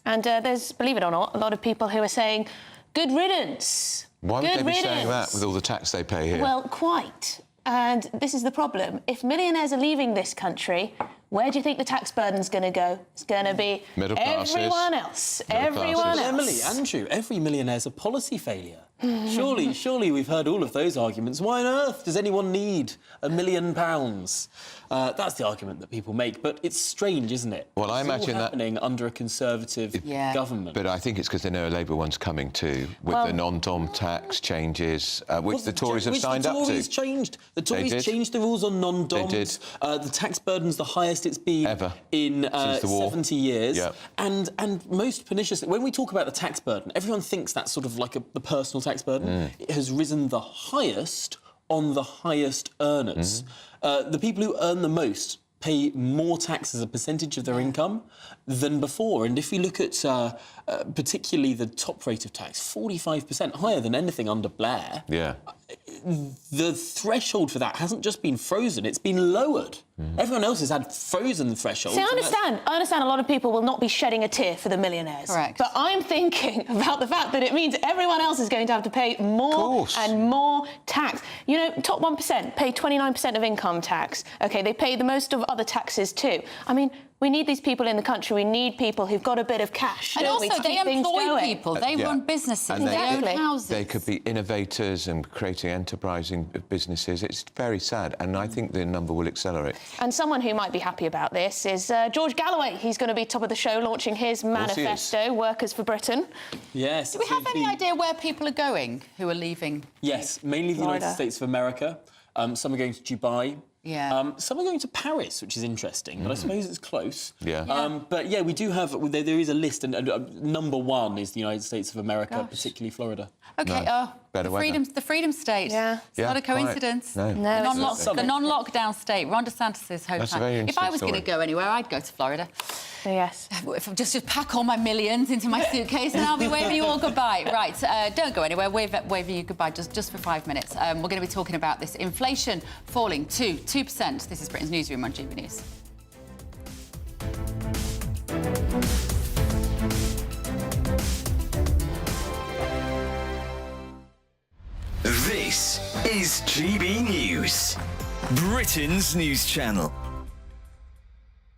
And there's, believe it or not, a lot of people who are saying, good riddance. Why would they be saying that with all the tax they pay here? Well, quite. And this is the problem. If millionaires are leaving this country, where do you think the tax burden's going to go? It's going to be Middle classes. Everyone else. Everyone else. Emily, Andrew, every millionaire's a policy failure. Surely we've heard all of those arguments. Why on earth does anyone need £1 million? That's the argument that people make, but it's strange, isn't it? Well, I imagine all happening under a Conservative government. But I think it's because they know a Labour one's coming too, with the non-dom tax changes, which the Tories have signed up to. The Tories changed the rules on non-doms. They did. The tax burden's the highest it's been ever in since the war. 70 years. Yep. And most perniciously, when we talk about the tax burden, everyone thinks that's sort of like the personal tax burden. It has risen the highest on the highest earners. The people who earn the most pay more tax as a percentage of their income than before. And if you look at particularly the top rate of tax, 45%, higher than anything under Blair. Yeah. The threshold for that hasn't just been frozen, it's been lowered. Everyone else has had frozen thresholds. See, I understand a lot of people will not be shedding a tear for the millionaires. Correct. But I'm thinking about the fact that it means everyone else is going to have to pay more and more tax. You know, top 1% pay 29% of income tax. OK, they pay the most of other taxes too. I mean, we need these people in the country. We need people who've got a bit of cash. And don't also, they employ people. They Yeah. run businesses. And They own houses. They could be innovators and creating enterprising businesses. It's very sad, and I think the number will accelerate. And someone who might be happy about this is George Galloway. He's going to be top of the show, launching his manifesto, Workers for Britain. Yes. Do we have any idea where people are going who are leaving? Yes, mainly the United States of America. Some are going to Dubai. Yeah. Some are going to Paris, which is interesting, but I suppose it's close. Yeah. But yeah, we do have. There is a list, and number one is the United States of America, particularly Florida. OK, the freedom state. Yeah. It's not a coincidence. Right. No. The non-lockdown state. Ron DeSantis' hometown. That's a very If I was interesting going to go anywhere, I'd go to Florida. Yes. If I just pack all my millions into my suitcase and I'll be waving you all goodbye. Right, don't go anywhere. Waving you goodbye just for 5 minutes. We're going to be talking about this inflation falling to 2%. This is Britain's Newsroom on GB News. This is GB News, Britain's news channel.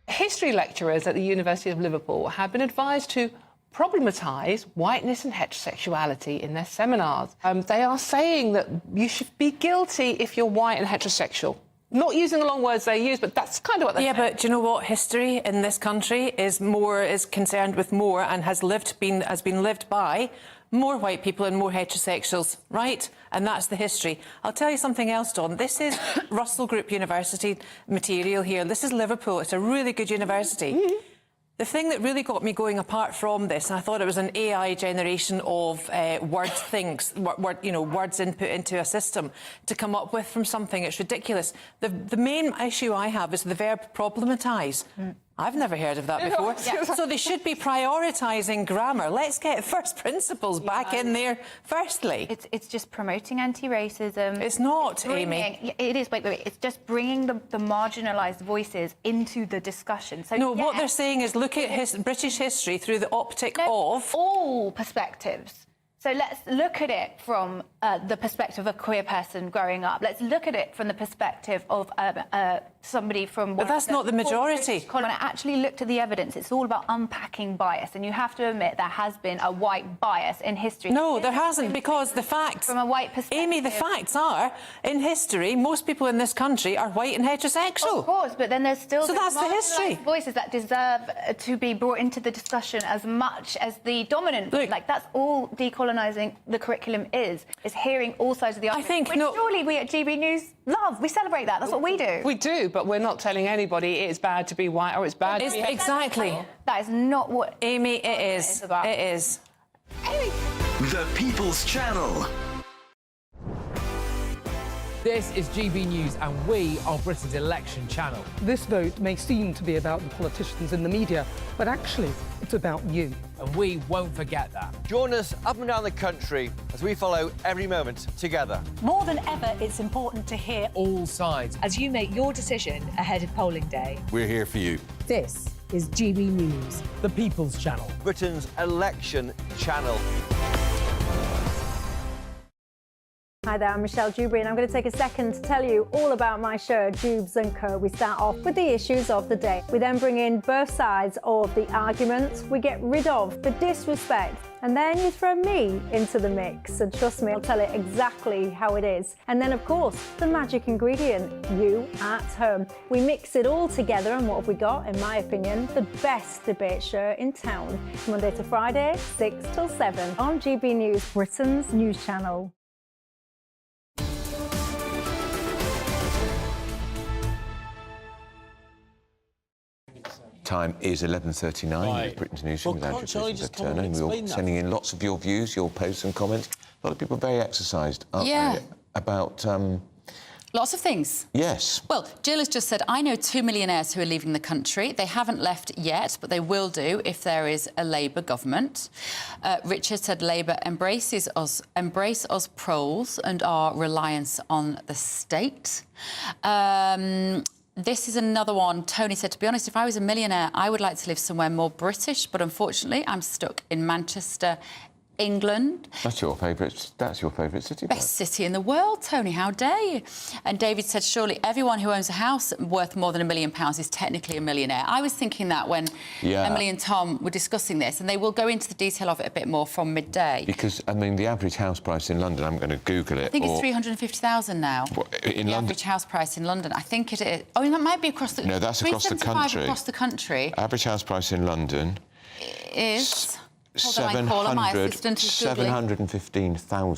History lecturers at the University of Liverpool have been advised to problematise whiteness and heterosexuality in their seminars. They are saying that you should be guilty if you're white and heterosexual. Not using the long words they use, but that's kind of what they're saying. Yeah, but do you know what? History in this country is concerned with more and has been lived by more white people and more heterosexuals, right? And that's the history. I'll tell you something else, Dawn. This is Russell Group University material here. This is Liverpool. It's a really good university. The thing that really got me going apart from this, and I thought it was an AI generation of words input into a system to come up with from something. It's ridiculous. The main issue I have is the verb problematise. I've never heard of that before. So they should be prioritising grammar. Let's get first principles back in there firstly. It's just promoting anti-racism. It's not, Amy. It is, wait. It's just bringing the marginalised voices into the discussion. So no, what they're saying is look at British history through the optic of... all perspectives. So let's look at it from the perspective of a queer person growing up. Let's look at it from the perspective of somebody from... But that's not the majority. When I actually looked at the evidence, it's all about unpacking bias. And you have to admit there has been a white bias in history. No, there hasn't, because the facts... From a white perspective... Amy, the facts are, in history, most people in this country are white and heterosexual. Of course, but then there's still... So that's the history. ...voices that deserve to be brought into the discussion as much as the dominant... Look, like, that's all decolonising the curriculum is hearing all sides of the argument. I think... Which surely we at GB News love. We celebrate that. That's what we do. We do, but we're not telling anybody it's bad to be white or it's bad to be... Exactly. That is not what... Amy, it is. It is. Amy. The People's Channel. This is GB News and we are Britain's election channel. This vote may seem to be about the politicians in the media, but actually it's about you. And we won't forget that. Join us up and down the country as we follow every moment together. More than ever, it's important to hear all sides as you make your decision ahead of polling day. We're here for you. This is GB News. The People's Channel. Britain's election channel. Hi there, I'm Michelle Dewberry and I'm going to take a second to tell you all about my show, Jubes & Co. We start off with the issues of the day. We then bring in both sides of the argument. We get rid of the disrespect. And then you throw me into the mix. And trust me, I'll tell it exactly how it is. And then, of course, the magic ingredient, you at home. We mix it all together and what have we got, in my opinion, the best debate show in town. Monday to Friday, 6 till 7 on GB News, Britain's news channel. Time is 11:39 with Britain's Newsroom with Andrew Turner. And we're sending in lots of your views, your posts and comments. A lot of people are very exercised, aren't they, about... Lots of things. Yes. Well, Jill has just said, I know 2 millionaires who are leaving the country. They haven't left yet, but they will do if there is a Labour government. Richard said Labour embrace us proles and our reliance on the state. This is another one. Tony said, to be honest, if I was a millionaire, I would like to live somewhere more British, but unfortunately, I'm stuck in Manchester, England. That's your favourite city. Best city in the world, Tony, how dare you? And David said, surely everyone who owns a house worth more than £1 million is technically a millionaire. I was thinking that when Emily and Tom were discussing this, and they will go into the detail of it a bit more from midday. Because, I mean, the average house price in London, I'm going to Google it. I think it's 350,000 now. In London? Average house price in London. I think it is. Oh, that might be across the... No, that's across the country. Across the country. Average house price in London... is... Hold on, I call her, my assistant is 715,000.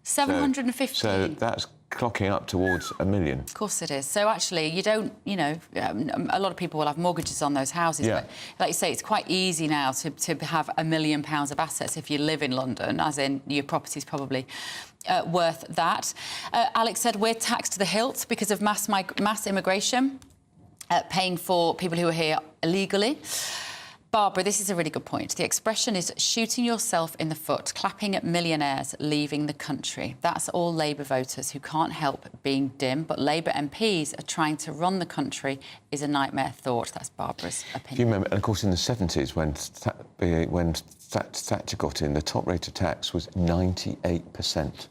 715. So that's clocking up towards $1 million. Of course it is. So actually, you don't, you know, a lot of people will have mortgages on those houses. Yeah. But like you say, it's quite easy now to have £1 million of assets if you live in London, as in your property's probably worth that. Alex said we're taxed to the hilt because of mass immigration, paying for people who are here illegally. Barbara, this is a really good point. The expression is shooting yourself in the foot, clapping at millionaires leaving the country. That's all Labour voters who can't help being dim, but Labour MPs are trying to run the country is a nightmare thought. That's Barbara's opinion. If you remember, and of course in the 70s when Thatcher got in, the top rate of tax was 98%.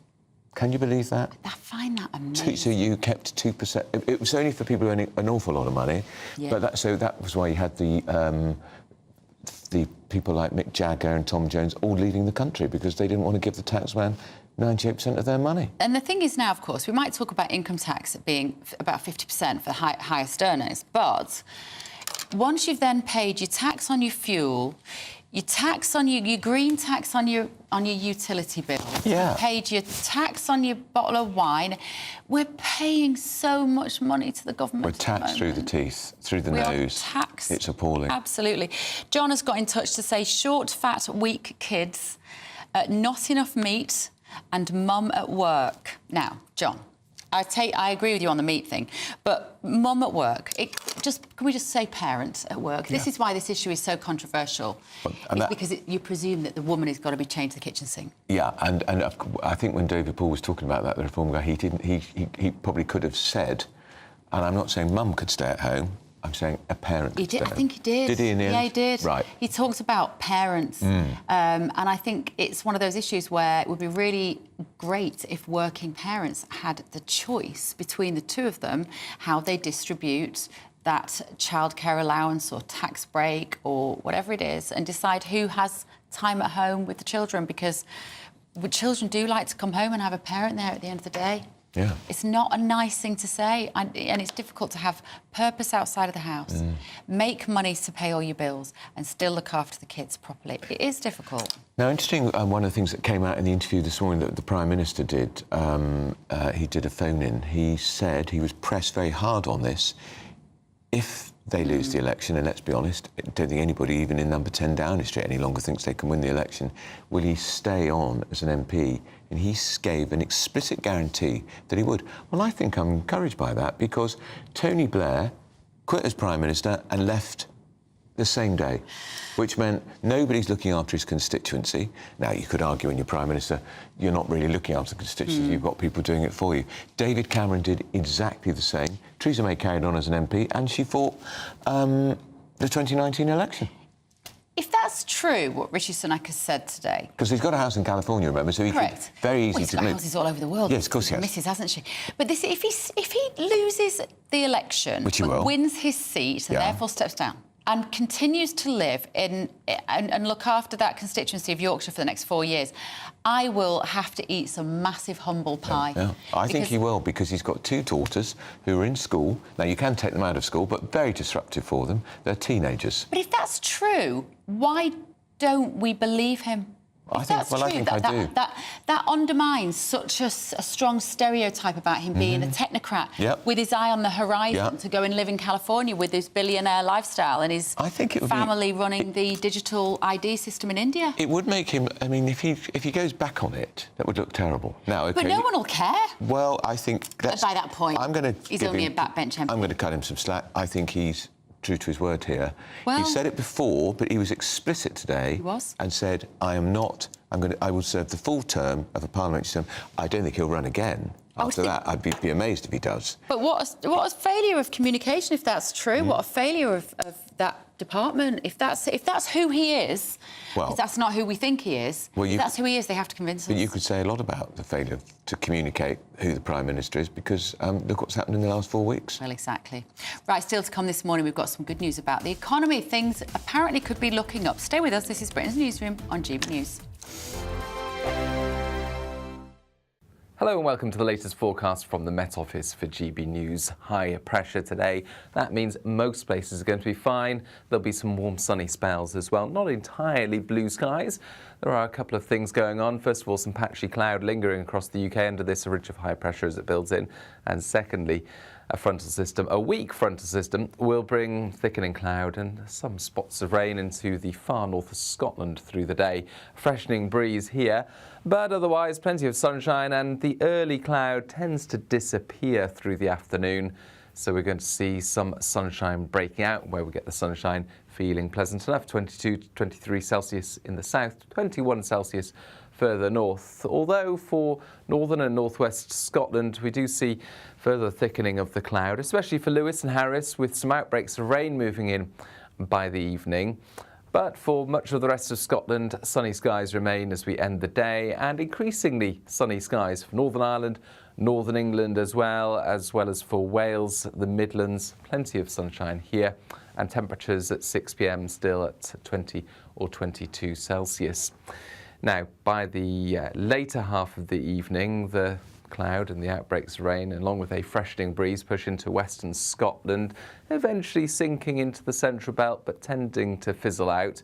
Can you believe that? I find that amazing. So you kept 2%. It was only for people earning an awful lot of money, but that was why you had the people like Mick Jagger and Tom Jones all leaving the country because they didn't want to give the taxman 98% of their money. And the thing is now, of course, we might talk about income tax being about 50% for the highest earners, but once you've then paid your tax on your fuel, your tax on your green tax on your utility bill, you paid your tax on your bottle of wine, we're paying so much money to the government. We're taxed through the teeth, through the nose. Taxed. It's appalling. Absolutely. John has got in touch to say short, fat, weak kids, not enough meat, and mum at work. Now, John. I agree with you on the meat thing, but mum at work, can we just say parents at work? This is why this issue is so controversial. Because you presume that the woman has got to be chained to the kitchen sink. Yeah, and I think when David Paul was talking about that, the Reform guy, he probably could have said, and I'm not saying mum could stay at home, I'm saying a parent. He did. I think he did. Did he in the end? Yeah, he did. Right. He talked about parents, and I think it's one of those issues where it would be really great if working parents had the choice between the two of them, how they distribute that childcare allowance or tax break or whatever it is, and decide who has time at home with the children, because children do like to come home and have a parent there at the end of the day. Yeah. It's not a nice thing to say, and it's difficult to have purpose outside of the house, make money to pay all your bills, and still look after the kids properly. It is difficult. Now, interesting, one of the things that came out in the interview this morning that the Prime Minister did, he did a phone-in. He said he was pressed very hard on this. If they lose the election, and let's be honest, I don't think anybody, even in number 10 Downing Street, any longer thinks they can win the election, will he stay on as an MP? And he gave an explicit guarantee that he would. Well, I think I'm encouraged by that, because Tony Blair quit as Prime Minister and left the same day, which meant nobody's looking after his constituency. Now, you could argue when you're Prime Minister, you're not really looking after the constituency, you've got people doing it for you. David Cameron did exactly the same. Theresa May carried on as an MP, and she fought the 2019 election. If that's true, what Rishi Sunak has said today... Because he's got a house in California, remember, so he could very easily... Well, he's got houses all over the world. Yes, of course he has. Mrs, hasn't she? But this, if he loses the election, which he will, wins his seat and therefore steps down, and continues to live in and look after that constituency of Yorkshire for the next 4 years, I will have to eat some massive humble pie. Yeah. I think he will, because he's got 2 daughters who are in school. Now, you can take them out of school, but very disruptive for them. They're teenagers. But if that's true, why don't we believe him? I think I do. That undermines such a strong stereotype about him being a technocrat with his eye on the horizon to go and live in California with his billionaire lifestyle and his family running the digital ID system in India. It would make him... I mean, if he goes back on it, that would look terrible. Now, OK... But no one will care. Well, I think... By that point, he's only a backbench MP. I'm going to cut him some slack. I think he's true to his word here. Well, he said it before, but he was explicit today. He was? And said, I will serve the full term of a parliamentary term. I don't think he'll run again. After that, I'd be amazed if he does. But what a failure of communication, if that's true. What a failure of that department. If that's who he is, if that's not who we think he is, if that's who he is, they have to convince us. But you could say a lot about the failure to communicate who the Prime Minister is, because look what's happened in the last 4 weeks. Well, exactly. Right, still to come this morning, we've got some good news about the economy. Things apparently could be looking up. Stay with us. This is Britain's Newsroom on GB News. Hello and welcome to the latest forecast from the Met Office for GB News. High pressure today. That means most places are going to be fine. There'll be some warm sunny spells as well. Not entirely blue skies. There are a couple of things going on. First of all, some patchy cloud lingering across the UK under this ridge of high pressure as it builds in. And secondly, a weak frontal system will bring thickening cloud and some spots of rain into the far north of Scotland through the day. Freshening breeze here, but otherwise plenty of sunshine, and the early cloud tends to disappear through the afternoon. So we're going to see some sunshine breaking out, where we get the sunshine feeling pleasant enough. 22 to 23 Celsius in the south, 21 Celsius further north. Although for northern and northwest Scotland, we do see further thickening of the cloud, especially for Lewis and Harris, with some outbreaks of rain moving in by the evening. But for much of the rest of Scotland, sunny skies remain as we end the day, and increasingly sunny skies for Northern Ireland, Northern England as well as for Wales, the Midlands. Plenty of sunshine here, and temperatures at 6 p.m. still at 20 or 22 Celsius. Now, by the later half of the evening, the cloud and the outbreaks of rain, along with a freshening breeze, push into western Scotland, eventually sinking into the central belt but tending to fizzle out.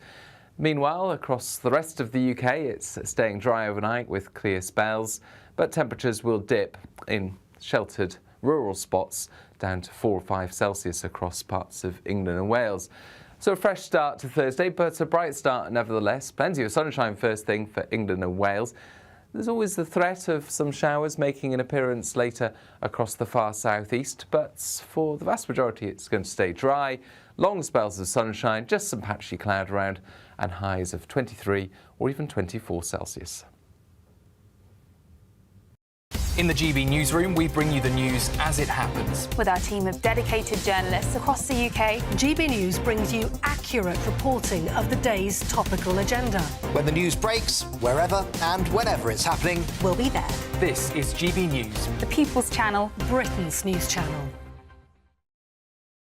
Meanwhile, across the rest of the UK, it's staying dry overnight with clear spells, but temperatures will dip in sheltered rural spots down to 4 or 5 Celsius across parts of England and Wales. So a fresh start to Thursday, but a bright start nevertheless. Plenty of sunshine first thing for England and Wales. There's always the threat of some showers making an appearance later across the far southeast, but for the vast majority it's going to stay dry. Long spells of sunshine, just some patchy cloud around, and highs of 23 or even 24 Celsius. In the GB Newsroom, we bring you the news as it happens. With our team of dedicated journalists across the UK, GB News brings you accurate reporting of the day's topical agenda. When the news breaks, wherever and whenever it's happening, we'll be there. This is GB News, the People's Channel, Britain's news channel.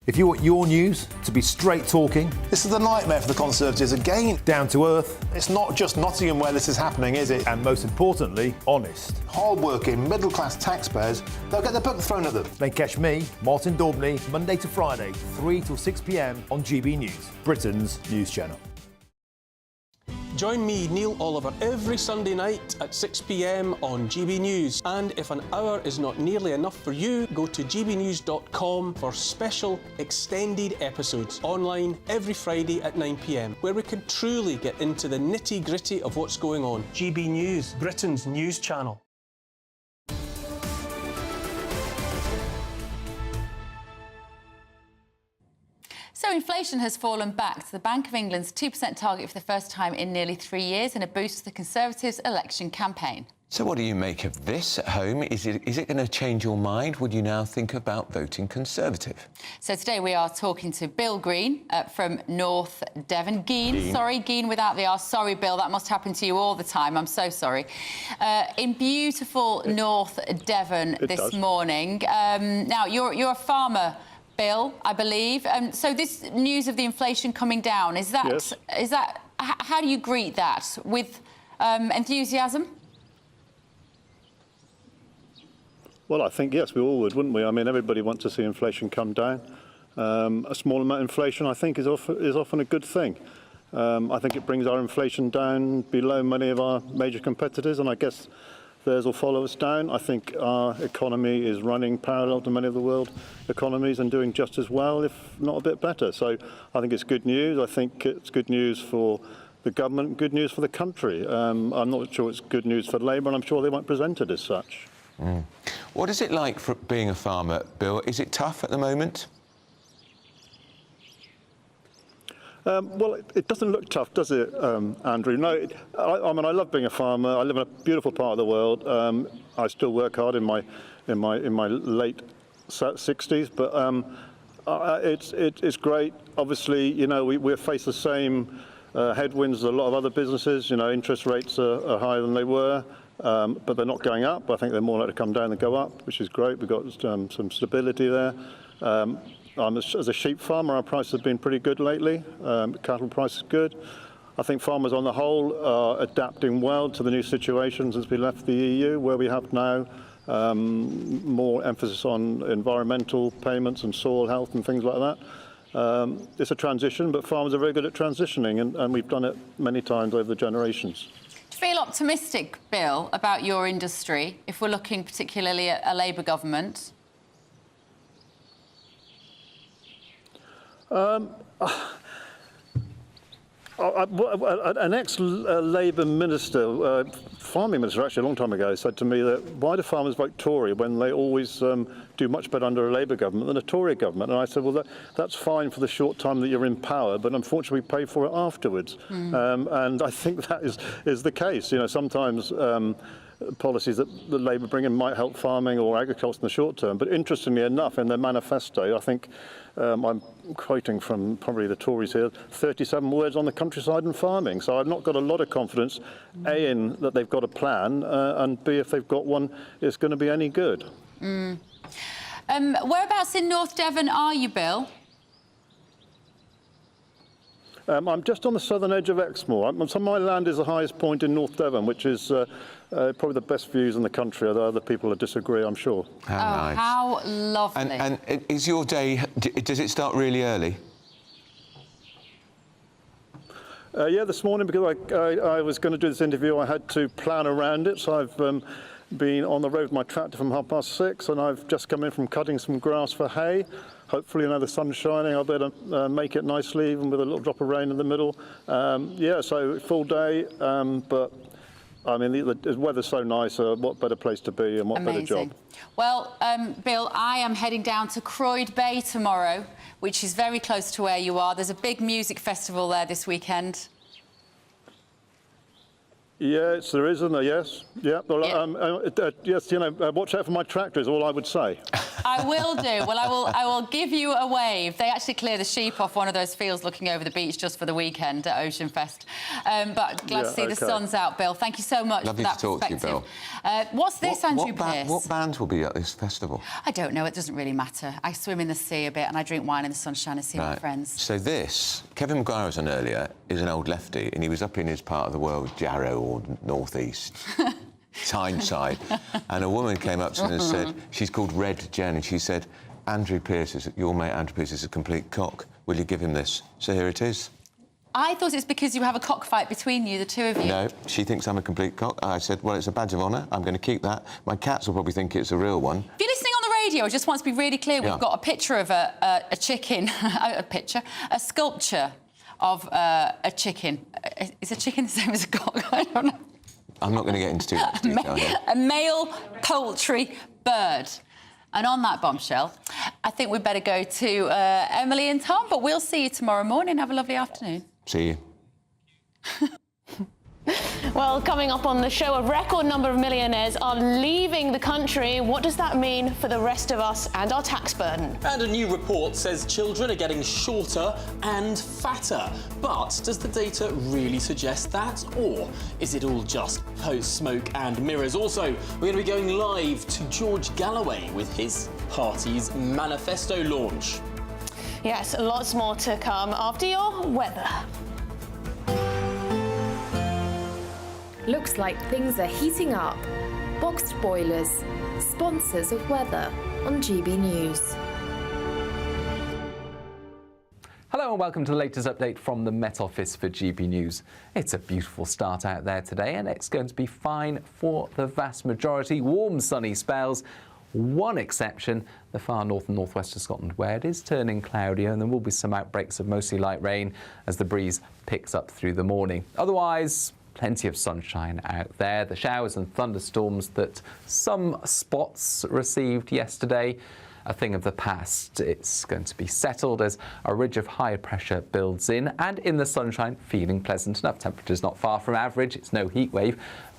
If you want your news to be straight talking, this is the nightmare for the Conservatives again. Down to earth. It's not just Nottingham where this is happening, is it? And most importantly, honest. Hard-working, middle-class taxpayers, they'll get their book thrown at them. Then catch me, Martin Daubney, Monday to Friday, 3 till 6 p.m. on GB News, Britain's news channel. Join me, Neil Oliver, every Sunday night at 6 p.m. on GB News. And if an hour is not nearly enough for you, go to gbnews.com for special extended episodes online every Friday at 9 p.m, where we can truly get into the nitty-gritty of what's going on. GB News, Britain's news channel. So inflation has fallen back to the Bank of England's 2% target for the first time in nearly 3 years, and a boost to the Conservatives' election campaign. So what do you make of this at home? Is it going to change your mind? Would you now think about voting Conservative? So today we are talking to Bill Green from North Devon. Geen without the R. Sorry, Bill, that must happen to you all the time. I'm so sorry. In beautiful North Devon this morning. Now, you're a farmer, Bill, I believe. So this news of the inflation coming down, is that how do you greet that? With enthusiasm? Well, I think, yes, we all would, wouldn't we? I mean, everybody wants to see inflation come down. A small amount of inflation, I think, is often a good thing. I think it brings our inflation down below many of our major competitors, and I guess theirs will follow us down. I think our economy is running parallel to many of the world economies and doing just as well, if not a bit better. So I think it's good news. I think it's good news for the government, good news for the country. I'm not sure it's good news for Labour, and I'm sure they won't present it as such. What is it like for being a farmer, Bill? Is it tough at the moment? Well, it doesn't look tough, does it, Andrew? No, I mean, I love being a farmer. I live in a beautiful part of the world. I still work hard in my late 60s, but it's great. Obviously, you know, we face the same headwinds as a lot of other businesses. You know, interest rates are higher than they were. But they're not going up. I think they're more likely to come down than go up, which is great. We've got some stability there. As a sheep farmer, our prices have been pretty good lately. Cattle price is good. I think farmers on the whole are adapting well to the new situation since we left the EU, where we have now more emphasis on environmental payments and soil health and things like that. It's a transition, but farmers are very good at transitioning, and we've done it many times over the generations. Feel optimistic, Bill, about your industry, if we're looking particularly at a Labour government? An ex-Labour minister, farming minister actually a long time ago, said to me that why do farmers vote Tory when they always do much better under a Labour government than a Tory government? And I said, well, that's fine for the short time that you're in power, but unfortunately we pay for it afterwards. And I think that is the case. You know, sometimes policies that the Labour bring in might help farming or agriculture in the short term, but interestingly enough, in their manifesto, I think, I'm quoting from probably the Tories here, 37 words on the countryside and farming. So I've not got a lot of confidence, A, in that they've got a plan, and B, if they've got one, it's going to be any good. Whereabouts in North Devon are you, Bill? I'm just on the southern edge of Exmoor. So my land is the highest point in North Devon, which is probably the best views in the country, although other people disagree, I'm sure. How nice. How lovely. And is your day, does it start really early? Yeah, this morning, because I was going to do this interview, I had to plan around it, so I've been on the road with my tractor from 6:30, and I've just come in from cutting some grass for hay. Hopefully, you know, the sun's shining, I'll be able to make it nicely, even with a little drop of rain in the middle. Yeah, so full day, but I mean, the weather's so nice. What better place to be and what better job? Well, Bill, I am heading down to Croyd Bay tomorrow, which is very close to where you are. There's a big music festival there this weekend. Yes, there is, isn't there? Yes. Yeah. Well, yes. Watch out for my tractor is all I would say. I will do. Well, I will give you a wave. They actually clear the sheep off one of those fields looking over the beach just for the weekend at Ocean Fest. But glad to see the sun's out, Bill. Thank you so much Lovely for that to talk perspective. to you, Bill. What's this, Andrew Pearce? What bands will be at this festival? I don't know. It doesn't really matter. I swim in the sea a bit and I drink wine in the sunshine and see my friends. So this, Kevin Maguire was on earlier, is an old lefty, and he was up in his part of the world, Jarrow or North East, Tyneside, and a woman came up to him and said, she's called Red Jen, and she said, your mate Andrew Pearce is a complete cock. Will you give him this? So here it is. I thought it's because you have a cockfight between you, the two of you. No, she thinks I'm a complete cock. I said, well, it's a badge of honour. I'm going to keep that. My cats will probably think it's a real one. If you're listening on the radio, I just want to be really clear. We've got a picture of a chicken, a sculpture of a chicken. Is a chicken the same as a cock? I don't know. I'm not going to get into too much detail here. A male poultry bird. And on that bombshell, I think we'd better go to Emily and Tom, but we'll see you tomorrow morning. Have a lovely afternoon. See you. Well, coming up on the show, a record number of millionaires are leaving the country. What does that mean for the rest of us and our tax burden? And a new report says children are getting shorter and fatter. But does the data really suggest that? Or is it all just smoke and mirrors? Also, we're going to be going live to George Galloway with his party's manifesto launch. Yes, lots more to come after your weather. Looks like things are heating up. Boxed boilers, sponsors of weather on GB News. Hello and welcome to the latest update from the Met Office for GB News. It's a beautiful start out there today and it's going to be fine for the vast majority. Warm, sunny spells. One exception, the far north and northwest of Scotland, where it is turning cloudier and there will be some outbreaks of mostly light rain as the breeze picks up through the morning. Otherwise, plenty of sunshine out there. The showers and thunderstorms that some spots received yesterday, a thing of the past. It's going to be settled as a ridge of higher pressure builds in, and in the sunshine, feeling pleasant enough. Temperatures not far from average. It's no heat wave.